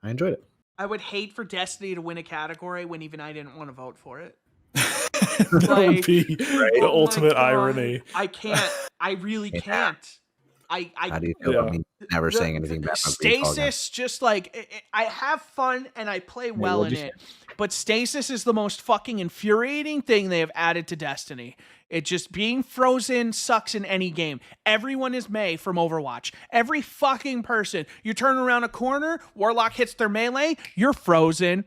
I enjoyed it. I would hate for Destiny to win a category when even I didn't want to vote for it. That would be the oh my ultimate God. irony. I can't. I really can't. How do you feel about me never saying anything bad about Greedfall again? Stasis, just like I have fun and I play well in it, but Stasis is the most fucking infuriating thing they have added to Destiny. It just being frozen sucks in any game. Everyone is Mei from Overwatch. Every fucking person. You turn around a corner, Warlock hits their melee, you're frozen.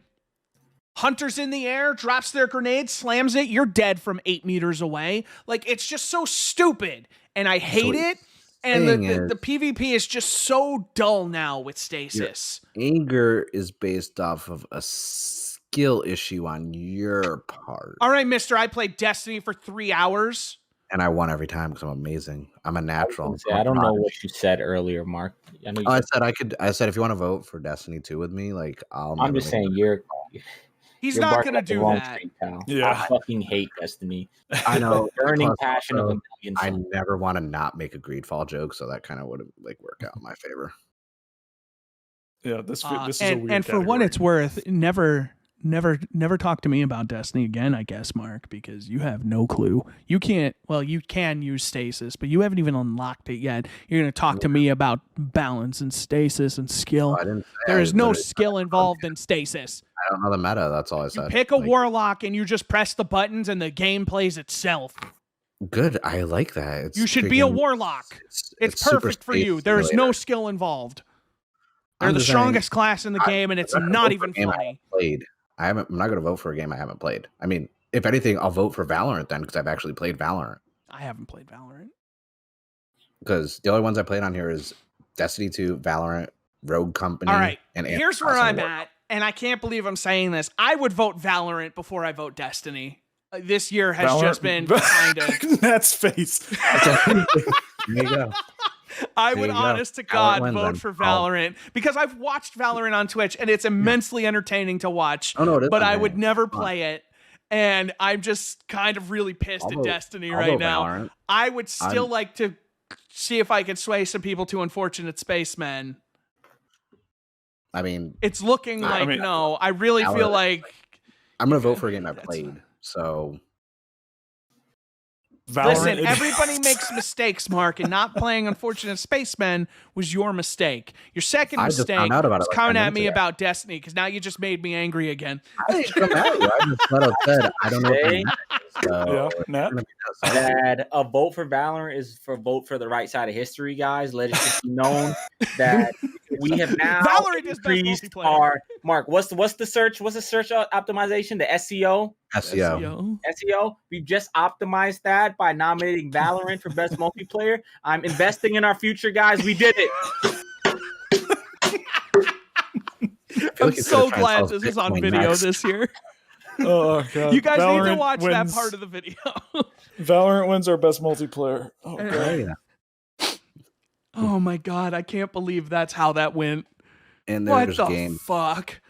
Hunter's in the air, drops their grenade, slams it, you're dead from 8 meters away. Like, it's just so stupid, and I hate it. And the PvP is just so dull now with Stasis. Anger is based off of a skill issue on your part. All right, mister, I played Destiny for 3 hours. And I won every time because I'm amazing. I'm a natural. I don't know what you said earlier, Mark. I said if you want to vote for Destiny 2 with me, like I'm just saying He's not gonna do that. Yeah, I fucking hate Destiny. I know. Burning passion of a million. I never want to not make a Greedfall joke, so that kind of would like work out in my favor. Yeah, this is a weird and for what it's worth, never talk to me about Destiny again, I guess, Mark, because you have no clue. You can't. Well, you can use stasis, but you haven't even unlocked it yet. You're gonna talk to me about balance and stasis and skill. There is no skill involved in stasis. I don't know the meta. That's all I said. You pick a warlock and you just press the buttons and the game plays itself. Good. I like that. You should be a warlock. It's perfect for you. There is no skill involved. They're the strongest class in the game, and it's not even funny. I'm not going to vote for a game I haven't played. I mean, if anything, I'll vote for Valorant then because I've actually played Valorant. I haven't played Valorant. Because the only ones I played on here is Destiny 2, Valorant, Rogue Company. All right, and here's where I'm at, and I can't believe I'm saying this. I would vote Valorant before I vote Destiny. This year has just been kind of... That's face. There you go. I would, honest to God, vote for Valorant because I've watched Valorant on Twitch and it's immensely entertaining to watch. Oh, no, it is, but I would never play it, and I'm just kind of really pissed at Destiny right now. Valorant. I would still like to see if I could sway some people to Unfortunate Spacemen. I mean, it's looking like no. I really feel like I'm gonna vote for a game I played. So. Valorant. Listen, everybody makes mistakes, Mark, and not playing Unfortunate Spacemen was your mistake. Your second mistake was coming at me about Destiny, because now you just made me angry again. I didn't come at you. I just flat out said, I don't know. That a vote for Valorant is for vote for the right side of history, guys. Let it just be known that we have now increased our Mark. What's the search? What's the search optimization? The SEO. SEO. We've just optimized that by nominating Valorant for best multiplayer. I'm investing in our future, guys. We did it. I'm so glad this is on video this year. Oh God! You guys need to watch that part of the video. Valorant wins our best multiplayer. Oh God! Oh my God! I can't believe that's how that went. And what the fuck?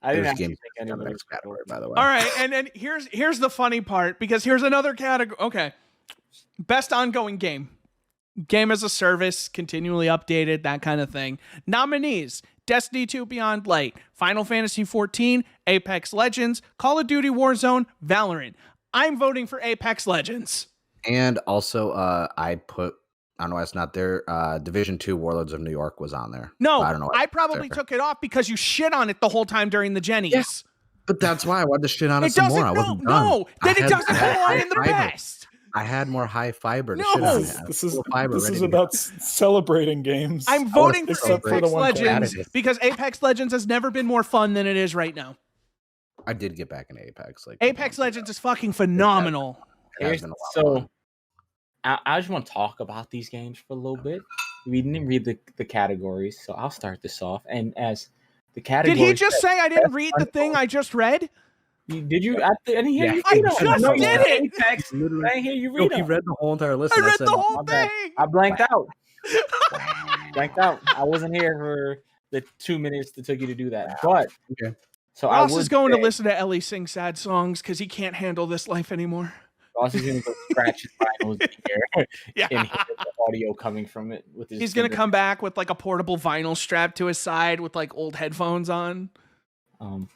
I didn't think any of next category, by the way. All right, and here's the funny part, because here's another category. Okay, best ongoing game, game as a service, continually updated, that kind of thing. Nominees: Destiny 2 Beyond Light, Final Fantasy 14, Apex Legends, Call of Duty Warzone, Valorant. I'm voting for Apex Legends. And also, I don't know why it's not there. Division 2 Warlords of New York was on there. No, I don't know. I probably took it off because you shit on it the whole time during the Jennies. Yeah, but that's why I wanted to shit on it some more. I wasn't done. No, then it doesn't belong in the best. I had more high fiber to shit on it. This is about celebrating games. I'm voting for Apex Legends because Apex Legends has never been more fun than it is right now. I did get back into Apex. Apex Legends is fucking phenomenal. So I just want to talk about these games for a little bit. We didn't read the categories, so I'll start this off. And as the categories, did he just say I didn't read the thing I just read? Did you? I didn't hear you. I just did it. Apex. I didn't hear you read it. He read the whole entire list. I read the whole thing. I blanked out. I wasn't here for the 2 minutes it took you to do that. But okay. So Ross is going to listen to Ellie sing sad songs because he can't handle this life anymore. Ross is going to go scratch his vinyls in here and hear the audio coming from it. He's going to come back with like a portable vinyl strapped to his side with like old headphones on.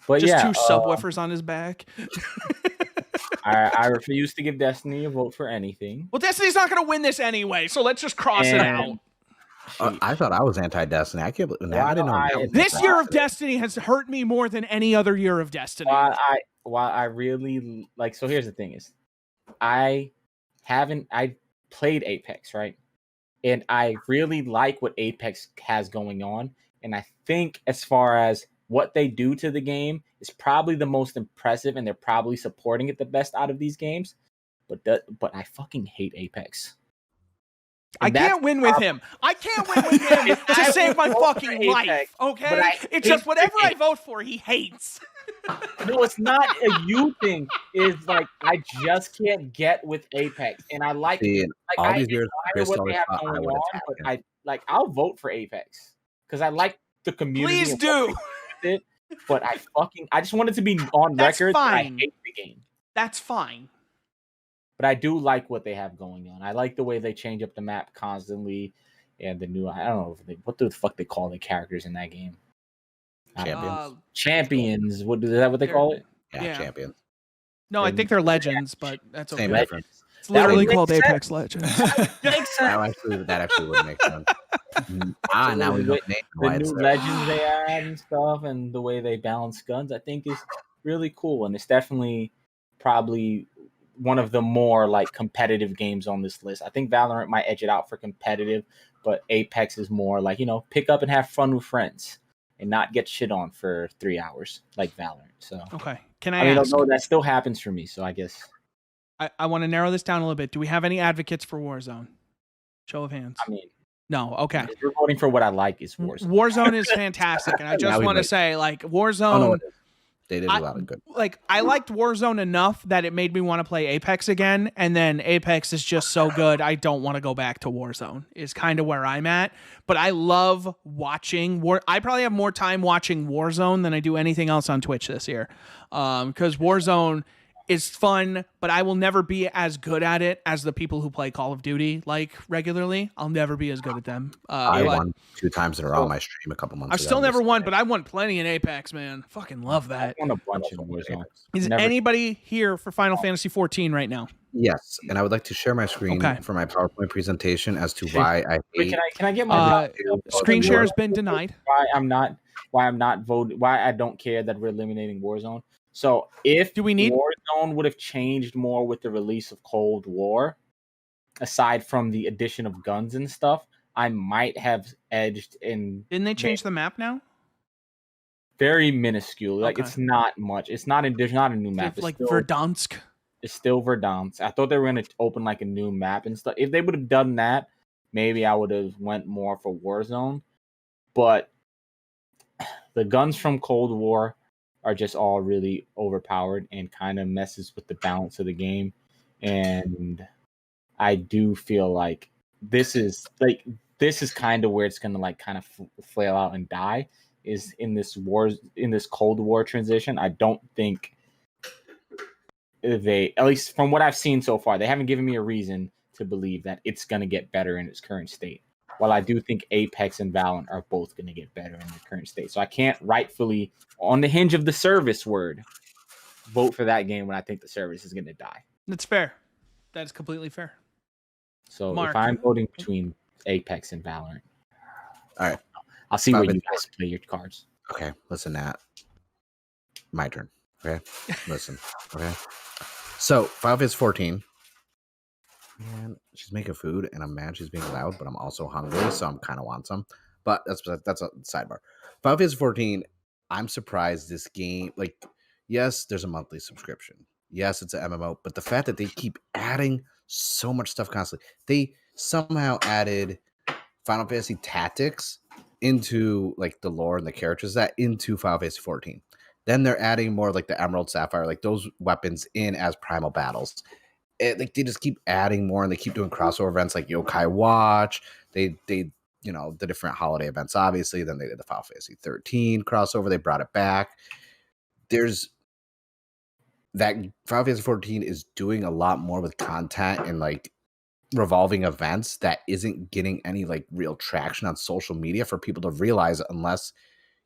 But just two subwoofers on his back. I refuse to give Destiny a vote for anything. Well, Destiny's not going to win this anyway, so let's just cross it out. I thought I was anti-Destiny. I can't believe I didn't know. I- that was This year of Destiny. Destiny has hurt me more than any other year of Destiny. While I really like, so here's the thing is, I played Apex, right? And I really like what Apex has going on. And I think as far as what they do to the game is probably the most impressive, and they're probably supporting it the best out of these games. But I fucking hate Apex. I can't win with him. I can't win with him to save my fucking life. Okay, it's just whatever I vote for, he hates. No, it's not a you thing. It's like I just can't get with Apex, and I like all these years. what they have going on, but I'll vote for Apex because I like the community. Please do. But I just wanted to be on record that I hate the game. That's fine. But I do like what they have going on. I like the way they change up the map constantly, and the new. I don't know what the fuck they call the characters in that game. Champions. Is that what they call it? Yeah, champions. No, I think they're legends, but that's okay. Same difference. It's literally called Apex Legends. That actually would make sense. Now we know the new legends they add and stuff, and the way they balance guns, I think is really cool, and it's definitely probably one of the more like competitive games on this list. I think Valorant might edge it out for competitive, but Apex is more like, pick up and have fun with friends and not get shit on for 3 hours like Valorant. So okay, can I ask? Although that still happens for me, so I guess I want to narrow this down a little bit. Do we have any advocates for Warzone? Show of hands. I mean, no. Okay. If you're voting for what I like, is Warzone. Warzone is fantastic, and I just want to say, like, Warzone. They did a lot of good. Like, I liked Warzone enough that it made me want to play Apex again, and then Apex is just so good, I don't want to go back to Warzone, is kind of where I'm at. But I love watching I probably have more time watching Warzone than I do anything else on Twitch this year. Because Warzone is fun, but I will never be as good at it as the people who play Call of Duty like regularly. I'll never be as good at them. I won 2 times in a row on my stream a couple months ago. I've still never won, but I won plenty in Apex, man. Fucking love that. I won a bunch in Warzone. Is anybody here for Final Fantasy 14 right now? Yes, and I would like to share my screen for my PowerPoint presentation as to why I hate. Wait, can I get my screen share has been denied? Why I'm not voting? Why I don't care that we're eliminating Warzone? So if Warzone would have changed more with the release of Cold War, aside from the addition of guns and stuff, I might have edged in. Didn't they change the map now? Very minuscule. Like it's not much. It's not. There's not a new map. It's like Verdansk. It's still Verdansk. I thought they were going to open like a new map and stuff. If they would have done that, maybe I would have went more for Warzone. But the guns from Cold War are just all really overpowered and kind of messes with the balance of the game. And I do feel like this is kind of where it's going to like kind of flail out and die, is in this Cold War transition. I don't think they, at least from what I've seen so far, they haven't given me a reason to believe that it's going to get better in its current state. While I do think Apex and Valorant are both going to get better in their current state. So I can't rightfully, on the hinge of the service word, vote for that game when I think the service is going to die. That's fair. That's completely fair. So Mark, if I'm voting between Apex and Valorant, all right, I'll see where you guys play your cards. Okay, listen, Nat. My turn. Okay, listen. Okay, so Final Fantasy 14. Man, she's making food, and I'm mad she's being loud, but I'm also hungry, so I'm kind of want some. But that's a sidebar. Final Fantasy 14. I'm surprised this game. Like, yes, there's a monthly subscription. Yes, it's an MMO, but the fact that they keep adding so much stuff constantly. They somehow added Final Fantasy Tactics into like the lore and the characters into Final Fantasy 14. Then they're adding more like the Emerald Sapphire, like those weapons in as primal battles. Like they just keep adding more, and they keep doing crossover events like Yokai Watch. They the different holiday events, obviously. Then they did the Final Fantasy 13 crossover. They brought it back. There's that Final Fantasy 14 is doing a lot more with content and like revolving events that isn't getting any like real traction on social media for people to realize unless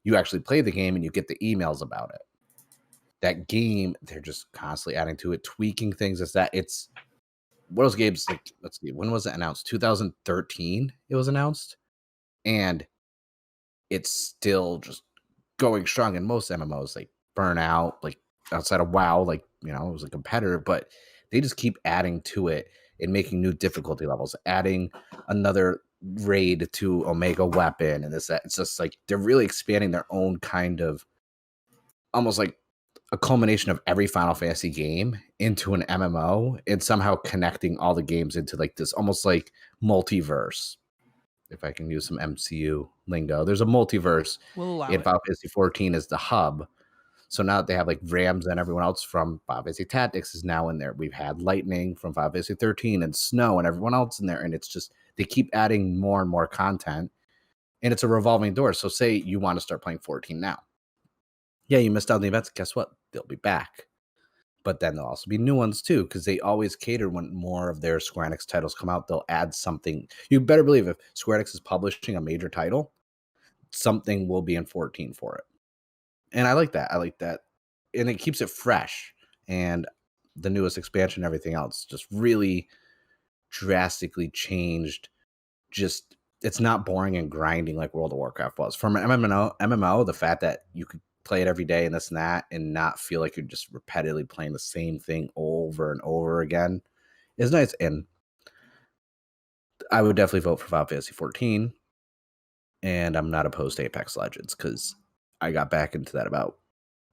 you actually play the game and you get the emails about it. that game, they're just constantly adding to it, tweaking things. It's one of those games, like, let's see, when was it announced? 2013 it was announced, and it's still just going strong. And most MMOs, like, burn out, like, outside of WoW, like, it was a competitor, but they just keep adding to it and making new difficulty levels, adding another raid to Omega weapon and this, that. It's just like they're really expanding their own kind of, almost like a culmination of every Final Fantasy game into an MMO, and somehow connecting all the games into like this almost like multiverse. If I can use some MCU lingo, there's a multiverse in Final Fantasy 14 is the hub. So now that they have like Rams and everyone else from Final Fantasy Tactics is now in there. We've had Lightning from Final Fantasy 13 and Snow and everyone else in there. And it's just, they keep adding more and more content, and it's a revolving door. So say you want to start playing 14 now. Yeah, you missed out on the events. Guess what? They'll be back. But then there'll also be new ones too, because they always cater when more of their Square Enix titles come out. They'll add something. You better believe if Square Enix is publishing a major title, something will be in 14 for it. And I like that. And it keeps it fresh. And the newest expansion and everything else just really drastically changed. Just, it's not boring and grinding like World of Warcraft was. From an MMO, the fact that you could play it every day and this and that and not feel like you're just repetitively playing the same thing over and over again is nice. And I would definitely vote for Final Fantasy 14. And I'm not opposed to Apex Legends, because I got back into that about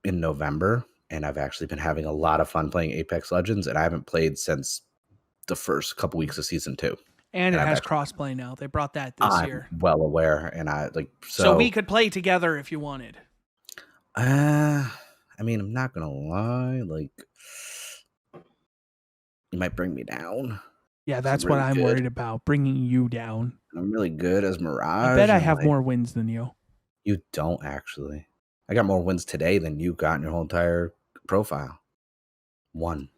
in November, and I've actually been having a lot of fun playing Apex Legends, and I haven't played since the first couple weeks of season 2. And it has crossplay now. They brought that this year. Well aware, and I like so we could play together if you wanted. I mean, I'm not gonna lie, like, you might bring me down. Yeah, that's really what I'm worried about, bringing you down. I'm really good as Mirage. I bet I have more wins than you. You don't, actually. I got more wins today than you got in your whole entire profile. 1.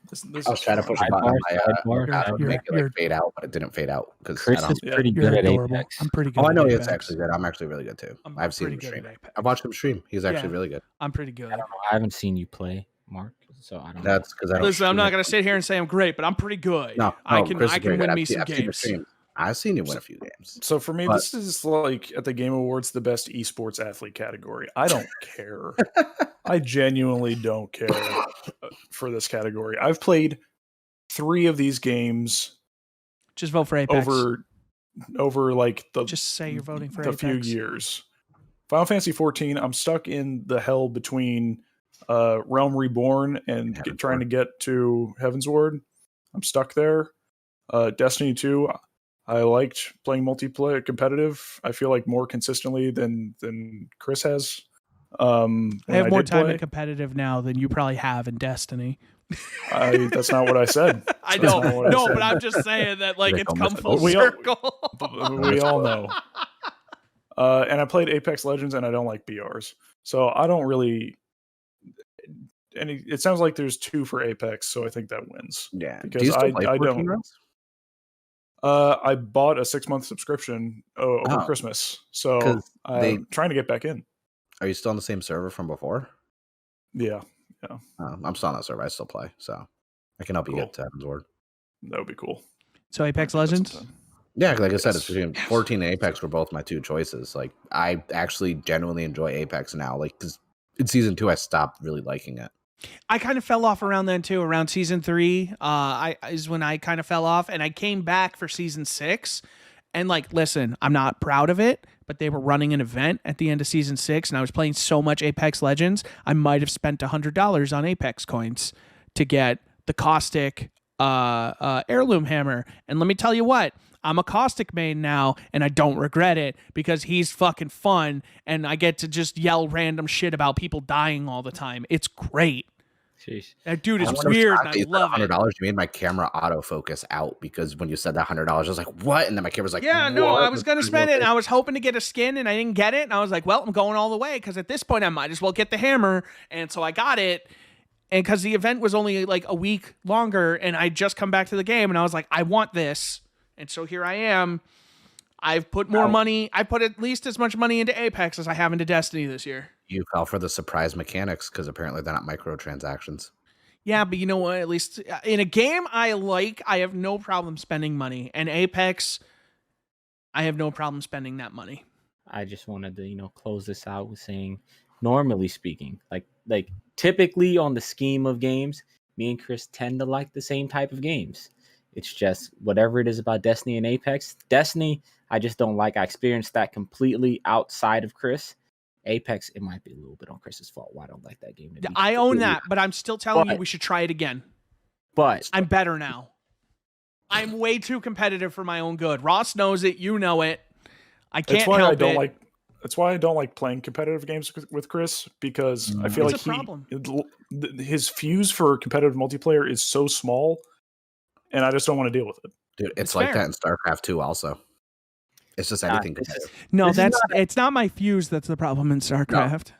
I was trying to push a button on my to make it like fade out, but it didn't fade out because Chris is pretty good at Apex. I'm pretty good. Oh, I know he's actually good. I'm actually really good too. I've seen him stream. I've watched him stream. He's actually really good. I'm pretty good. I don't know. I haven't seen you play, Mark, so I don't. That's because I don't. Listen, I'm not gonna sit here and say I'm great, but I'm pretty good. No, I can win me some games. I've seen you win a few games. So for me, this is like at the Game Awards, the best esports athlete category. I don't care. I genuinely don't care for this category. I've played 3 of these games. Just vote for Apex. Over like the just say you're voting for the Apex. few years. Final Fantasy 14. I'm stuck in the hell between Realm Reborn and trying to get to Heavensward. I'm stuck there. Destiny 2. I liked playing multiplayer competitive. I feel like more consistently than Chris has. I have more time in competitive now than you probably have in Destiny. That's not what I said. I know. No, but I'm just saying that like it's come full circle. We all know. And I played Apex Legends, and I don't like BRs. So I don't really... And it sounds like there's 2 for Apex, so I think that wins. Yeah. Because I don't... I bought a 6-month subscription over Christmas, so I'm trying to get back in. Are you still on the same server from before? Yeah. I'm still on that server. I still play, so I can help you get to Heavensward. That would be cool. So Apex Legends? Yeah, like I said, it's between 14 and Apex were both my 2 choices. Like, I actually genuinely enjoy Apex now. Like, because in season 2, I stopped really liking it. I kind of fell off around then too. Around season 3, is when I kind of fell off, and I came back for season 6. And like, listen, I'm not proud of it, but they were running an event at the end of season 6, and I was playing so much Apex Legends, I might have spent $100 on Apex coins to get the Caustic heirloom hammer. And let me tell you what, I'm a Caustic main now, and I don't regret it because he's fucking fun, and I get to just yell random shit about people dying all the time. It's great. Jeez. That dude is weird, and I love it. $100, you made my camera autofocus out because when you said that $100, I was like, what? And then my camera's like, yeah, no, what? I was going to spend it, and I was hoping to get a skin, and I didn't get it, and I was like, well, I'm going all the way because at this point, I might as well get the hammer, and so I got it. And because the event was only like a week longer, and I just come back to the game, and I was like, I want this. And so here I am. I've put more money. I put at least as much money into Apex as I have into Destiny this year. You fell for the surprise mechanics because apparently they're not microtransactions. Yeah, but you know what? At least in a game I like, I have no problem spending money. And Apex, I have no problem spending that money. I just wanted to, close this out with saying, normally speaking, like typically on the scheme of games, me and Chris tend to like the same type of games. It's just whatever it is about Destiny and Apex. Destiny, I just don't like. I experienced that completely outside of Chris. Apex, it might be a little bit on Chris's fault why I don't like that game. I own that, but I'm still telling you we should try it again. But I'm better now. I'm way too competitive for my own good. Ross knows it. You know it. I can't help it. That's why I don't like playing competitive games with Chris, because I feel his fuse for competitive multiplayer is so small, and I just don't want to deal with it. Dude, it's like that in StarCraft 2 also. It's just anything competitive. It's not my fuse that's the problem in StarCraft. No.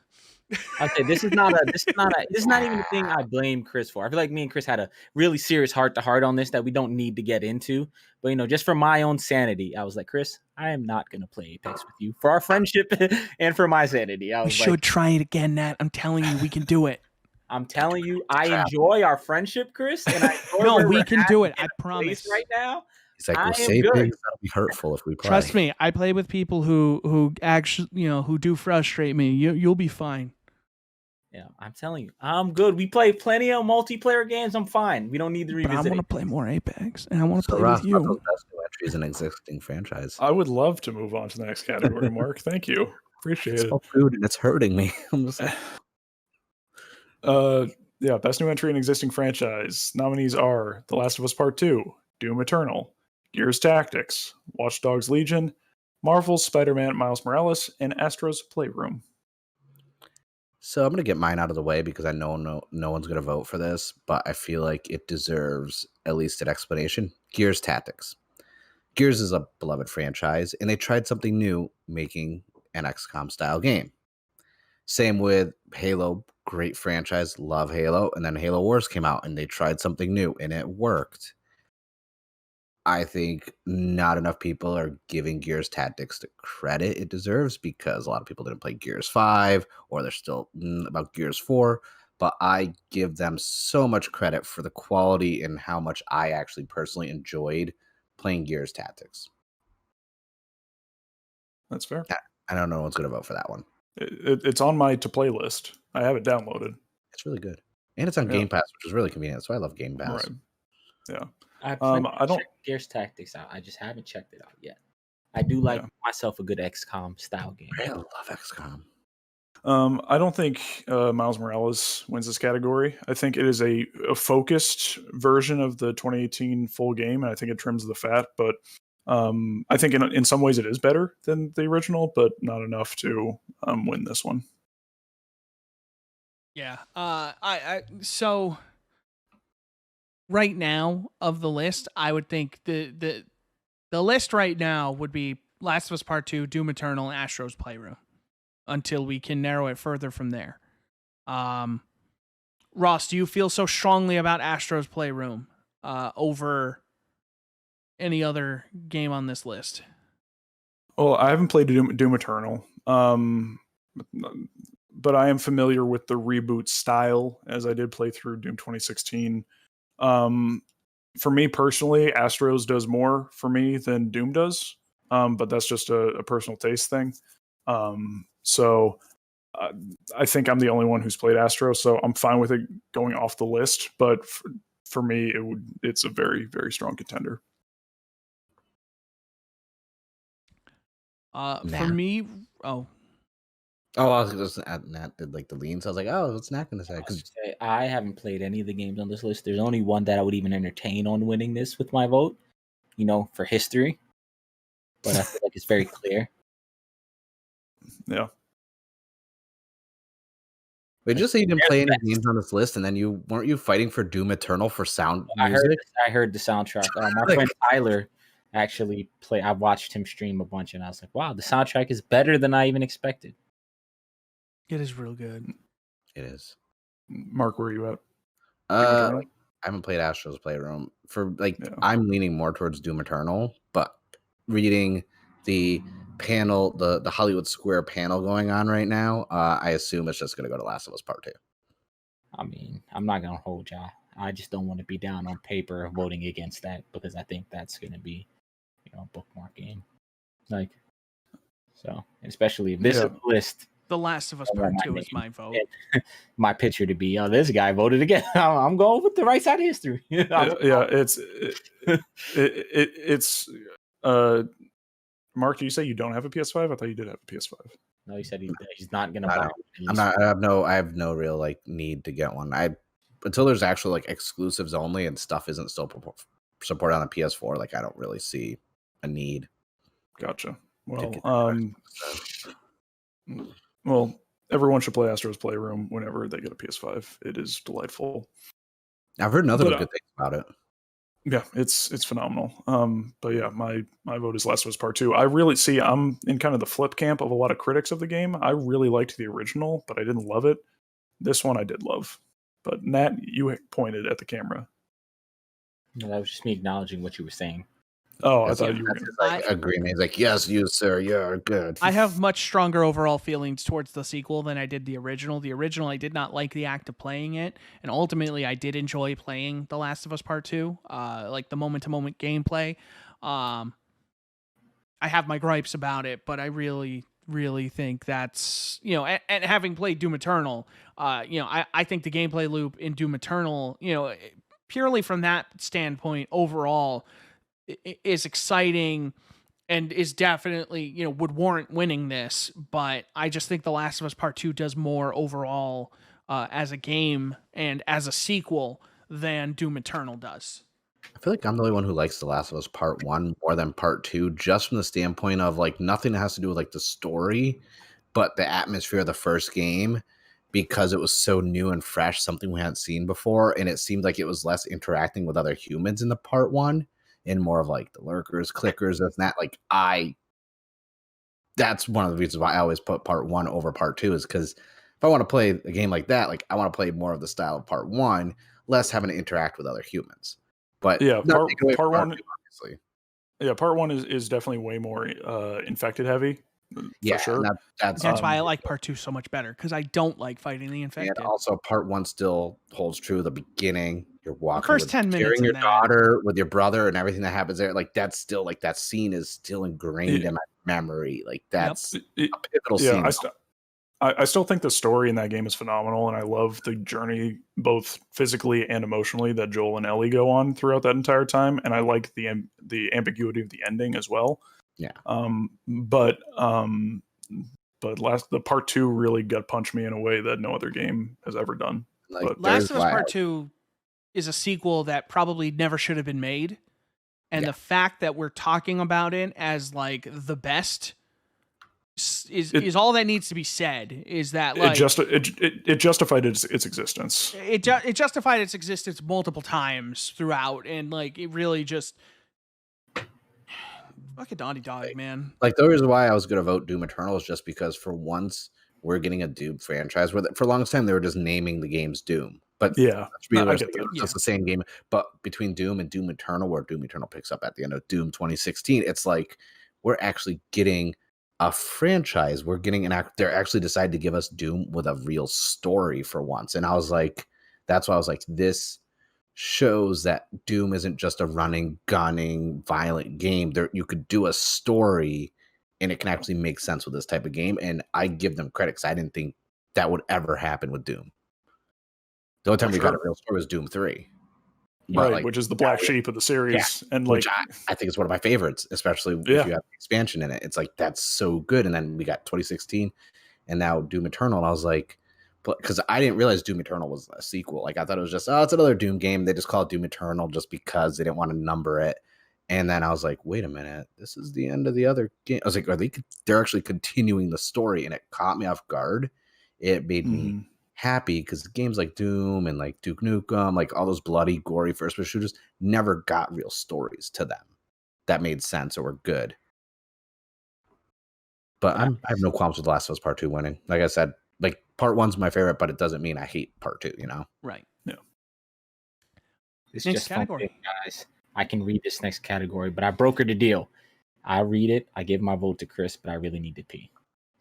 Okay, this is not even the thing I blame Chris for. I feel like me and Chris had a really serious heart-to-heart on this that we don't need to get into. But just for my own sanity, I was like, Chris, I am not going to play Apex with you for our friendship and for my sanity. We should try it again, Nat. I'm telling you, we can do it. I'm telling you, I enjoy our friendship, Chris, and I enjoy we can do it. I promise. Right now, he's like, we'll say things that'll be hurtful if we play. Trust me, I play with people who actually, who do frustrate me. You'll be fine. Yeah, I'm telling you, I'm good. We play plenty of multiplayer games. I'm fine. We don't need to revisit. But I want to play more Apex, and I want to play with you. Best new entries in existing franchise. I would love to move on to the next category, Mark. Thank you. Appreciate it. Food and it's hurting me. Best new entry in existing franchise. Nominees are The Last of Us Part 2, Doom Eternal, Gears Tactics, Watchdogs Legion, Marvel's Spider-Man Miles Morales, and Astros Playroom. So I'm going to get mine out of the way because I know no one's going to vote for this, but I feel like it deserves at least an explanation. Gears Tactics. Gears is a beloved franchise, and they tried something new, making an XCOM style game. Same with Halo, great franchise, love Halo, and then Halo Wars came out, and they tried something new, and it worked. I think not enough people are giving Gears Tactics the credit it deserves because a lot of people didn't play Gears 5 or they're still about Gears 4. But I give them so much credit for the quality and how much I actually personally enjoyed playing Gears Tactics. That's fair. I don't know what's going to vote for that one. It's on my to play list. I have it downloaded. It's really good. And it's on Game Pass, which is really convenient. So I love Game Pass. Right. Yeah. I don't check Gears Tactics out. I just haven't checked it out yet. I do like myself a good XCOM style game. I love XCOM. I don't think Miles Morales wins this category. I think it is a focused version of the 2018 full game, and I think it trims the fat. But I think in some ways it is better than the original, but not enough to win this one. Yeah. So right now of the list, I would think the list right now would be Last of Us Part 2, Doom Eternal, and Astros Playroom until we can narrow it further from there. Ross, do you feel so strongly about Astros Playroom over any other game on this list? Well, I haven't played Doom Eternal, but I am familiar with the reboot style as I did play through Doom 2016. For me personally, Astros does more for me than Doom does, but that's just a personal taste thing. So I think I'm the only one who's played Astros, so I'm fine with it going off the list. But for me, it's a very, very strong contender. For me, I was just Nat did like the leans. I was like, oh, what's Nat gonna say? I haven't played any of the games on this list. There's only one that I would even entertain on winning this with my vote, for history. But I feel like it's very clear. Yeah. Wait, just so you didn't play any games on this list, and then weren't you fighting for Doom Eternal for sound music? I heard the soundtrack. My friend Tyler actually played. I watched him stream a bunch, and I was like, wow, the soundtrack is better than I even expected. It is real good. It is. Mark, where are you at? I haven't played Astros Playroom. I'm leaning more towards Doom Eternal, but reading the panel, the Hollywood Square panel going on right now, I assume it's just going to go to Last of Us Part 2. I mean, I'm not gonna hold y'all. I just don't want to be down on paper voting against that because I think that's gonna be, a bookmark game. Like, so especially if this is the list. The Last of Us Part 2 is my vote. My picture to be, this guy voted again. I'm going with the right side of history. It's Mark, do you say you don't have a PS5? I thought you did have a PS5. No, he said he's not gonna buy it. I have no real like need to get one. Until there's actual like exclusives only and stuff isn't still supported on the PS4. Like I don't really see a need. Gotcha. Well, everyone should play Astros Playroom whenever they get a PS5. It is delightful. I've heard nothing but good things about it. Yeah, it's phenomenal. But yeah, my vote is Last of Us Part 2. I really see I'm in kind of the flip camp of a lot of critics of the game. I really liked the original, but I didn't love it. This one I did love. But Nat, you pointed at the camera. No, that was just me acknowledging what you were saying. Oh, I thought you were going to agree. He's like, yes, you, sir, you're good. I have much stronger overall feelings towards the sequel than I did the original. The original, I did not like the act of playing it, and ultimately, I did enjoy playing The Last of Us Part 2, like the moment-to-moment gameplay. I have my gripes about it, but I really, really think that's, and having played Doom Eternal, I think the gameplay loop in Doom Eternal, purely from that standpoint, overall, is exciting and is definitely, would warrant winning this, but I just think The Last of Us Part 2 does more overall as a game and as a sequel than Doom Eternal does. I feel like I'm the only one who likes The Last of Us Part 1 more than Part 2, just from the standpoint of like nothing that has to do with like the story, but the atmosphere of the first game, because it was so new and fresh, something we hadn't seen before, and it seemed like it was less interacting with other humans in the Part 1. And more of like the lurkers, clickers, and that. Like that's one of the reasons why I always put Part 1 over Part 2 is because if I want to play a game like that, like I want to play more of the style of Part 1, less having to interact with other humans. But yeah, Part 1, obviously. Yeah, Part 1 is definitely way more infected heavy. For sure. That's why I like Part 2 so much better, because I don't like fighting the infected. And also Part 1 still holds true. The beginning, you're walking, the first 10 minutes, your daughter with your brother, and everything that happens there. Like that's still like that scene is still ingrained in my memory. Like that's a pivotal scene. I still think the story in that game is phenomenal, and I love the journey both physically and emotionally that Joel and Ellie go on throughout that entire time, and I like the ambiguity of the ending as well. Yeah. But the Part 2 really gut punched me in a way that no other game has ever done. Like, Last of Us Part 2 is a sequel that probably never should have been made, and the fact that we're talking about it as like the best is all that needs to be said. Is that like it justified its existence? It justified its existence multiple times throughout, and like it really just. Fucking Naughty Dog, man. Like the reason why I was going to vote Doom Eternal is just because for once we're getting a Doom franchise. Where for a long time they were just naming the games Doom, but it's the same game. But between Doom and Doom Eternal, where Doom Eternal picks up at the end of Doom 2016, it's like we're actually getting a franchise. We're getting they're actually decided to give us Doom with a real story for once, and I was like, that's why I was like, this shows that Doom isn't just a running, gunning, violent game. There, you could do a story, and it can actually make sense with this type of game. And I give them credit because I didn't think that would ever happen with Doom. The only time we got a real story was Doom 3, right? Like, which is the black sheep of the series, and like which I think is one of my favorites, especially if you have the expansion in it. It's like that's so good. And then we got 2016, and now Doom Eternal, and I was like. Because I didn't realize Doom Eternal was a sequel. Like I thought it was just, it's another Doom game. They just call it Doom Eternal just because they didn't want to number it. And then I was like, wait a minute, this is the end of the other game. I was like, they're actually continuing the story, and it caught me off guard. It made me happy because games like Doom and like Duke Nukem, like all those bloody, gory first-person shooters, never got real stories to them that made sense or were good. But I have no qualms with The Last of Us Part 2 winning. Like I said. Like Part 1's my favorite, but it doesn't mean I hate Part 2, Right. Yeah. It's next just category, guys. I can read this next category, but I brokered a deal. I read it. I give my vote to Chris, but I really need to pee.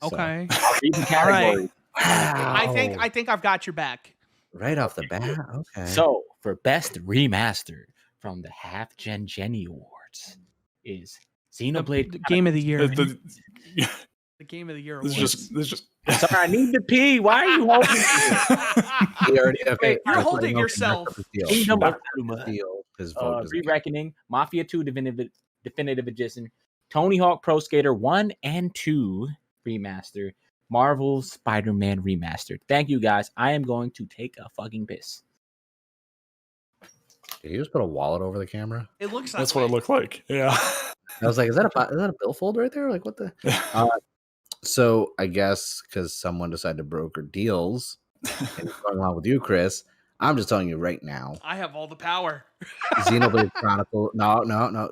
So, Okay. I'll read the All categories. Wow. I think I've got your back. Right off the bat. Okay. So for best remastered from the Halfgen Jenny Awards is Xenoblade. The game of the year. The- The game of the year. this awards. is just Sorry, I need to pee. Why are you holding me? He already, okay, You're that's holding what I know. yourself. That's the deal. Kingdom of That's the Amalur. deal. His vote doesn't count. Re-Reckoning, Mafia 2 Definitive Edition, Tony Hawk Pro Skater 1 and 2 Remastered, Marvel's Spider-Man Remastered. Thank you, guys. I am going to take a fucking piss. Did you just put a wallet over the camera? It looks like that's what it looked like. Yeah. I was like, is that a billfold right there? Like, what the? So I guess because someone decided to broker deals and it's going along with you, Chris, I'm just telling you right now, I have all the power. Xenoblade Chronicles. No.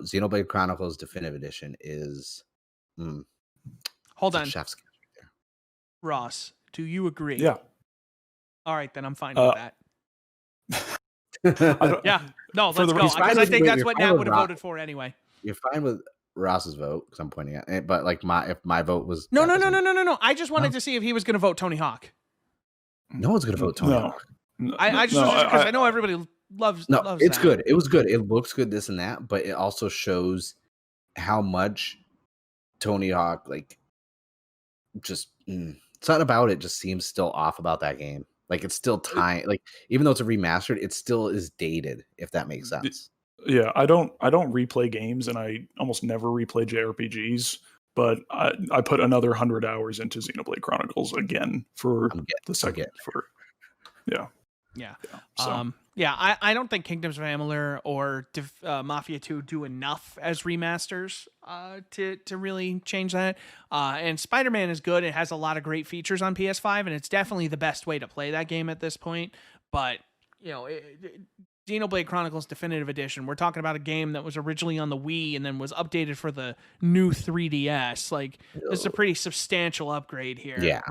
Xenoblade Chronicles Definitive Edition is. Hold it's a on, chef's kiss right Ross. Do you agree? Yeah. All right, then I'm fine with that. there. I don't- Yeah. No, For let's the- go. He's Because fine I with- think wait, that's you're what fine Nat with would have Ross. voted for anyway. You're fine with Ross's vote because I'm pointing at it, but like if my vote was No. that I just wanted No. to see if he was going to vote Tony Hawk. no one's gonna vote Tony No. Hawk. I just because I know everybody loves. No, loves it's that. good. It was good. It looks good, this and that, but it also shows how much Tony Hawk, like, just something about it just seems still off about that game. Like, it's still time. Like, even though it's a remastered, it still is dated. If that makes sense. Yeah, I don't replay games, and I almost never replay JRPGs. But I put another 100 hours into Xenoblade Chronicles again for the second. Yeah. So. I don't think Kingdoms of Amalur or Mafia 2 do enough as remasters to really change that. And Spider-Man is good. It has a lot of great features on PS5, and it's definitely the best way to play that game at this point. But, Xenoblade Chronicles Definitive Edition, we're talking about a game that was originally on the Wii and then was updated for the new 3DS. Like, this is a pretty substantial upgrade here. Yeah.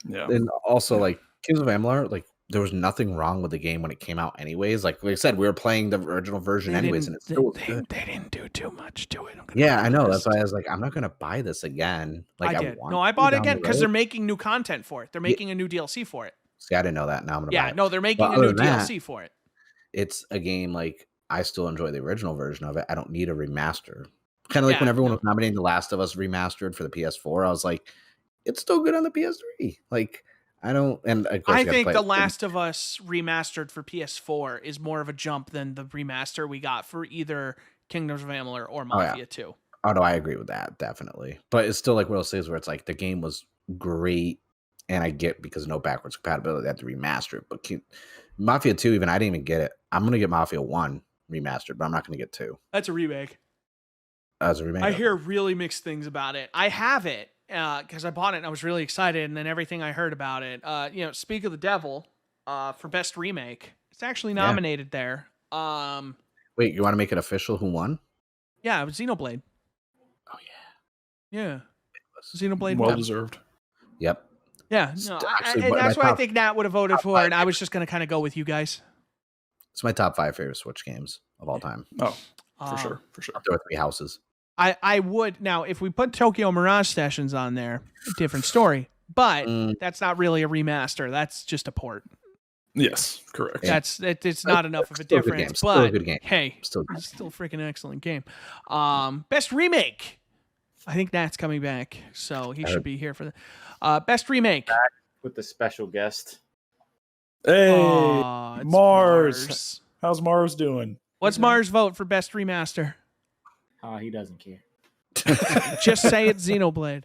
Yeah. And also, like, Kings of Amalur, like, there was nothing wrong with the game when it came out anyways. Like I said, we were playing the original version anyways, and it still was good. They didn't do too much to it. Yeah, I know. That's why I was like, I'm not going to buy this again. Like, I did. want No, I to bought it down the again because road. they're making new content for it. They're making a new DLC for it. See, I didn't know that. Now I'm going to buy Yeah, it. no, they're making But a new other than that, DLC for it. It's a game like I still enjoy the original version of it. I don't need a remaster. Kind of like when everyone was nominating The Last of Us Remastered for the PS4. I was like, it's still good on the PS3. Like, I don't. And of course, I think The Last of Us Remastered for PS4 is more of a jump than the remaster we got for either Kingdoms of Amalur or Mafia 2. Oh, no, I agree with that. Definitely. But it's still like one of those things where it's like the game was great. And I get because no backwards compatibility, they had to remaster it. But Mafia 2, even I didn't even get it. I'm going to get Mafia 1 remastered, but I'm not going to get 2. That's a remake. As a remake. I hear really mixed things about it. I have it because I bought it and I was really excited. And then everything I heard about it, Speak of the Devil for Best Remake. It's actually nominated there. Wait, you want to make it official? Who won? Yeah, it was Xenoblade. Oh, yeah. Yeah. Xenoblade Well won. deserved. Yep. Yeah, no, and that's why I think Nat would have voted for it. And I was just going to kind of go with you guys. It's my top 5 favorite Switch games of all time. Oh, for sure. Up there with 3 Houses. I would now if we put Tokyo Mirage Sessions on there, different story. But that's not really a remaster. That's just a port. Yes, correct. It's not enough of a Still difference. still But a good game. hey, Still it's still a freaking excellent game. Best remake. I think Nat's coming back, so he should be here for the best remake. Back with the special guest. Hey, It's Mars. How's Mars doing? What's Mars' vote for best remaster? He doesn't care. Just say it's Xenoblade.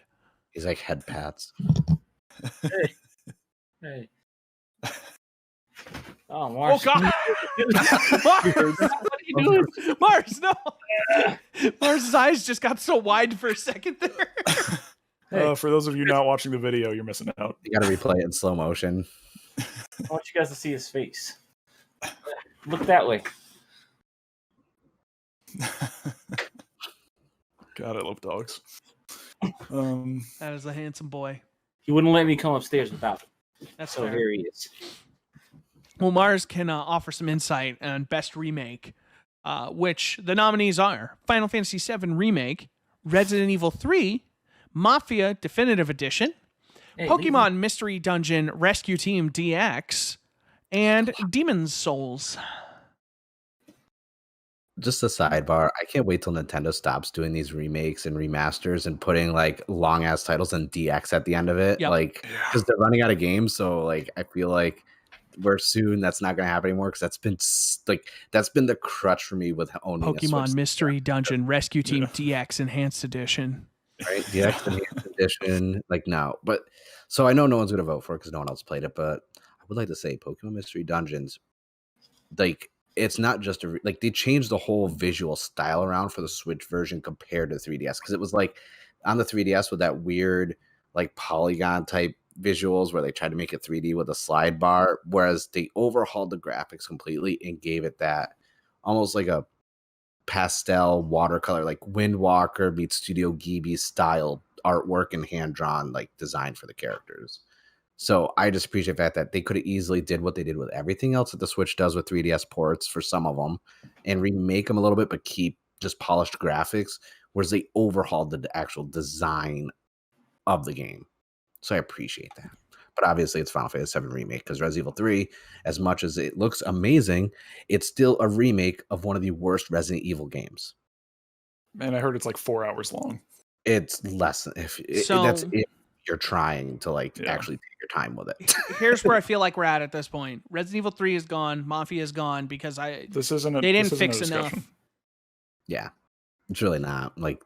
He's like head pats. Hey. Oh, Mars. Oh God, Mars! What are you doing, Mars? No, Mars's eyes just got so wide for a second there. Hey. For those of you not watching the video, you're missing out. You got to replay it in slow motion. I want you guys to see his face. Look that way. God, I love dogs. That is a handsome boy. He wouldn't let me come upstairs without it. That's So fair. here he is. Well, Mars can offer some insight on best remake, which the nominees are Final Fantasy VII Remake, Resident Evil 3, Mafia Definitive Edition, Hey, Pokemon Mystery Dungeon Rescue Team DX, and Demon's Souls. Just a sidebar. I can't wait till Nintendo stops doing these remakes and remasters and putting like long ass titles and DX at the end of it. Yep. Like, because they're running out of games. So like, I feel like we're soon that's not going to happen anymore. Because that's been the crutch for me with owning Pokemon Mystery Dungeon Rescue Team DX Enhanced Edition. Right, DX Enhanced Edition. Like no, but so I know no one's going to vote for it because no one else played it. But I would like to say Pokemon Mystery Dungeons, like. It's not just they changed the whole visual style around for the Switch version compared to 3DS because it was like on the 3DS with that weird like polygon type visuals where they tried to make it 3D with a slide bar, whereas they overhauled the graphics completely and gave it that almost like a pastel watercolor, like Windwalker meets Studio Ghibli style artwork and hand drawn like design for the characters. So I just appreciate the fact that they could have easily did what they did with everything else that the Switch does with 3DS ports for some of them and remake them a little bit, but keep just polished graphics, whereas they overhauled the actual design of the game. So I appreciate that. But obviously it's Final Fantasy VII Remake because Resident Evil 3, as much as it looks amazing, it's still a remake of one of the worst Resident Evil games. Man, I heard it's like 4 hours long. It's less than that's if you're trying to actually take your time with it. Here's where I feel like we're at this point. Resident Evil 3 is gone. Mafia is gone because they didn't fix enough. Yeah, it's really not like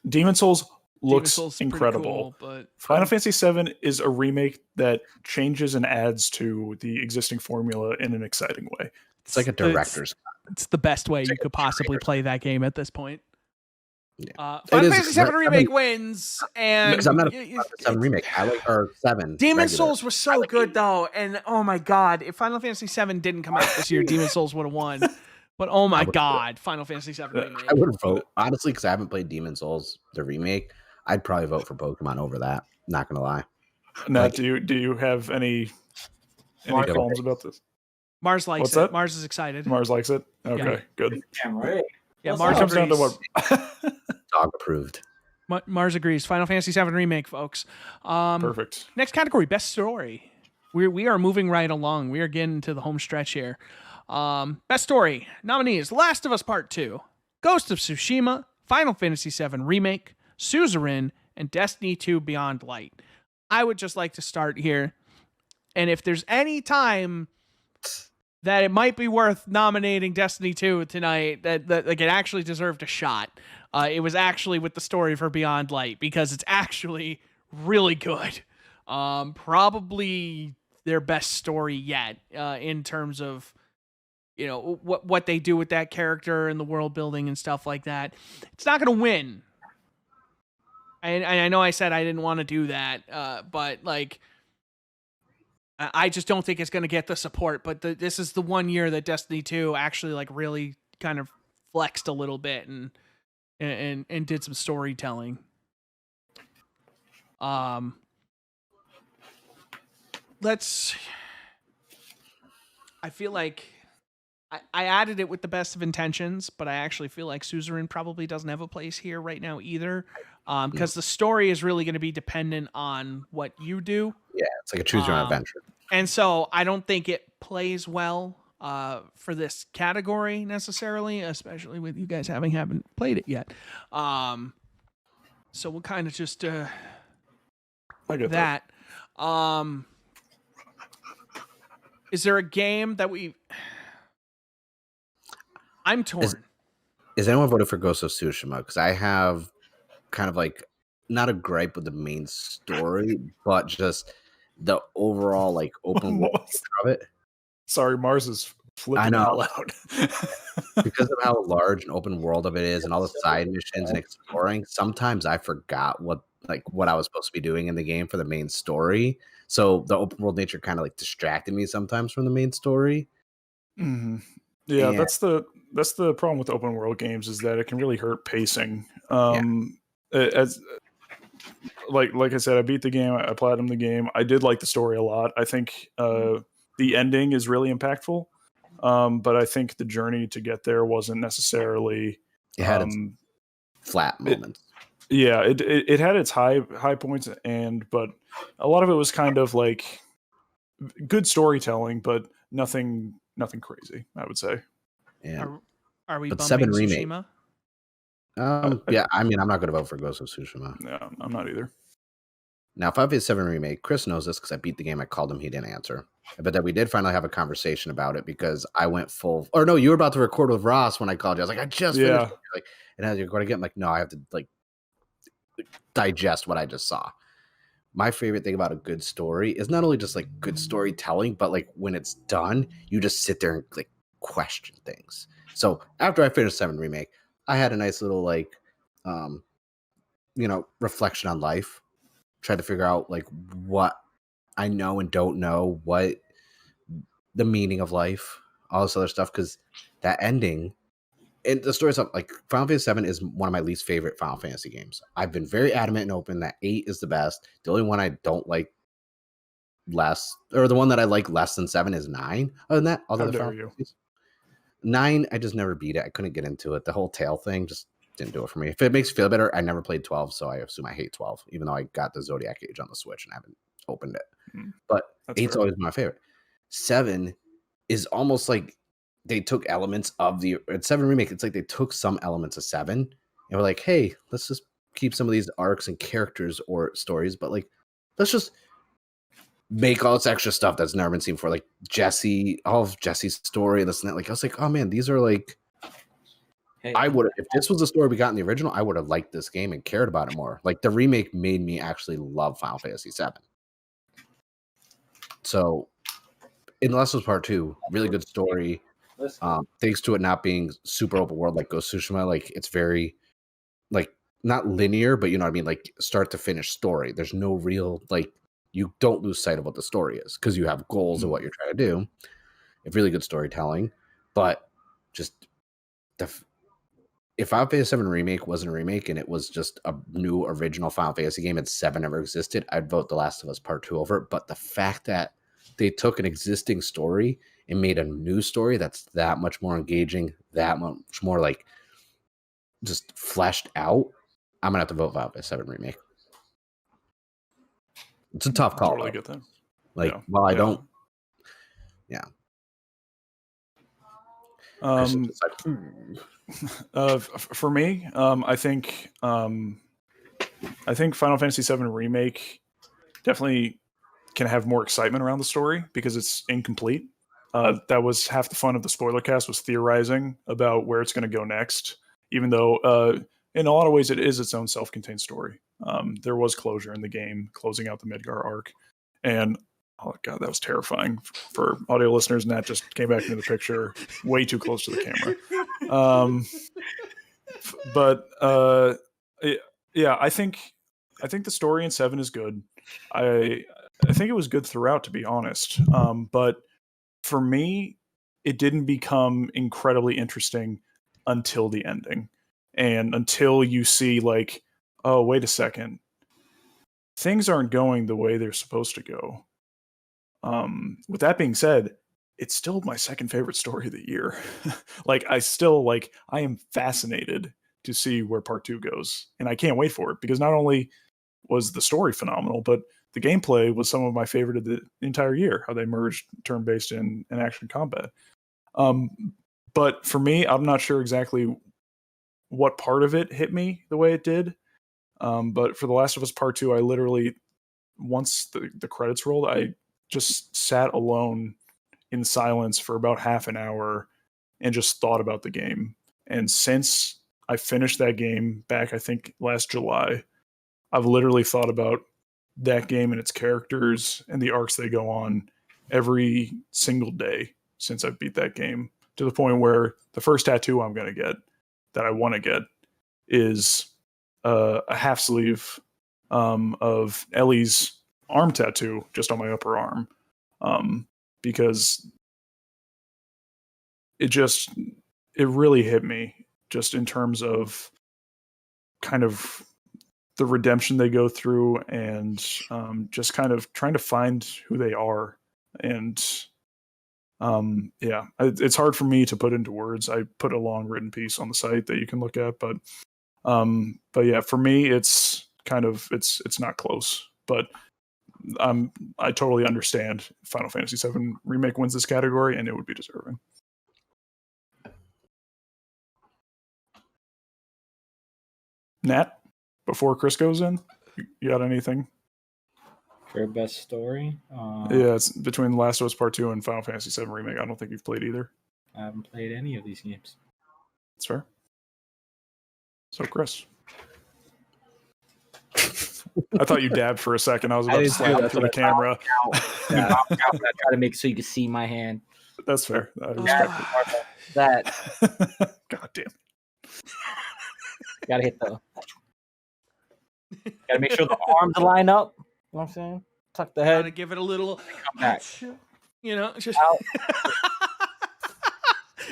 Demon Souls looks incredible. Cool, but Final Fantasy VII is a remake that changes and adds to the existing formula in an exciting way. It's like a director's cut. It's the best way you could possibly play that game at this point. Yeah. Final Fantasy VII Remake wins, and because I'm not a Final Fantasy VII Remake. I like 7. Demon Souls was so good though, and oh my god, if Final Fantasy VII didn't come out this year, Demon Souls would have won. But oh my god, Final Fantasy VII Remake. I would vote honestly because I haven't played Demon Souls the remake. I'd probably vote for Pokemon over that. Not gonna lie. Now, do you have any qualms about this? Mars likes it. Mars is excited. Mars likes it. Okay, yeah. Good. Damn right. Yeah, Mars comes agrees. down to what dog approved. Mars agrees. Final Fantasy VII Remake, folks. Perfect. Next category, best story. We are moving right along. We are getting to the home stretch here. Best story nominees: Last of Us Part 2, Ghost of Tsushima, Final Fantasy VII Remake, Suzerain, and Destiny 2 Beyond Light. I would just like to start here, and if there's any time that it might be worth nominating Destiny 2 tonight, that like it actually deserved a shot, it was actually with the story for Beyond Light, because it's actually really good. Probably their best story yet, in terms of what they do with that character and the world building and stuff like that. It's not going to win. I know I said I didn't want to do that, but like, I just don't think it's going to get the support. But this is the one year that Destiny 2 actually like really kind of flexed a little bit and did some storytelling. I feel like I added it with the best of intentions, but I actually feel like Suzerain probably doesn't have a place here right now either, because the story is really going to be dependent on what you do. Yeah, it's like a choose your own adventure. And so I don't think it plays well for this category necessarily, especially with you guys haven't played it yet. So we'll kind of just I get that. Is there a game that I'm torn. Is anyone voted for Ghost of Tsushima? Because I have kind of like not a gripe with the main story, but just the overall like open world of it. Sorry, Mars is flipping out loud. Because of how large and open world of it is and all the side missions and exploring, sometimes I forgot what I was supposed to be doing in the game for the main story. So the open world nature kind of like distracted me sometimes from the main story. Mm-hmm. Yeah, that's the problem with open world games, is that it can really hurt pacing. As like I said, I beat the game, I platinumed the game. I did like the story a lot. I think the ending is really impactful, but I think the journey to get there wasn't necessarily flat moments. It had its high points, but a lot of it was kind of like good storytelling, but nothing crazy, I would say. Yeah. Are we But bumping 7 Remake. Tsushima? Yeah, I mean, I'm not going to vote for Ghost of Tsushima. No, I'm not either. Now, Final Fantasy 7 Remake, Chris knows this because I beat the game. I called him. He didn't answer. But then we did finally have a conversation about it because I went full. Or no, you were about to record with Ross when I called you. I was like, I just finished. It. Like, and as you're going to get, I'm like, no, I have to like digest what I just saw. My favorite thing about a good story is not only just like good storytelling, but like when it's done, you just sit there and like question things. So after I finished 7 Remake, I had a nice little like, reflection on life. Tried to figure out like what I know and don't know, what the meaning of life, all this other stuff. Because that ending and the story's up. Like Final Fantasy 7 is one of my least favorite Final Fantasy games. I've been very adamant and open that 8 is the best. The only one I don't like less, or the one that I like less than 7 is 9. Other than that, all the other Final Fantasies. 9, I just never beat it. I couldn't get into it. The whole tail thing just didn't do it for me. If it makes you feel better, I never played 12, so I assume I hate 12, even though I got the Zodiac Age on the Switch and I haven't opened it. But 8's always my favorite. 7 is almost like they took elements of the 7 Remake. It's like they took some elements of 7 and were like, hey, let's just keep some of these arcs and characters or stories, but like, let's just make all this extra stuff that's never been seen before. Like Jesse, all of Jesse's story, this and that. Like, I was like, oh man, these are like, I would, if this was the story we got in the original, I would have liked this game and cared about it more. Like the remake made me actually love Final Fantasy 7. So, in The Last of Us Part 2, really good story. Thanks to it not being super open world like Ghost of Tsushima, like it's very like not linear, but you know what I mean, like start to finish story. There's no real like you don't lose sight of what the story is because you have goals of what you're trying to do. It's really good storytelling, but just if Final Fantasy 7 Remake wasn't a remake and it was just a new original Final Fantasy game and 7 never existed, I'd vote The Last of Us Part 2 over it. But the fact that they took an existing story and made a new story that's that much more engaging, that much more like just fleshed out, I'm gonna have to vote Final Fantasy 7 Remake. It's a tough call. Totally get that. Like, well, I don't. Yeah. For me, I think Final Fantasy 7 Remake definitely can have more excitement around the story because it's incomplete. That was half the fun of the spoiler cast, was theorizing about where it's going to go next, even though in a lot of ways it is its own self-contained story. There was closure in the game, closing out the Midgar arc, and oh god, that was terrifying for audio listeners, and that just came back into the picture way too close to the camera. Yeah, I think the story in 7 is good. I think it was good throughout, to be honest. But for me, it didn't become incredibly interesting until the ending, and until you see like, oh, wait a second, things aren't going the way they're supposed to go. With that being said, it's still my second favorite story of the year. I am fascinated to see where part 2 goes, and I can't wait for it because not only was the story phenomenal, but the gameplay was some of my favorite of the entire year, how they merged turn-based and action combat. But for me, I'm not sure exactly what part of it hit me the way it did. But for The Last of Us Part 2, I literally, once the credits rolled, I just sat alone in silence for about half an hour and just thought about the game. And since I finished that game back, I think last July, I've literally thought about that game and its characters and the arcs they go on every single day since I beat that game, to the point where the first tattoo I'm going to get, that I want to get, is a half sleeve of Ellie's arm tattoo just on my upper arm, because it really hit me just in terms of kind of the redemption they go through and just kind of trying to find who they are. And it's hard for me to put into words. I put a long written piece on the site that you can look at, but But yeah, for me, it's kind of it's not close. But I totally understand Final Fantasy VII Remake wins this category, and it would be deserving. Nat, before Chris goes in, you got anything? For best story? Yeah, it's between Last of Us Part 2 and Final Fantasy VII Remake. I don't think you've played either. I haven't played any of these games. That's fair. So, Chris. I thought you dabbed for a second. I was about to slap him for the camera. Yeah, I try to make it so you can see my hand. That's fair. I respect That God damn. gotta hit the. Gotta make sure the arms line up. You know what I'm saying? Tuck the head. Gotta give it a little. Come back. You know, just.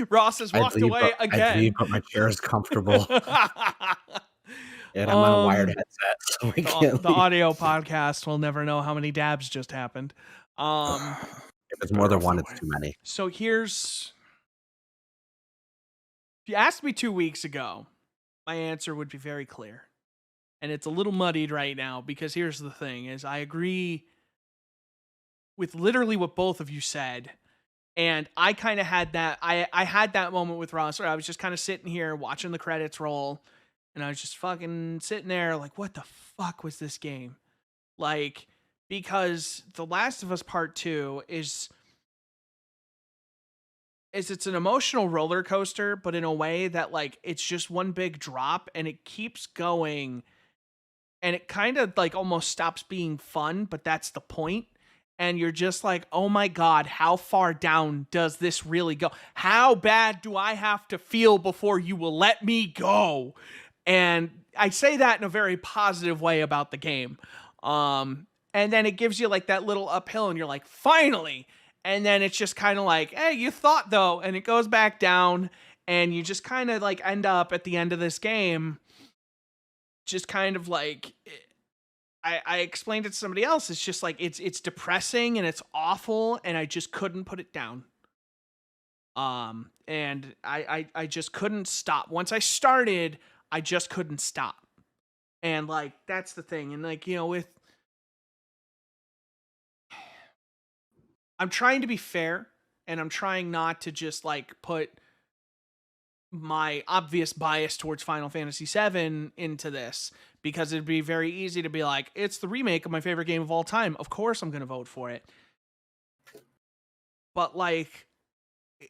Ross has walked away again. I leave, but my chair is comfortable. And I'm on a wired headset, so I can't the audio podcast will never know how many dabs just happened. If it's more than one, it's too many. So here's... If you asked me 2 weeks ago, my answer would be very clear. And it's a little muddied right now, because here's the thing, is I agree with literally what both of you said. And I kind of had that... I had that moment with Ross where I was just kind of sitting here watching the credits roll. And I was just fucking sitting there like, what the fuck was this game? Like, because The Last of Us Part 2 is it's an emotional roller coaster, but in a way that, like, it's just one big drop and it keeps going. And it kind of, like, almost stops being fun, but that's the point. And you're just like, oh my God, how far down does this really go? How bad do I have to feel before you will let me go? And I say that in a very positive way about the game. And then it gives you like that little uphill and you're like, finally. And then it's just kind of like, hey, you thought though. And it goes back down and you just kind of like end up at the end of this game. Just kind of like, I explained it to somebody else. It's just like, it's depressing and it's awful. And I just couldn't put it down. And I just couldn't stop. Once I started, I just couldn't stop. And like, that's the thing. And like, you know, I'm trying to be fair and I'm trying not to just like put my obvious bias towards Final Fantasy VII into this, because it'd be very easy to be like, it's the remake of my favorite game of all time. Of course I'm going to vote for it. But like,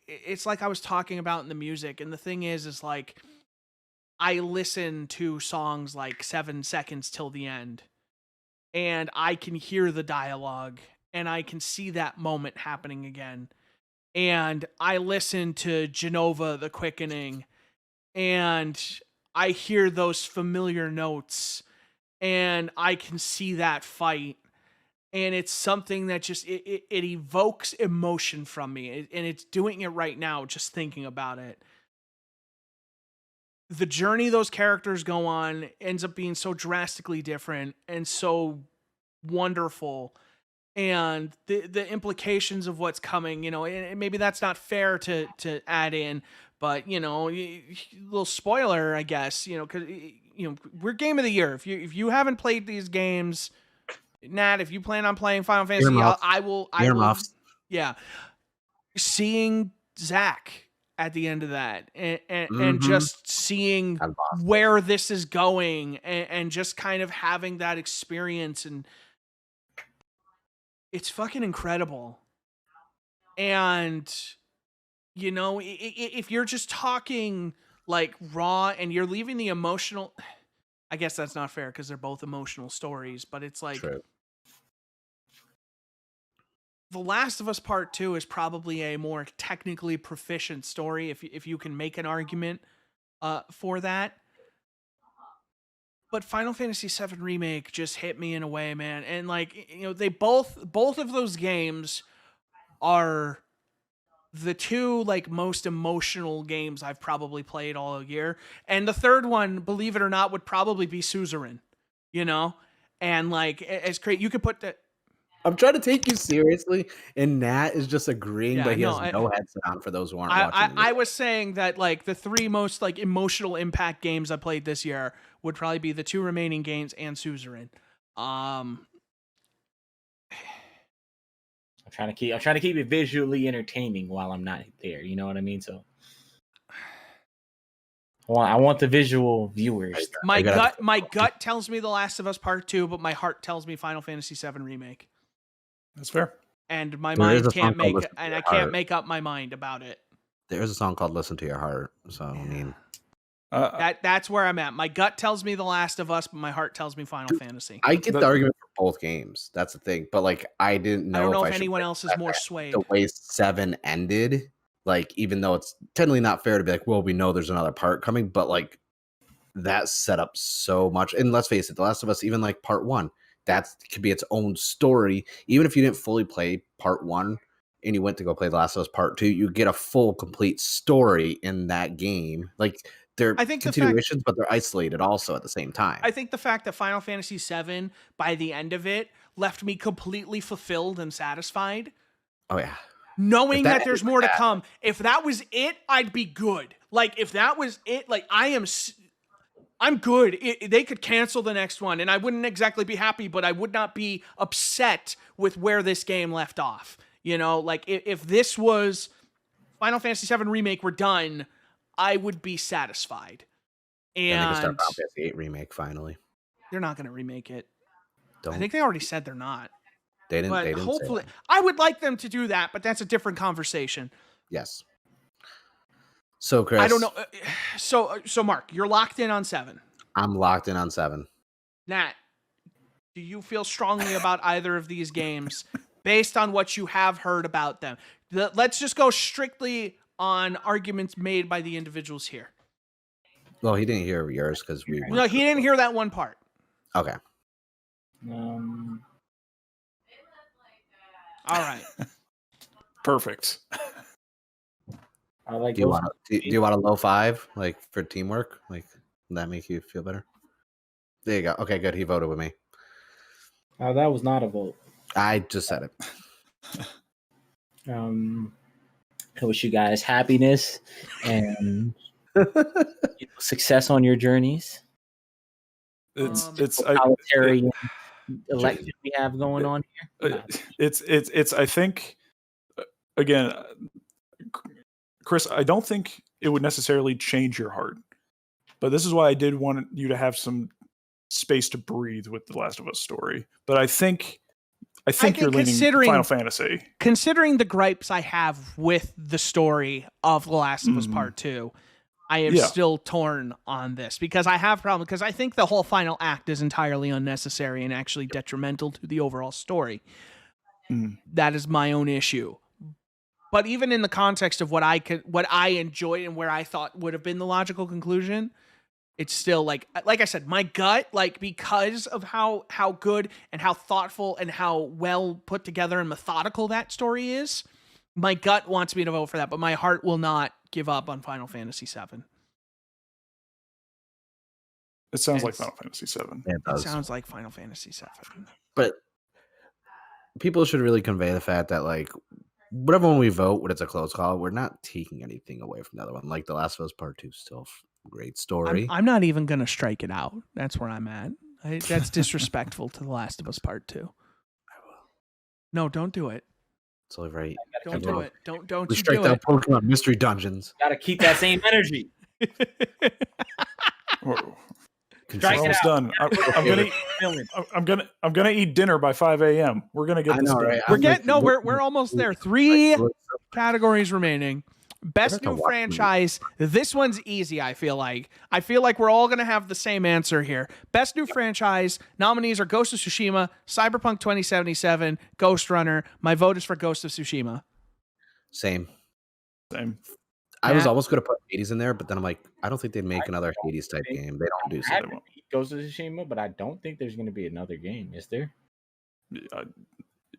it's like I was talking about in the music. And the thing is like, I listen to songs like 7 Seconds Till the End, and I can hear the dialogue, and I can see that moment happening again. And I listen to Genova, The Quickening, and I hear those familiar notes, and I can see that fight. And it's something that just, it evokes emotion from me, and it's doing it right now, just thinking about it. The journey those characters go on ends up being so drastically different and so wonderful. And the implications of what's coming, you know, and maybe that's not fair to add in, but, you know, little spoiler, I guess, you know, because, you know, we're Game of the Year. If you haven't played these games, Nat, if you plan on playing Final Fantasy, I will, yeah. Seeing Zach at the end of that and just seeing where this is going and just kind of having that experience, and it's fucking incredible. And you know, if you're just talking like raw and you're leaving the emotional, I guess that's not fair because they're both emotional stories, but it's like, True. The Last of Us Part 2 is probably a more technically proficient story, if you can make an argument for that. But Final Fantasy VII Remake just hit me in a way, man. And like, you know, they both of those games are the two like most emotional games I've probably played all year. And the third one, believe it or not, would probably be Suzerain, you know? And like, as great, you could put that. I'm trying to take you seriously, and Nat is just agreeing, Yeah, but he no, has no headset on for those who aren't watching. I was saying that like the three most like emotional impact games I played this year would probably be the two remaining games and Suzerain. I'm trying to keep it visually entertaining while I'm not there. You know what I mean? So I want the visual viewers. My gut tells me The Last of Us Part 2, but my heart tells me Final Fantasy VII Remake. That's fair. And my There is mind a song can't called make Listen to and Your I can't Heart. make up my mind about it. There's a song called "Listen to Your Heart," so I mean, That's where I'm at. My gut tells me The Last of Us, but my heart tells me Final Fantasy. I get the argument for both games. That's the thing, but like, I didn't know. I don't know if should anyone pick else is more swayed. the way 7 ended. Like, even though it's technically not fair to be like, well, we know there's another part coming, but like, that set up so much. And let's face it, The Last of Us, even like part 1, that could be its own story. Even if you didn't fully play part 1 and you went to go play The Last of Us part 2, you get a full, complete story in that game. Like, they're continuations, but they're isolated also at the same time. I think the fact that Final Fantasy VII, by the end of it, left me completely fulfilled and satisfied. Oh, yeah. Knowing that there's more to come. If that was it, I'd be good. Like, if that was it, like, I'm good. They could cancel the next one, and I wouldn't exactly be happy, but I would not be upset with where this game left off. You know, like, if this was Final Fantasy VII Remake were done, I would be satisfied. And they can start Final Fantasy VIII Remake finally. They're not going to remake it. I think they already said they're not. They didn't. But they didn't hopefully, say that. I would like them to do that, but that's a different conversation. Yes. So, Chris, I don't know. So Mark, you're locked in on 7. I'm locked in on 7. Nat, do you feel strongly about either of these games based on what you have heard about them? Let's just go strictly on arguments made by the individuals here. Well, he didn't hear yours because we. No, he didn't hear that one part. Okay. All right. Perfect. I like. Do you want a low 5 like for teamwork? Like, will that make you feel better? There you go. Okay, good. He voted with me. Oh, that was not a vote. I just said it. I wish you guys happiness and success on your journeys. It's totalitarian election we have going on here. It's I think, again, Chris, I don't think it would necessarily change your heart, but this is why I did want you to have some space to breathe with the Last of Us story. But I think you're leaning Final Fantasy. Considering the gripes I have with the story of The Last of Us Part 2, I am still torn on this because I have problems because I think the whole final act is entirely unnecessary and actually detrimental to the overall story. That is my own issue. But even in the context of what I enjoyed and where I thought would have been the logical conclusion, it's still like I said, my gut, like, because of how good and how thoughtful and how well put together and methodical that story is, my gut wants me to vote for that, but my heart will not give up on Final Fantasy VII. It sounds like Final Fantasy VII. It sounds like Final Fantasy VII. But people should really convey the fact that, like, whatever one we vote, when it's a close call, we're not taking anything away from the other one. Like, The Last of Us Part 2 is still a great story. I'm not even going to strike it out. That's where I'm at. That's disrespectful to The Last of Us Part 2. I will. No, don't do it. It's all right. Don't do it. Don't we you strike do that it. Pokemon Mystery Dungeons. Gotta keep that same energy. We're almost done. I'm gonna eat dinner by 5 a.m. We're gonna get this done. Right? We're almost there. 3 categories remaining. Best new franchise. This one's easy, I feel like. We're all going to have the same answer here. Best new franchise. Nominees are Ghost of Tsushima, Cyberpunk 2077, Ghost Runner. My vote is for Ghost of Tsushima. Same. I was almost going to put Hades in there, but then I'm like, I don't think they'd make another Hades type game. They don't do so. Ghost of Tsushima, but I don't think there's going to be another game. Is there?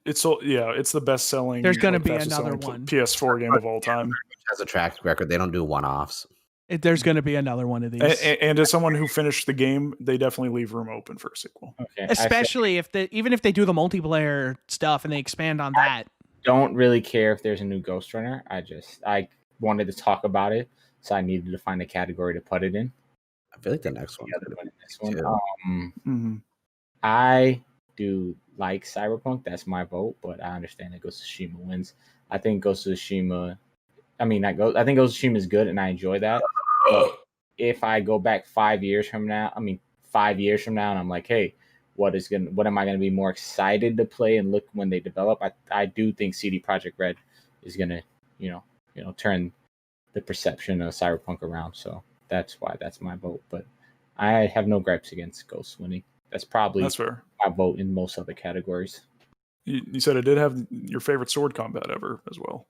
It's the best selling. There's going to be another one. PS4 game of all time. It has a track record. They don't do one-offs. There's going to be another one of these, And as someone who finished the game, they definitely leave room open for a sequel. Okay. especially even if they do the multiplayer stuff and they expand on that. Don't really care if there's a new Ghost Runner. I wanted to talk about it, so I needed to find a category to put it in. I feel like the next one. I do like Cyberpunk. That's my vote, but I understand that Ghost of Tsushima wins. I think Ghost of Tsushima. I think Ghost of Tsushima is good, and I enjoy that. But if I go back 5 years from now, and I'm like, hey, what am I gonna be more excited to play and look when they develop? I do think CD Projekt Red is gonna, turn the perception of Cyberpunk around. So that's why that's my vote. But I have no gripes against Ghost winning. That's fair. My vote in most other categories. You said it did have your favorite sword combat ever as well.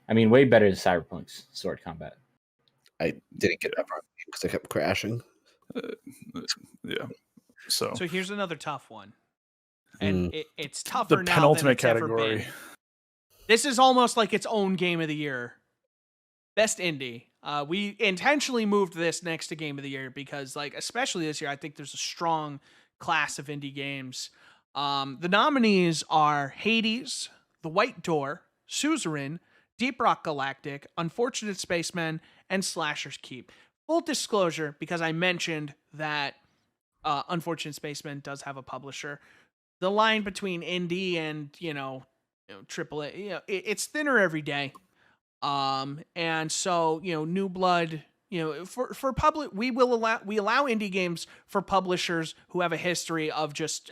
I mean, way better than Cyberpunk's sword combat. I didn't get that far because I kept crashing. Yeah. So here's another tough one, and it's tougher the now penultimate than it's category. ever been. This is almost like its own game of the year. Best indie. We intentionally moved this next to game of the year because, especially this year, I think there's a strong class of indie games. The nominees are Hades, The White Door, Suzerain, Deep Rock Galactic, Unfortunate Spacemen, and Slasher's Keep. Full disclosure, because I mentioned that Unfortunate Spacemen does have a publisher. The line between indie and AAA, it's thinner every day. And so New Blood, for public, we allow indie games for publishers who have a history of just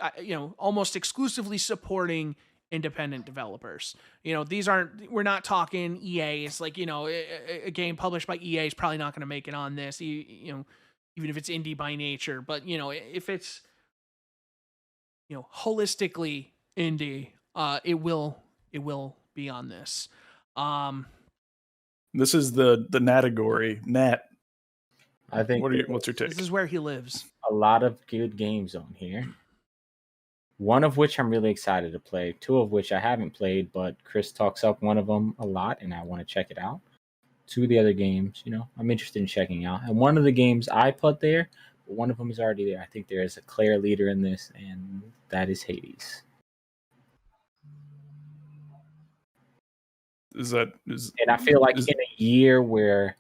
almost exclusively supporting independent developers. We're not talking EA. It's like, a game published by EA is probably not going to make it on this, even if it's indie by nature. But, if it's, holistically indie, it will be on this. This is the Natagory. Nat. I think what's your take? This is where he lives. A lot of good games on here. One of which I'm really excited to play. Two of which I haven't played, but Chris talks up one of them a lot, and I want to check it out. Two of the other games, I'm interested in checking out. And one of the games I put there, but one of them is already there. I think there is a clear leader in this, and that is Hades. And I feel like in a year where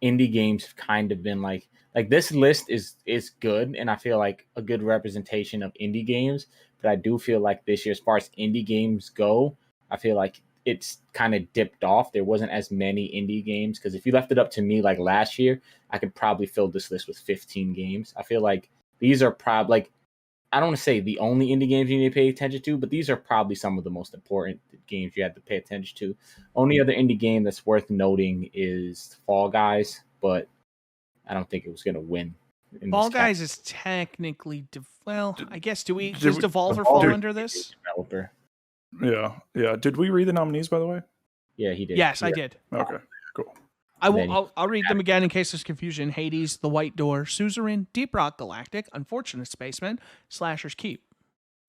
indie games have kind of been like this list is good, and I feel like a good representation of indie games, but I do feel like this year, as far as indie games go, I feel like it's kind of dipped off. There wasn't as many indie games, because if you left it up to me last year, I could probably fill this list with 15 games. I feel like these are probably I don't want to say the only indie games you need to pay attention to, but these are probably some of the most important games you have to pay attention to. Only other indie game that's worth noting is Fall Guys, but I don't think it was going to win. Fall Guys is technically, I guess, does Devolver fall under this? Developer. Yeah. Did we read the nominees, by the way? Yeah, he did. Yes, I did. Okay, cool. I'll read them again in case there's confusion. Hades, The White Door, Suzerain, Deep Rock Galactic, Unfortunate Spaceman, Slasher's Keep.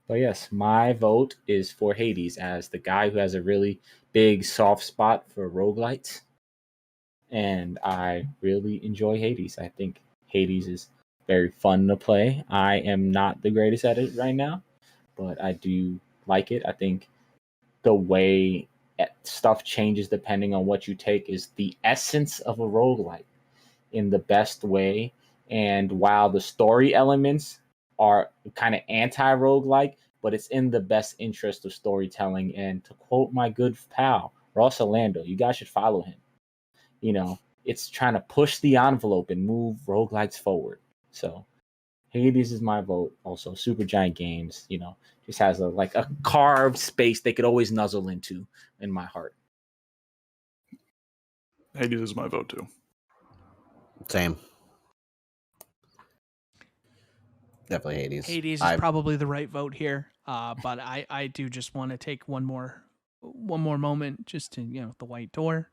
But yes, my vote is for Hades, as the guy who has a really big soft spot for roguelites. And I really enjoy Hades. I think Hades is very fun to play. I am not the greatest at it right now, but I do like it. I think the way stuff changes depending on what you take is the essence of a roguelite in the best way. And while the story elements are kind of anti-roguelike, but it's in the best interest of storytelling. And to quote my good pal, Ross Orlando, you guys should follow him. It's trying to push the envelope and move roguelites forward. So Hades is my vote. Also, Supergiant Games, just has a carved space they could always nuzzle into in my heart. Hades is my vote too. Same. Definitely Hades. Hades is probably the right vote here, but I do just want to take one more moment just to The White Door.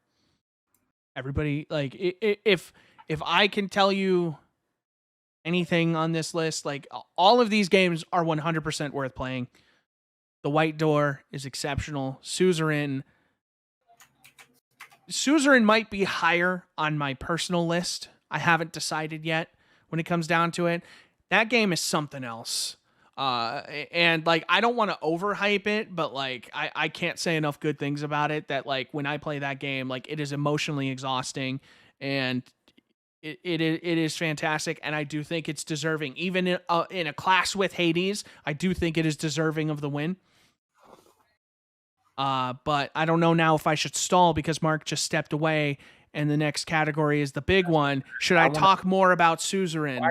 Everybody, if I can tell you anything on this list, all of these games are 100% worth playing. The White Door is exceptional. Suzerain, Suzerain might be higher on my personal list. I haven't decided yet when it comes down to it. That game is something else. And like, I don't want to overhype it, but like, I can't say enough good things about it that like, when I play that game, like it is emotionally exhausting and it is fantastic. And I do think it's deserving, even in a class with Hades, I do think it is deserving of the win. But I don't know now if I should stall because Mark just stepped away and the next category is the big one. Should I talk more about Suzerain?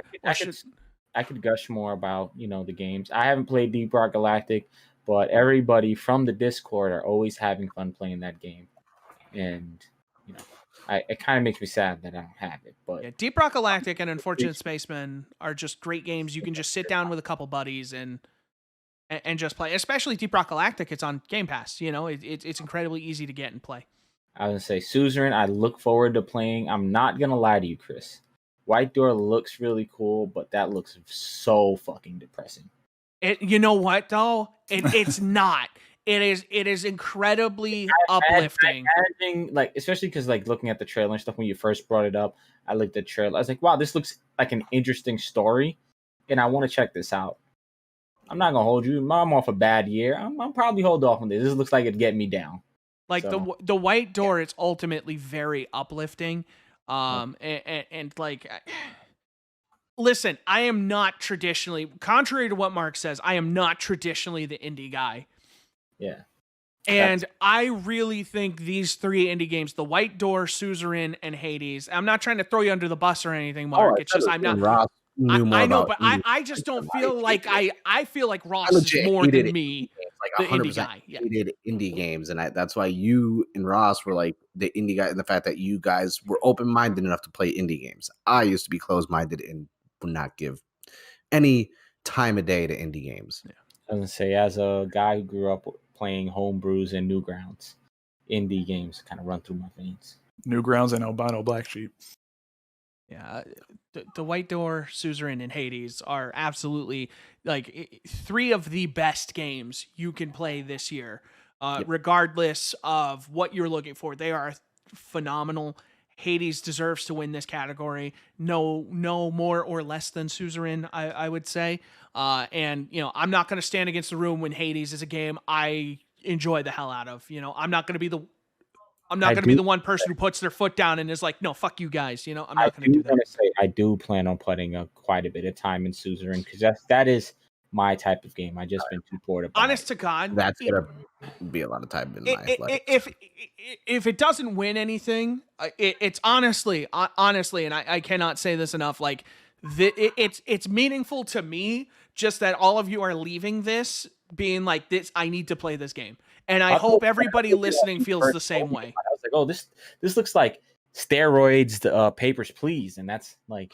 I could gush more about, the games. I haven't played Deep Rock Galactic, but everybody from the Discord are always having fun playing that game. And, it kind of makes me sad that I don't have it. But yeah, Deep Rock Galactic and Unfortunate Spacemen are just great games. You can just sit down with a couple buddies and just play. Especially Deep Rock Galactic, it's on Game Pass. It's incredibly easy to get and play. I was going to say, Suzerain, I look forward to playing. I'm not going to lie to you, Chris. White Door looks really cool, but that looks so fucking depressing. You know what though? It's not. It is incredibly uplifting. Imagine, like, especially because like looking at the trailer and stuff when you first brought it up, I looked at the trailer. I was like, wow, this looks like an interesting story, and I want to check this out. I'm not gonna hold you. I'm off a bad year. I'm probably hold off on this. This looks like it'd get me down. Like the White Door, it's ultimately very uplifting. And like, listen, I am not traditionally, contrary to what Mark says, I am not traditionally the indie guy. Yeah. And I really think these 3 indie games, the White Door, Suzerain, and Hades, I'm not trying to throw you under the bus or anything, Mark. It's just, I'm not. Ross I know, but I just don't feel like I feel like Ross is more than me, like the indie guy. Yeah. Hated indie games, and that's why you and Ross were like the indie guy, and the fact that you guys were open-minded enough to play indie games. I used to be closed-minded and would not give any time of day to indie games. Yeah. I was gonna say, as a guy who grew up playing homebrews and Newgrounds, indie games kind of run through my veins. Newgrounds and Albino Black Sheep. Yeah, the White Door, Suzerain, and Hades are absolutely like 3 of the best games you can play this year, regardless of what you're looking for. They are phenomenal. Hades deserves to win this category. No more or less than Suzerain, I would say. And I'm not going to stand against the room when Hades is a game I enjoy the hell out of. I'm not going to be the one person who puts their foot down and is like, no, fuck you guys. I'm not going to do that. I do plan on putting quite a bit of time in Suzerain because that is my type of game. I just been too bored about. Honest to God, that's gonna be a lot of time in my life. If it doesn't win anything, it's honestly, and I cannot say this enough. Like, it's meaningful to me just that all of you are leaving this being like this. I need to play this game. And I hope everybody listening feels the same way. I was like, oh, this looks like steroids, Papers, Please. And that's like,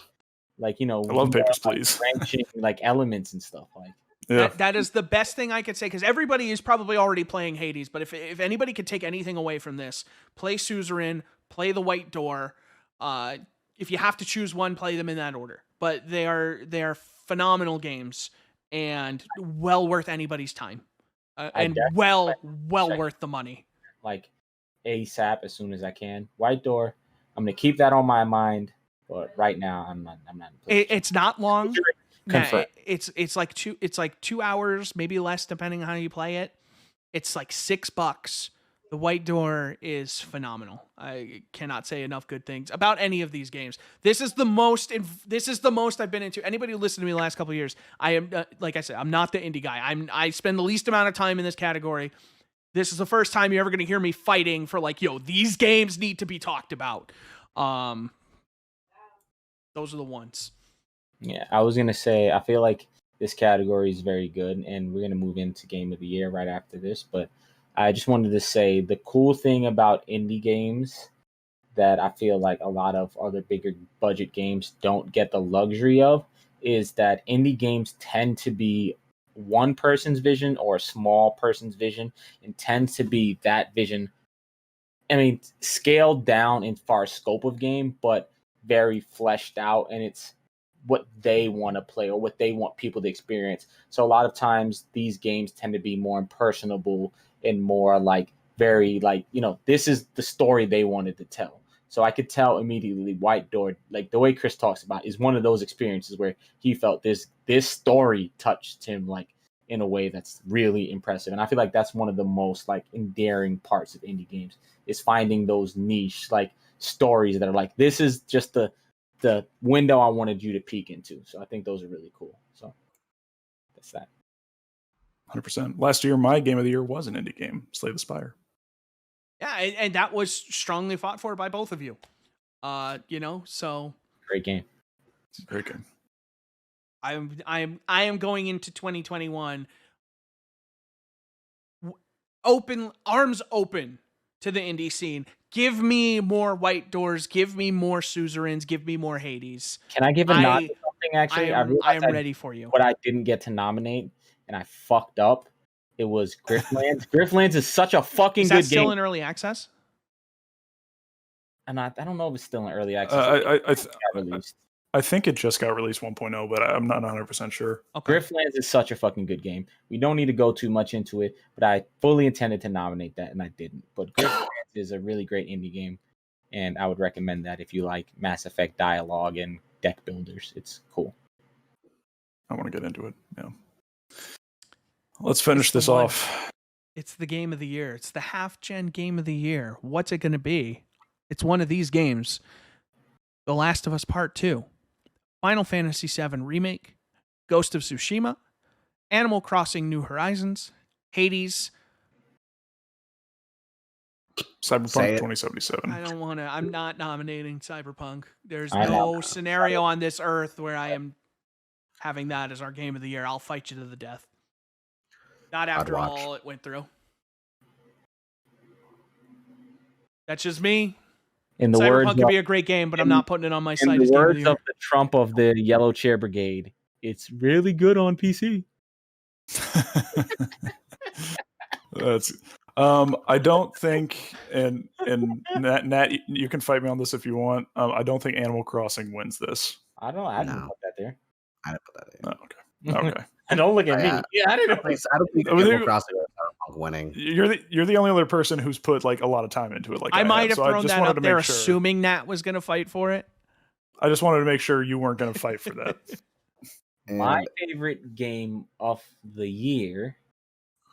I love Papers, Please. Branching, like elements and stuff. Like, yeah. That is the best thing I could say because everybody is probably already playing Hades. But if anybody could take anything away from this, play Suzerain, play the White Door. If you have to choose one, play them in that order. But they are phenomenal games and well worth anybody's time. And well worth the money. Like ASAP as soon as I can. White Door, I'm gonna keep that on my mind, but right now I'm not. It's not long. Yeah, it's like 2 hours, maybe less, depending on how you play it. It's like $6. The White Door is phenomenal. I cannot say enough good things about any of these games. This is the most I've been into. Anybody who listened to me the last couple of years, I am like I said, I'm not the indie guy. I spend the least amount of time in this category. This is the first time you're ever going to hear me fighting for like, these games need to be talked about. Those are the ones. Yeah, I was gonna say I feel like this category is very good, and we're gonna move into Game of the Year right after this, but. I just wanted to say the cool thing about indie games that I feel like a lot of other bigger budget games don't get the luxury of is that indie games tend to be one person's vision or a small person's vision and tends to be that vision. I mean, scaled down in far scope of game, but very fleshed out, and it's what they want to play or what they want people to experience. So a lot of times these games tend to be more impersonable and more like very like, this is the story they wanted to tell. So I could tell immediately White Door, like the way Chris talks about, is one of those experiences where he felt this story touched him like in a way that's really impressive. And I feel like that's one of the most like endearing parts of indie games, is finding those niche like stories that are like, this is just the window I wanted you to peek into. So I think those are really cool. So that's that. 100%. Last year, my game of the year was an indie game, Slay the Spire. Yeah, and that was strongly fought for by both of you. So Great game. Great game. I am going into 2021 arms open to the indie scene. Give me more White Doors, give me more Suzerains, give me more Hades. Can I give a nod to something actually? I am ready for you. What I didn't get to nominate and I fucked up. It was Griftlands. Griftlands is such a fucking good game. Is that still in early access? And I don't know if it's still in early access. I think it just got released 1.0, but I'm not 100% sure. Okay. Griftlands is such a fucking good game. We don't need to go too much into it, but I fully intended to nominate that, and I didn't. But Griftlands is a really great indie game, and I would recommend that if you like Mass Effect dialogue and deck builders. It's cool. I want to get into it, yeah. Let's finish this off. It's the game of the year. It's the half-gen game of the year. What's it going to be? It's one of these games. The Last of Us Part 2. Final Fantasy VII Remake. Ghost of Tsushima. Animal Crossing New Horizons. Hades. Cyberpunk 2077. I don't want to. I'm not nominating Cyberpunk. There's no scenario on this earth where I am having that as our game of the year. I'll fight you to the death. Not after all it went through. That's just me. Cyberpunk could be a great game, but I'm not putting it on my site. In the words of the Trump of the Yellow Chair Brigade, it's really good on PC. That's. I don't think, and Nat, you can fight me on this if you want. I don't think Animal Crossing wins this. I didn't put that there. I didn't put that there. Oh, okay. Don't look at me. Yeah, I don't think Animal Crossing is winning. You're the only other person who's put like a lot of time into it. Like I might have thrown that up there, assuming Nat was going to fight for it. I just wanted to make sure you weren't going to fight for that. My favorite game of the year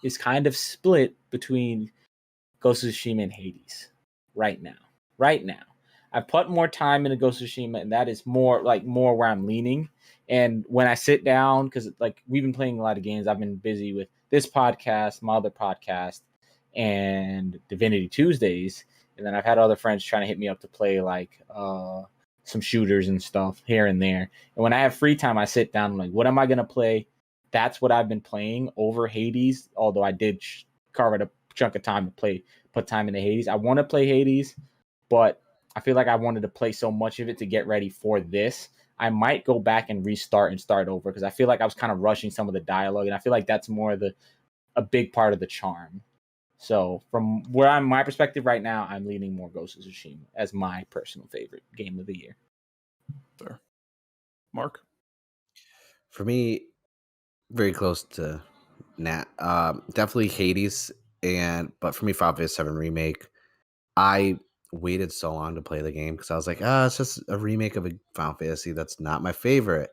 is kind of split between Ghost of Tsushima and Hades right now. I've put more time into Ghost of Tsushima, and that is more where I'm leaning. And when I sit down, because like we've been playing a lot of games, I've been busy with this podcast, my other podcast, and Divinity Tuesdays. And then I've had other friends trying to hit me up to play like some shooters and stuff here and there. And when I have free time, I sit down and I'm like, what am I going to play? That's what I've been playing over Hades, although I did carve out a chunk of time to put time into Hades. I want to play Hades, but I feel like I wanted to play so much of it to get ready for this. I might go back and restart and start over because I feel like I was kind of rushing some of the dialogue, and I feel like that's more a big part of the charm. So from where my perspective right now, I'm leaning more Ghost of Tsushima as my personal favorite game of the year. Fair. Mark? For me, very close to Nat. Definitely Hades, but for me, Final Fantasy VII Remake. I waited so long to play the game because I was like, it's just a remake of a Final Fantasy that's not my favorite.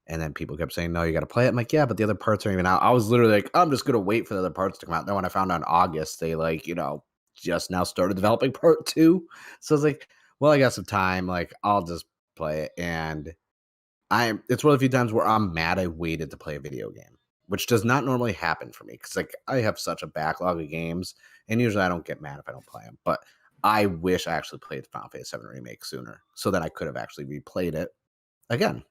And then people kept saying, no, you got to play it. I'm like, yeah, but the other parts aren't even out. I was literally like, I'm just going to wait for the other parts to come out. Then when I found out in August, they just now started developing part 2. So I was like, well, I got some time. Like, I'll just play it. And it's one of the few times where I'm mad I waited to play a video game, which does not normally happen for me. Because I have such a backlog of games, and usually I don't get mad if I don't play them. But I wish I actually played Final Fantasy VII Remake sooner, so that I could have actually replayed it again.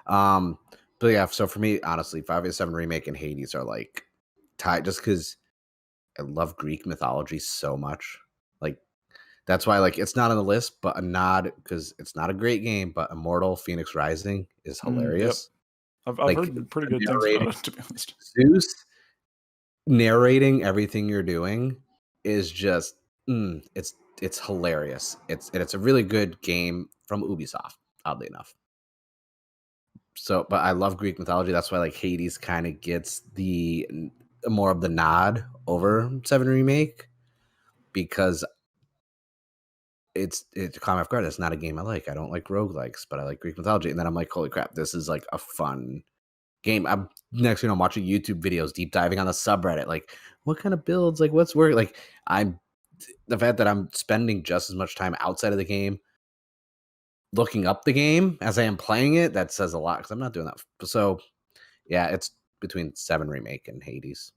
But yeah, so for me, honestly, Final Fantasy VII Remake and Hades are like tied, just because I love Greek mythology so much. Like that's why it's not on the list, but a nod because it's not a great game. But Immortal Phoenix Rising is hilarious. Yep. I've heard pretty good things about it, to be honest. Zeus narrating everything you're doing is just. It's hilarious. It's a really good game from Ubisoft, oddly enough. So, but I love Greek mythology. That's why Hades kind of gets the more of the nod over 7 Remake. because it caught me off guard. It's not a game I like. I don't like roguelikes, but I like Greek mythology. And then I'm like, holy crap, this is like a fun game. I'm next, I'm watching YouTube videos, deep diving on the subreddit, like what kind of builds, like what's work. Like the fact that I'm spending just as much time outside of the game looking up the game as I am playing it, that says a lot because I'm not doing that. So yeah, it's between 7 Remake and Hades.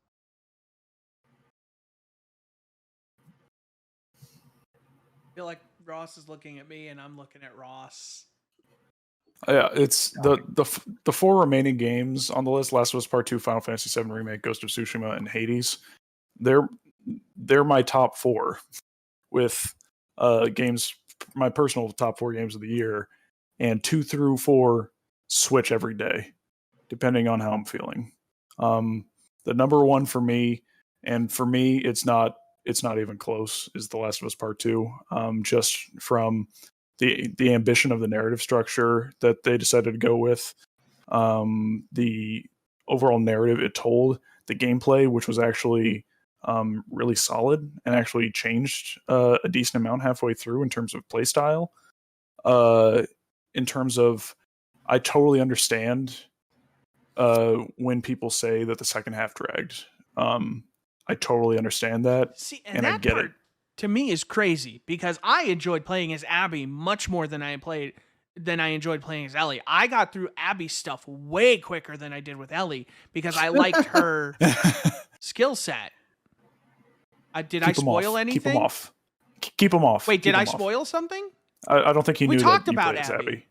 I feel like Ross is looking at me and I'm looking at Ross. Yeah, it's the 4 remaining games on the list: Last of Us Part 2, Final Fantasy VII Remake, Ghost of Tsushima, and Hades. They're my top 4 with games, my personal top 4 games of the year, and 2 through 4 switch every day, depending on how I'm feeling. The number 1 for me, and for me, it's not even close, is The Last of Us Part 2. Just from the ambition of the narrative structure that they decided to go with, the overall narrative it told, the gameplay, which was actually really solid and actually changed a decent amount halfway through in terms of play style. In terms of, I totally understand when people say that the second half dragged. I totally understand that. See, and I that get part it. to me is crazy because I enjoyed playing as Abby much more than I enjoyed playing as Ellie. I got through Abby's stuff way quicker than I did with Ellie because I liked her skill set. Did I spoil anything? Keep them off. Keep them off. Wait, Keep did I 'em off. spoil something? I don't think he We knew talked that you about played as Abby. Abby.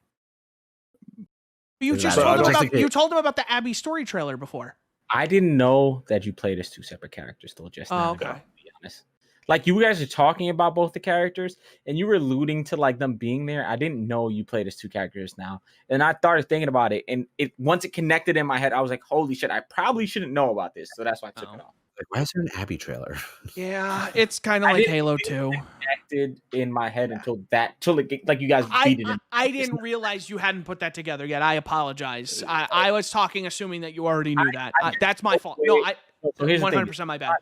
You Is just that- told him I don't about think you told him about the Abby story trailer before. I didn't know that you played as 2 separate characters till just now. okay. To be honest, like you guys are talking about both the characters, and you were alluding to like them being there. I didn't know you played as 2 characters now, and I started thinking about it, and once it connected in my head, I was like, "Holy shit! I probably shouldn't know about this." So that's why I took it off. Like, why is there an Abby trailer? Yeah, it's kind of I like didn't Halo think 2. Connected in my head until like you guys beat it. I didn't realize you hadn't put that together yet. I apologize. I was talking assuming that you already knew that. That's my fault. No, So here's the thing. 100% my bad.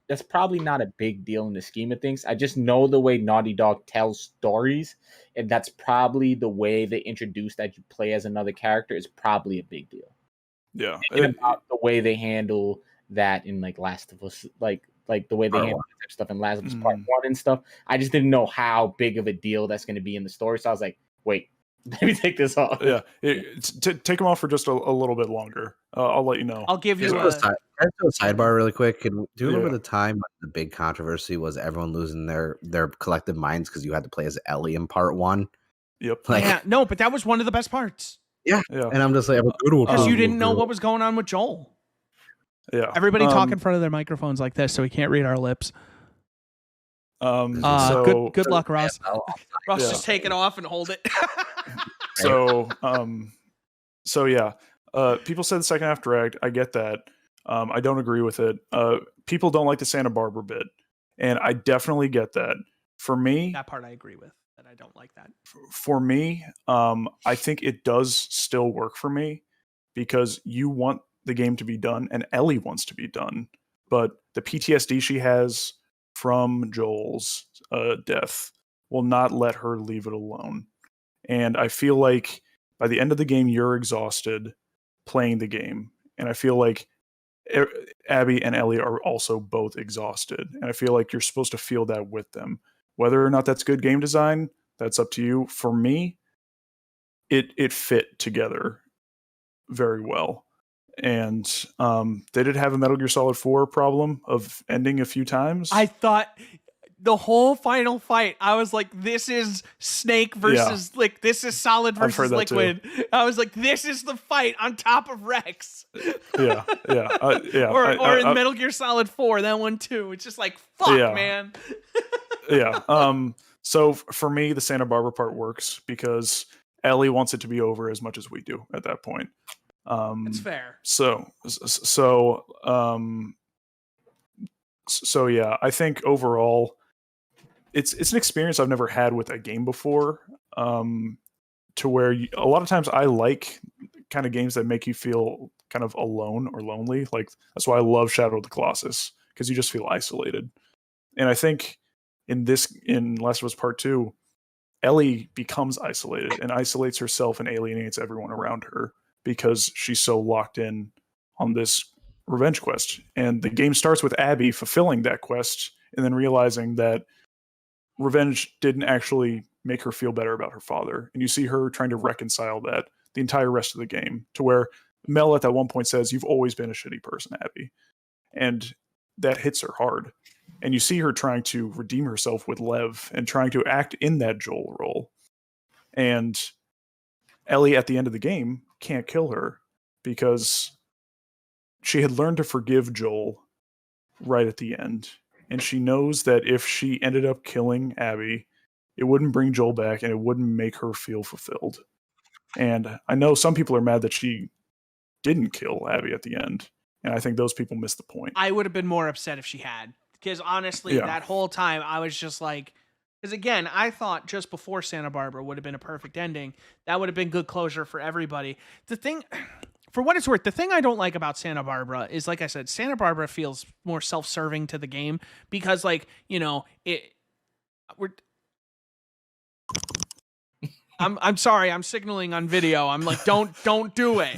That's probably not a big deal in the scheme of things. I just know the way Naughty Dog tells stories, and that's probably the way they introduce that you play as another character is probably a big deal. Yeah. Thinking about the way they handle that in like Last of Us, like the way they handle that type of stuff in Last of Us Part 1 and stuff. I just didn't know how big of a deal that's going to be in the story. So I was like, wait, let me take this off. Yeah. Take them off for just a little bit longer. I'll let you know. I'll give you Can I do a sidebar really quick? Do you remember Yeah. the time when the big controversy was everyone losing their collective minds because you had to play as Ellie in Part 1? Yep. Like, yeah, no, but that was one of the best parts Yeah. and I'm just like, because you didn't know what was going on with Joel. Yeah. Everybody talk in front of their microphones like this so we can't read our lips. So Good luck, Ross. Ross, Yeah. just take it off and hold it. So yeah. People said the second half dragged. I get that. I don't agree with it. People don't like the Santa Barbara bit, and I definitely get that. For me, That part I agree with. That I don't like that. for me, I think it does still work for me because you want the game to be done, and Ellie wants to be done, but the PTSD she has from Joel's death will not let her leave it alone. And I feel like by the end of the game, you're exhausted playing the game, and I feel like Abby and Ellie are also both exhausted, and I feel like you're supposed to feel that with them. Whether or not that's good game design, that's up to you. For me, it fit together very well. And they did have a Metal Gear Solid 4 problem of ending a few times. I thought the whole final fight, I was like, this is Snake versus this is Solid I've heard versus that Liquid. I was like, this is the fight on top of Rex. yeah. Or in Metal Gear Solid 4, that one too. It's just like, fuck, Yeah. man. Yeah. So for me, the Santa Barbara part works because Ellie wants it to be over as much as we do at that point. It's fair. So yeah, I think overall it's an experience I've never had with a game before. To where a lot of times I like kind of games that make you feel kind of alone or lonely. Like that's why I love Shadow of the Colossus, because you just feel isolated. And I think in Last of Us Part 2, Ellie becomes isolated and isolates herself and alienates everyone around her because she's so locked in on this revenge quest. And the game starts with Abby fulfilling that quest and then realizing that revenge didn't actually make her feel better about her father. And you see her trying to reconcile that the entire rest of the game, to where Mel at that one point says, "You've always been a shitty person, Abby." And that hits her hard. And you see her trying to redeem herself with Lev and trying to act in that Joel role. And Ellie at the end of the game can't kill her because she had learned to forgive Joel right at the end. And she knows that if she ended up killing Abby, it wouldn't bring Joel back and it wouldn't make her feel fulfilled. And I know some people are mad that she didn't kill Abby at the end. And I think those people missed the point. I would have been more upset if she had. Because honestly, that whole time, I was just like... Because again, I thought just before Santa Barbara would have been a perfect ending. That would have been good closure for everybody. The thing... For what it's worth, the thing I don't like about Santa Barbara is, like I said, Santa Barbara feels more self-serving to the game because, like, you know, I'm sorry, I'm signaling on video. I'm like, don't do it.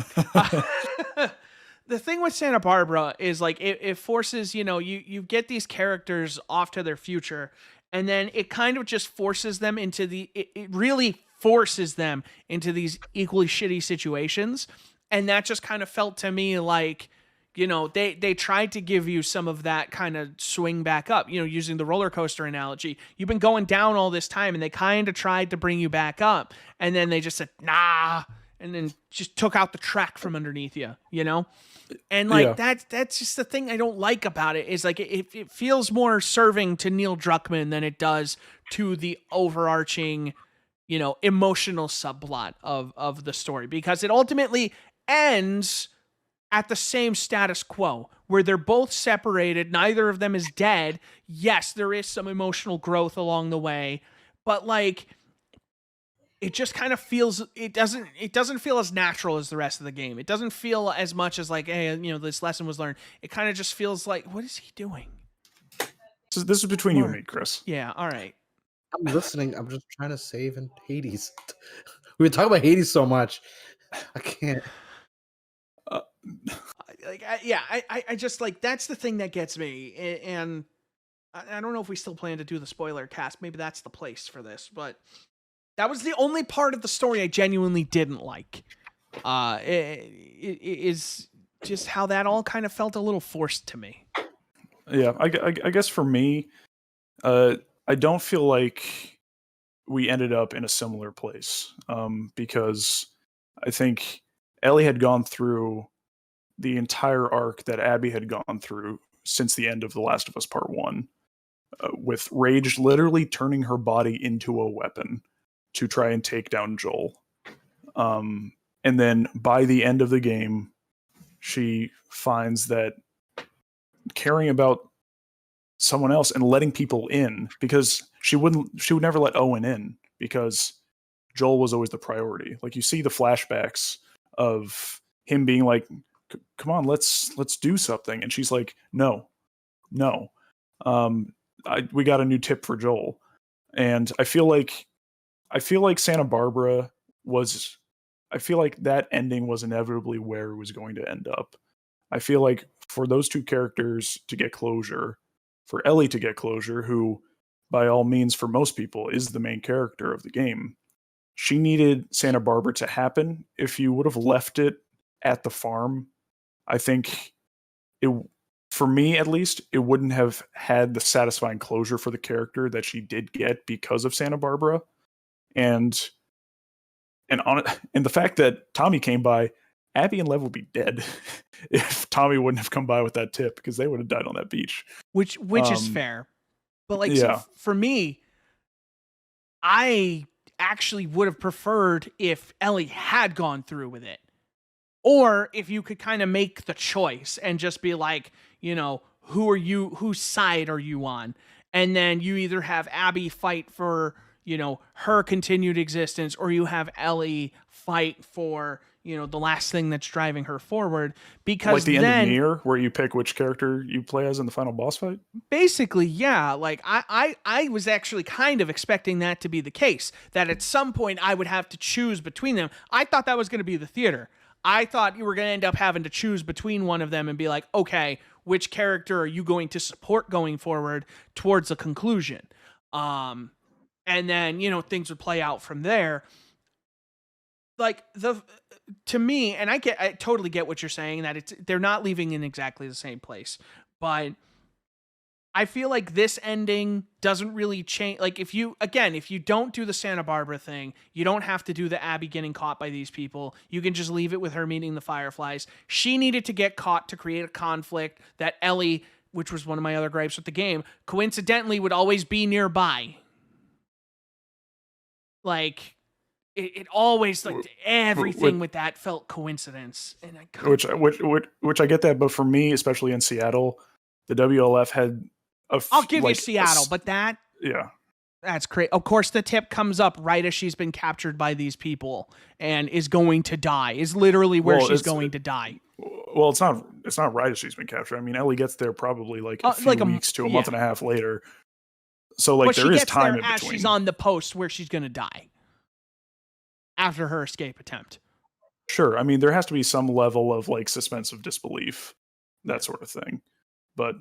The thing with Santa Barbara is, like, it forces, you know, you get these characters off to their future, and then it kind of just forces them into it really forces them into these equally shitty situations. And that just kind of felt to me like, you know, they tried to give you some of that kind of swing back up, you know, using the roller coaster analogy. You've been going down all this time and they kind of tried to bring you back up. And then they just said, nah, and then just took out the track from underneath you, you know? And like, that's just the thing I don't like about it is like, it feels more serving to Neil Druckmann than it does to the overarching, you know, emotional subplot of the story, because it ultimately ends at the same status quo where they're both separated. Neither of them is dead. Yes, there is some emotional growth along the way, but like, it just kind of feels, it doesn't feel as natural as the rest of the game. It doesn't feel as much as like, hey, you know, this lesson was learned. It kind of just feels like, what is he doing? This is between you and me, Chris. Yeah. All right. I'm listening. I'm just trying to save in Hades. We've been talking about Hades so much. I can't. I just like, that's the thing that gets me. And I don't know if we still plan to do the spoiler cast. Maybe that's the place for this, but that was the only part of the story I genuinely didn't like. It is just how that all kind of felt a little forced to me. Yeah, I guess for me, I don't feel like we ended up in a similar place because I think Ellie had gone through the entire arc that Abby had gone through since the end of The Last of Us Part 1, with Rage literally turning her body into a weapon to try and take down Joel. And then by the end of the game, she finds that caring about someone else and letting people in, because she would never let Owen in because Joel was always the priority. Like, you see the flashbacks of him being like, come on, let's do something. And she's like, no. We got a new tip for Joel. And I feel like Santa Barbara was, I feel like that ending was inevitably where it was going to end up. I feel like for those two characters to get closure, for Ellie to get closure, who by all means for most people is the main character of the game, she needed Santa Barbara to happen. If you would have left it at the farm, I think it, for me at least, it wouldn't have had the satisfying closure for the character that she did get because of Santa Barbara. And the fact that Tommy came by, Abby and Lev would be dead if Tommy wouldn't have come by with that tip, because they would have died on that beach. Which is fair. But like, so for me, I actually would have preferred if Ellie had gone through with it. Or if you could kind of make the choice and just be like, you know, whose side are you on? And then you either have Abby fight for, you know, her continued existence, or you have Ellie fight for, the last thing that's driving her forward. Because like the then, end of Nier, where you pick which character you play as in the final boss fight. basically, yeah. Like I was actually kind of expecting that to be the case. That at some point I would have to choose between them. I thought that was going to be the theater. I thought you were going to end up having to choose between one of them and be like, okay, which character are you going to support going forward towards a conclusion? And then, things would play out from there. Like to me, and I totally get what you're saying, that they're not leaving in exactly the same place, but I feel like this ending doesn't really change. Like if you don't do the Santa Barbara thing, you don't have to do the Abby getting caught by these people. You can just leave it with her meeting the Fireflies. She needed to get caught to create a conflict that Ellie, which was one of my other gripes with the game, coincidentally would always be nearby. Like it always, like, everything with that felt coincidence, and which I get that, but for me, especially in Seattle, the WLF had I'll give you Seattle, but that's crazy. Of course, the tip comes up right as she's been captured by these people and is going to die. Is literally where she's going to die. Well, it's not right as she's been captured. I mean, Ellie gets there probably like a few weeks to a month and a half later. So like there is time in between. As she's on the post where she's going to die after her escape attempt. Sure. I mean, there has to be some level of like suspense of disbelief, that sort of thing. But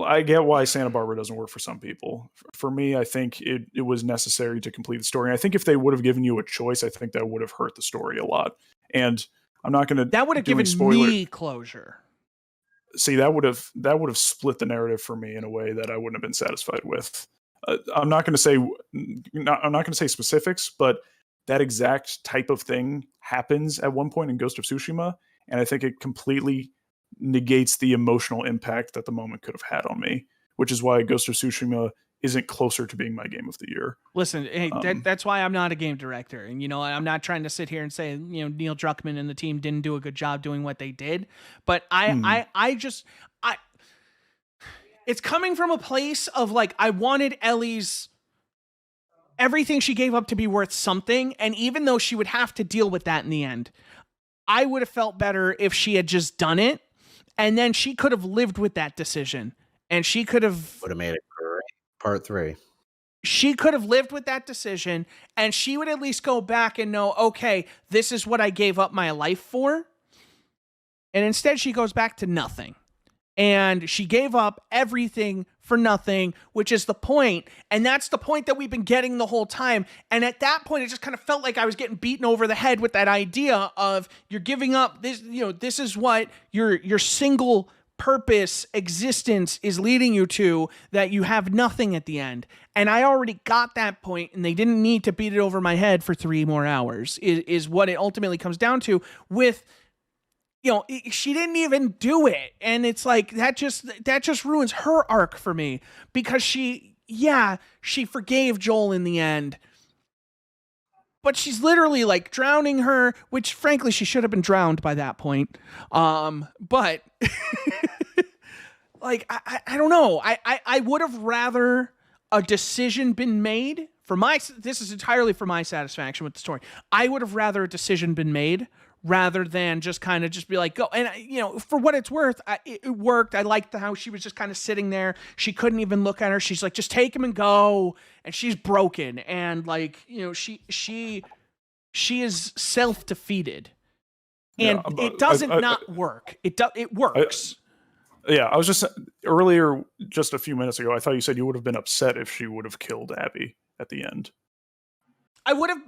I get why Santa Barbara doesn't work for some people. For me, I think it was necessary to complete the story. And I think if they would have given you a choice, I think that would have hurt the story a lot. And I'm not going to. That would have given me closure. See, that would have split the narrative for me in a way that I wouldn't have been satisfied with. I'm not going to say specifics, but that exact type of thing happens at one point in Ghost of Tsushima, and I think it completely negates the emotional impact that the moment could have had on me, which is why Ghost of Tsushima isn't closer to being my game of the year. Listen, hey, that's why I'm not a game director, and I'm not trying to sit here and say Neil Druckmann and the team didn't do a good job doing what they did, but it's coming from a place of like I wanted Ellie's everything she gave up to be worth something, and even though she would have to deal with that in the end, I would have felt better if she had just done it, and then she could have lived with that decision, and she would have made it great. Part 3. She could have lived with that decision, and she would at least go back and know, okay, this is what I gave up my life for. And instead she goes back to nothing. And she gave up everything for nothing, which is the point. And that's the point that we've been getting the whole time. And at that point, it just kind of felt like I was getting beaten over the head with that idea of you're giving up this, this is what your single purpose existence is leading you to, that you have nothing at the end. And I already got that point, and they didn't need to beat it over my head for 3 more hours is what it ultimately comes down to with, she didn't even do it. And it's like, that just ruins her arc for me, because she forgave Joel in the end, but she's literally like drowning her, which frankly, she should have been drowned by that point. But like, I don't know. I would have rather a decision been made this is entirely for my satisfaction with the story. I would have rather a decision been made rather than just kind of just be like, go. And, for what it's worth, it worked. I liked how she was just kind of sitting there. She couldn't even look at her. She's like, just take him and go. And she's broken. And like, she is self-defeated. And it doesn't not work. It works. I was just earlier, just a few minutes ago, I thought you said you would have been upset if she would have killed Abby at the end. I would have.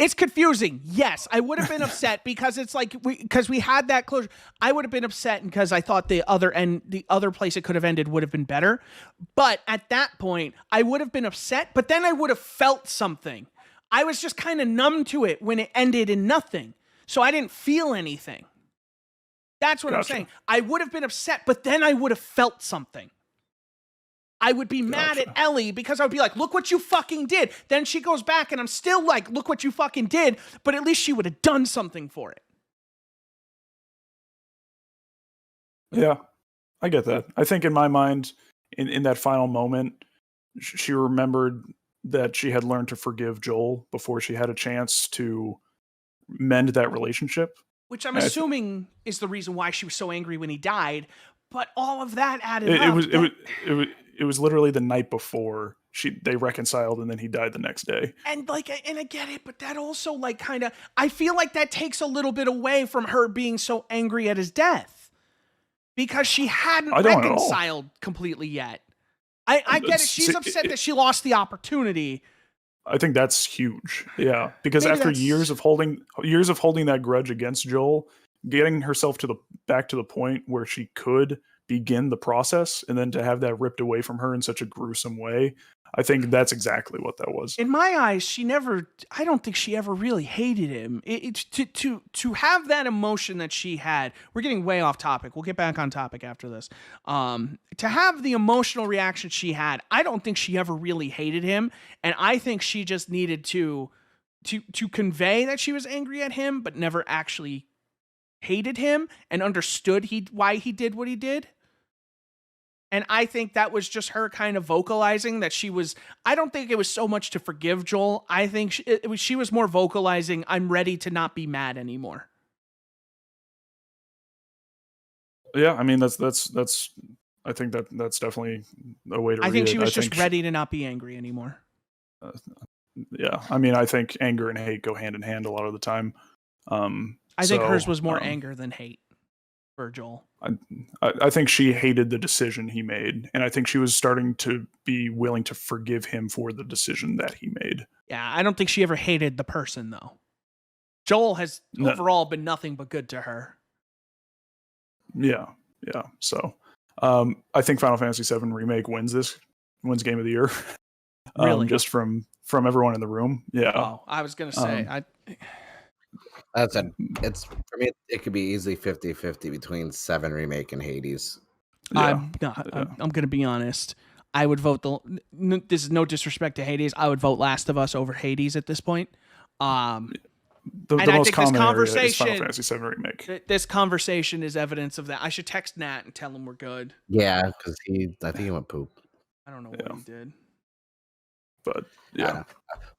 It's confusing. Yes, I would have been upset because it's like we had that closure. I would have been upset because I thought the other place it could have ended would have been better. But at that point, I would have been upset. But then I would have felt something. I was just kind of numb to it when it ended in nothing, so I didn't feel anything. That's what I'm saying. I would have been upset, but then I would have felt something. I would be mad at Ellie because I would be like, look what you fucking did. Then she goes back and I'm still like, look what you fucking did. But at least she would have done something for it. Yeah, I get that. I think in my mind, in that final moment, she remembered that she had learned to forgive Joel before she had a chance to mend that relationship. Which I'm I th- assuming is the reason why she was so angry when he died. But all of that added It, up. it was literally the night before they reconciled, and then he died the next day. And I get it, but that also kind of, I feel like that takes a little bit away from her being so angry at his death, because she hadn't I don't at all. reconciled completely yet. I get it. She's upset that she lost the opportunity. I think that's huge. Yeah, because Maybe after that's- years of holding that grudge against Joel, getting herself back to the point where she could begin the process, and then to have that ripped away from her in such a gruesome way, I think that's exactly what that was. In my eyes, I don't think she ever really hated him. To have that emotion that she had, we're getting way off topic. We'll get back on topic after this. To have the emotional reaction she had, I don't think she ever really hated him. And I think she just needed to convey that she was angry at him, but never actually hated him and understood why he did what he did. And I think that was just her kind of vocalizing that she was, I don't think it was so much to forgive Joel. I think she was more vocalizing, I'm ready to not be mad anymore. Yeah, I mean, that's I think that's definitely a way to read it. I think she was just ready to not be angry anymore. Yeah, I mean, I think anger and hate go hand in hand a lot of the time. I think hers was more anger than hate for Joel. I think she hated the decision he made, and I think she was starting to be willing to forgive him for the decision that he made. Yeah, I don't think she ever hated the person, though. Joel has overall been nothing but good to her. Yeah. So, I think Final Fantasy VII Remake wins Game of the Year. Really? Just from everyone in the room. Yeah. Oh, I was gonna say it's for me. It could be easily 50-50 between 7 Remake and Hades. Yeah. I'm gonna be honest. I would vote this is no disrespect to Hades. I would vote Last of Us over Hades at this point. The most common area is Final Fantasy VII Remake. This conversation is evidence of that. I should text Nat and tell him we're good. Yeah, because I think he went poop. I don't know what he did. But yeah.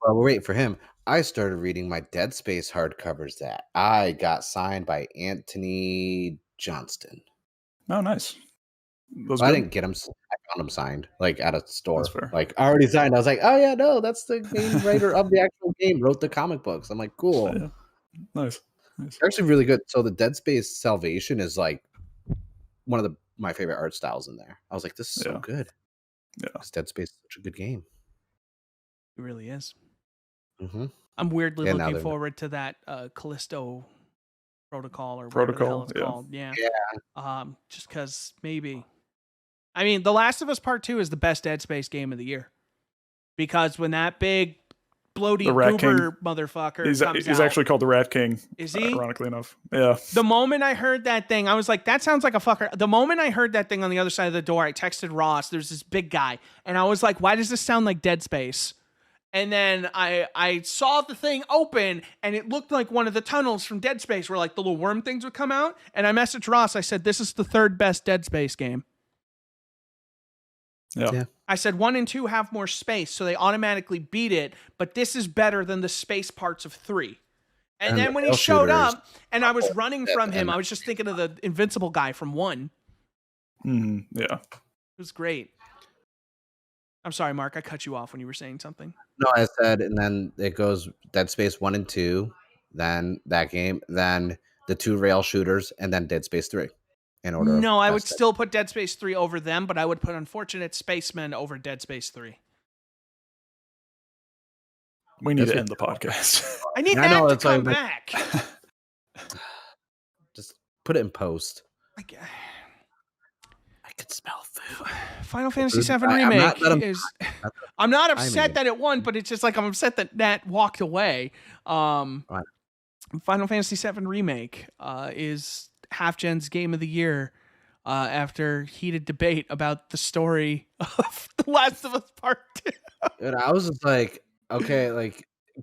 Well, we're waiting for him. I started reading my Dead Space hardcovers that I got signed by Anthony Johnston. Oh, nice. I didn't get him. I found him signed, at a store. That's fair. Already signed. I was like, oh yeah, no, that's the main writer of the actual game. Wrote the comic books. I'm like, cool. Yeah. Nice. They're actually really good. So the Dead Space Salvation is one of my favorite art styles in there. I was like, this is so good. Yeah. Because Dead Space is such a good game. It really is. Mm-hmm. I'm weirdly looking forward to that Callisto Protocol or whatever the hell it's called. Yeah. Just because maybe. I mean, The Last of Us Part 2 is the best Dead Space game of the year. Because when that big bloaty goober motherfucker comes out. He's actually called the Rat King. Is he? Ironically enough. Yeah. The moment I heard that thing, I was like, that sounds like a fucker. The moment I heard that thing on the other side of the door, I texted Ross. There's this big guy. And I was like, why does this sound like Dead Space? And then I saw the thing open, and it looked like one of the tunnels from Dead Space where the little worm things would come out. And I messaged Ross. I said, this is the third best Dead Space game. Yeah. I said 1 and 2 have more space, so they automatically beat it. But this is better than the space parts of 3. And then when he showed up, and I was running from him, I was just thinking of the Invincible guy from 1. Mm-hmm. Yeah. It was great. I'm sorry, Mark. I cut you off when you were saying something. No, I said, and then it goes Dead Space 1 and 2, then that game, then the 2 rail shooters, and then Dead Space 3. In order. No, I would still put Dead Space 3 over them, but I would put Unfortunate Spacemen over Dead Space 3. We need to end the podcast. I need that to come back. Just put it in post. I can smell food. Final Fantasy VII Remake is... I'm not upset that it won, but it's just I'm upset that Nat walked away. Final Fantasy VII Remake is Halfgen's Game of the Year after heated debate about the story of The Last of Us Part 2. And I was just like, okay,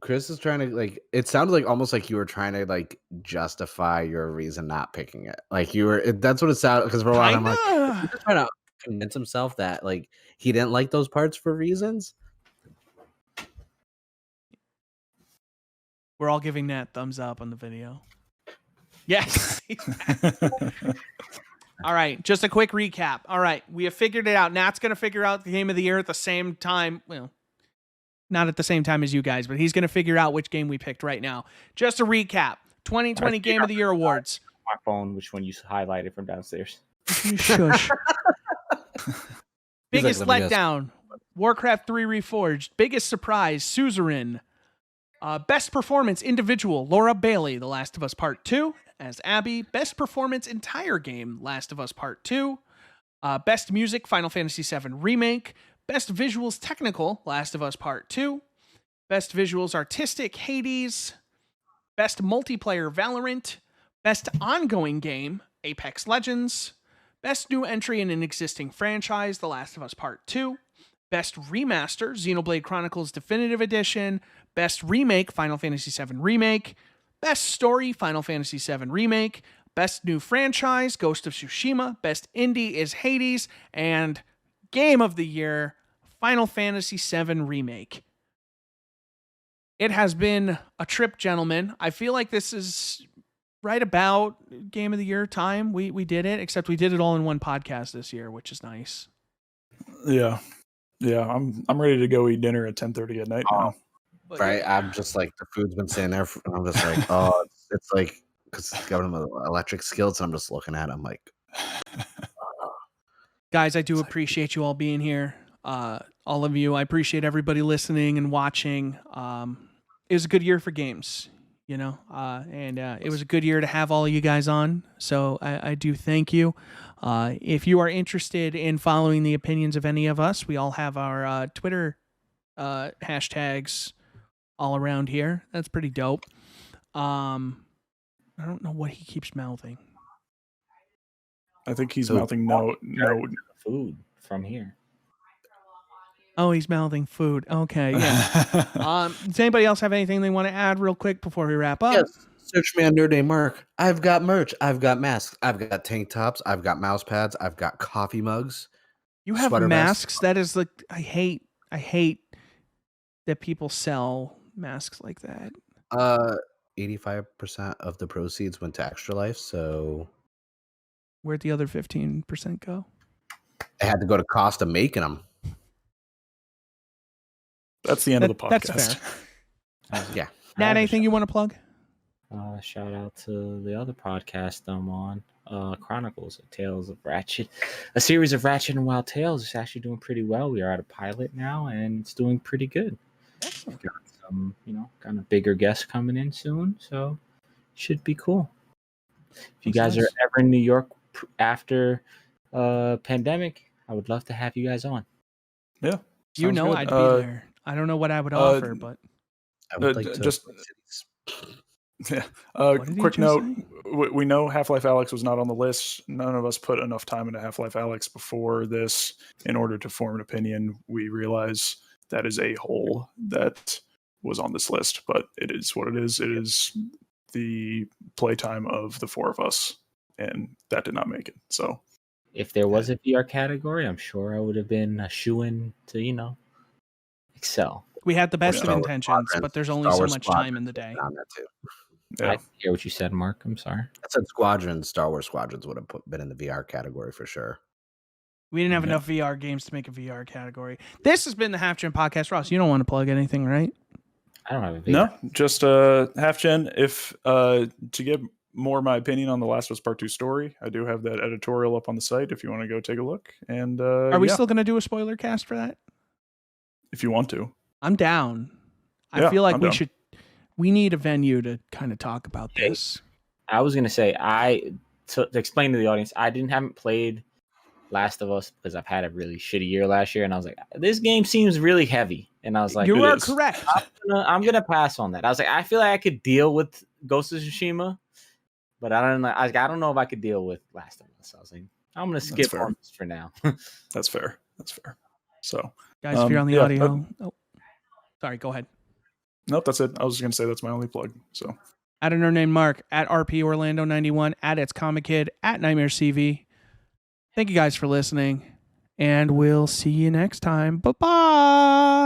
Chris is trying to it sounded almost like you were trying to justify your reason not picking it. That's what it sounded, because for a while I'm like, he's just trying to convince himself that he didn't like those parts for reasons. We're all giving Nat thumbs up on the video. Yes. He's back. All right, just a quick recap. All right, we have figured it out. Nat's going to figure out the game of the year at the same time. Well, not at the same time as you guys, but he's going to figure out which game we picked right now. Just a recap. 2020 Game of the Year awards. My phone, which one you highlighted from downstairs? You shush. Biggest like, let me letdown, Warcraft 3 Reforged. Biggest surprise, Suzerain. Best performance individual, Laura Bailey, The Last of Us Part 2 as Abby. Best performance entire game, Last of Us Part 2. Best music, Final Fantasy VII Remake. Best visuals technical, Last of Us Part 2. Best visuals artistic, Hades. Best multiplayer, Valorant. Best ongoing game, Apex Legends. Best new entry in an existing franchise, The Last of Us Part 2. Best remaster, Xenoblade Chronicles Definitive Edition. Best remake, Final Fantasy VII Remake. Best story, Final Fantasy VII Remake. Best new franchise, Ghost of Tsushima. Best indie is Hades. And Game of the Year, Final Fantasy VII Remake. It has been a trip, gentlemen. I feel like this is right about Game of the Year time. We did it, except we did it all in one podcast this year, which is nice. Yeah. I'm ready to go eat dinner at 10:30 at night now. But Right, I'm just like, the food's been sitting there, and I'm just like, oh, it's like, because it's got them electric skillets, and I'm just looking at it, I'm like, guys, I do appreciate you all being here. All of you. I appreciate everybody listening and watching. It was a good year for games, you know, and it was a good year to have all of you guys on. So I do thank you. If you are interested in following the opinions of any of us, we all have our Twitter hashtags all around here. That's pretty dope. I don't know what he keeps mouthing. I think he's So- mouthing no. Food from here. Oh, he's mouthing food. Okay, yeah. Does anybody else have anything they want to add real quick before we wrap up? yes, search me on Nerd Name Mark. I've got merch. I've got masks. I've got tank tops. I've got mouse pads. I've got coffee mugs. You have Sweater masks. That is like I hate that people sell masks like that. 85% of the proceeds went to Extra Life, so Where'd the other 15% go? I had to go to cost of making them. That's the end of the That's podcast. fair. Yeah. Nat, anything you want to plug? Shout out to the other podcast I'm on, Chronicles, Tales of Ratchet, a series of Ratchet and Wild Tales. It's actually doing pretty well. We are at a pilot now, and it's doing pretty good. Excellent. Got some, kind of bigger guests coming in soon, so should be cool. If you That's guys are nice. ever in New York after pandemic, I would love to have you guys on. Yeah. You sounds know good. I'd be there. I don't know what I would offer, but I would Uh, like to just- Yeah. What did he Quick just note: say? we know Half-Life Alyx was not on the list. None of us put enough time into Half-Life Alyx before this in order to form an opinion. We realize that is a hole that was on this list, but it is what it is. It is the playtime of the four of us, and that did not make it. So If there was a VR category, I'm sure I would have been a shoo-in to, excel. we had the best of Star Wars intentions, Squadrons. but there's only Star so Wars much time in Squadrons the day. on that too. yeah, I didn't hear what you said, Mark. I'm sorry. I said Squadrons, Star Wars Squadrons would have been in the VR category for sure. We didn't have Yeah. enough VR games to make a VR category. This has been the Half Gen Podcast. Ross, you don't want to plug anything, right? I don't have a video. no, just half gen. If to get more my opinion on the Last of Us Part 2 story, I do have that editorial up on the site if you want to go take a look. And Are we yeah, still going to do a spoiler cast for that? if you want to. I'm down. I Yeah, feel like I'm we down. should. We need a venue to kind of talk about this. I was gonna say to explain to the audience, haven't played Last of Us because I've had a really shitty year last year, and I was like, this game seems really heavy, and I was like, You it are is. correct. I'm gonna pass on that. I was like, I feel like I could deal with Ghost of Tsushima, but I don't know. I don't know if I could deal with Last of Us. I was like, I'm gonna skip fair. on this for now. That's fair. So Guys, if you're on the yeah, audio. Oh, sorry, go ahead. nope, that's it. I was just gonna say that's my only plug. So At a nerd named Mark, at RP Orlando 91, at It's Comic Kid, at Nightmare CV. Thank you guys for listening, and we'll see you next time. Bye bye.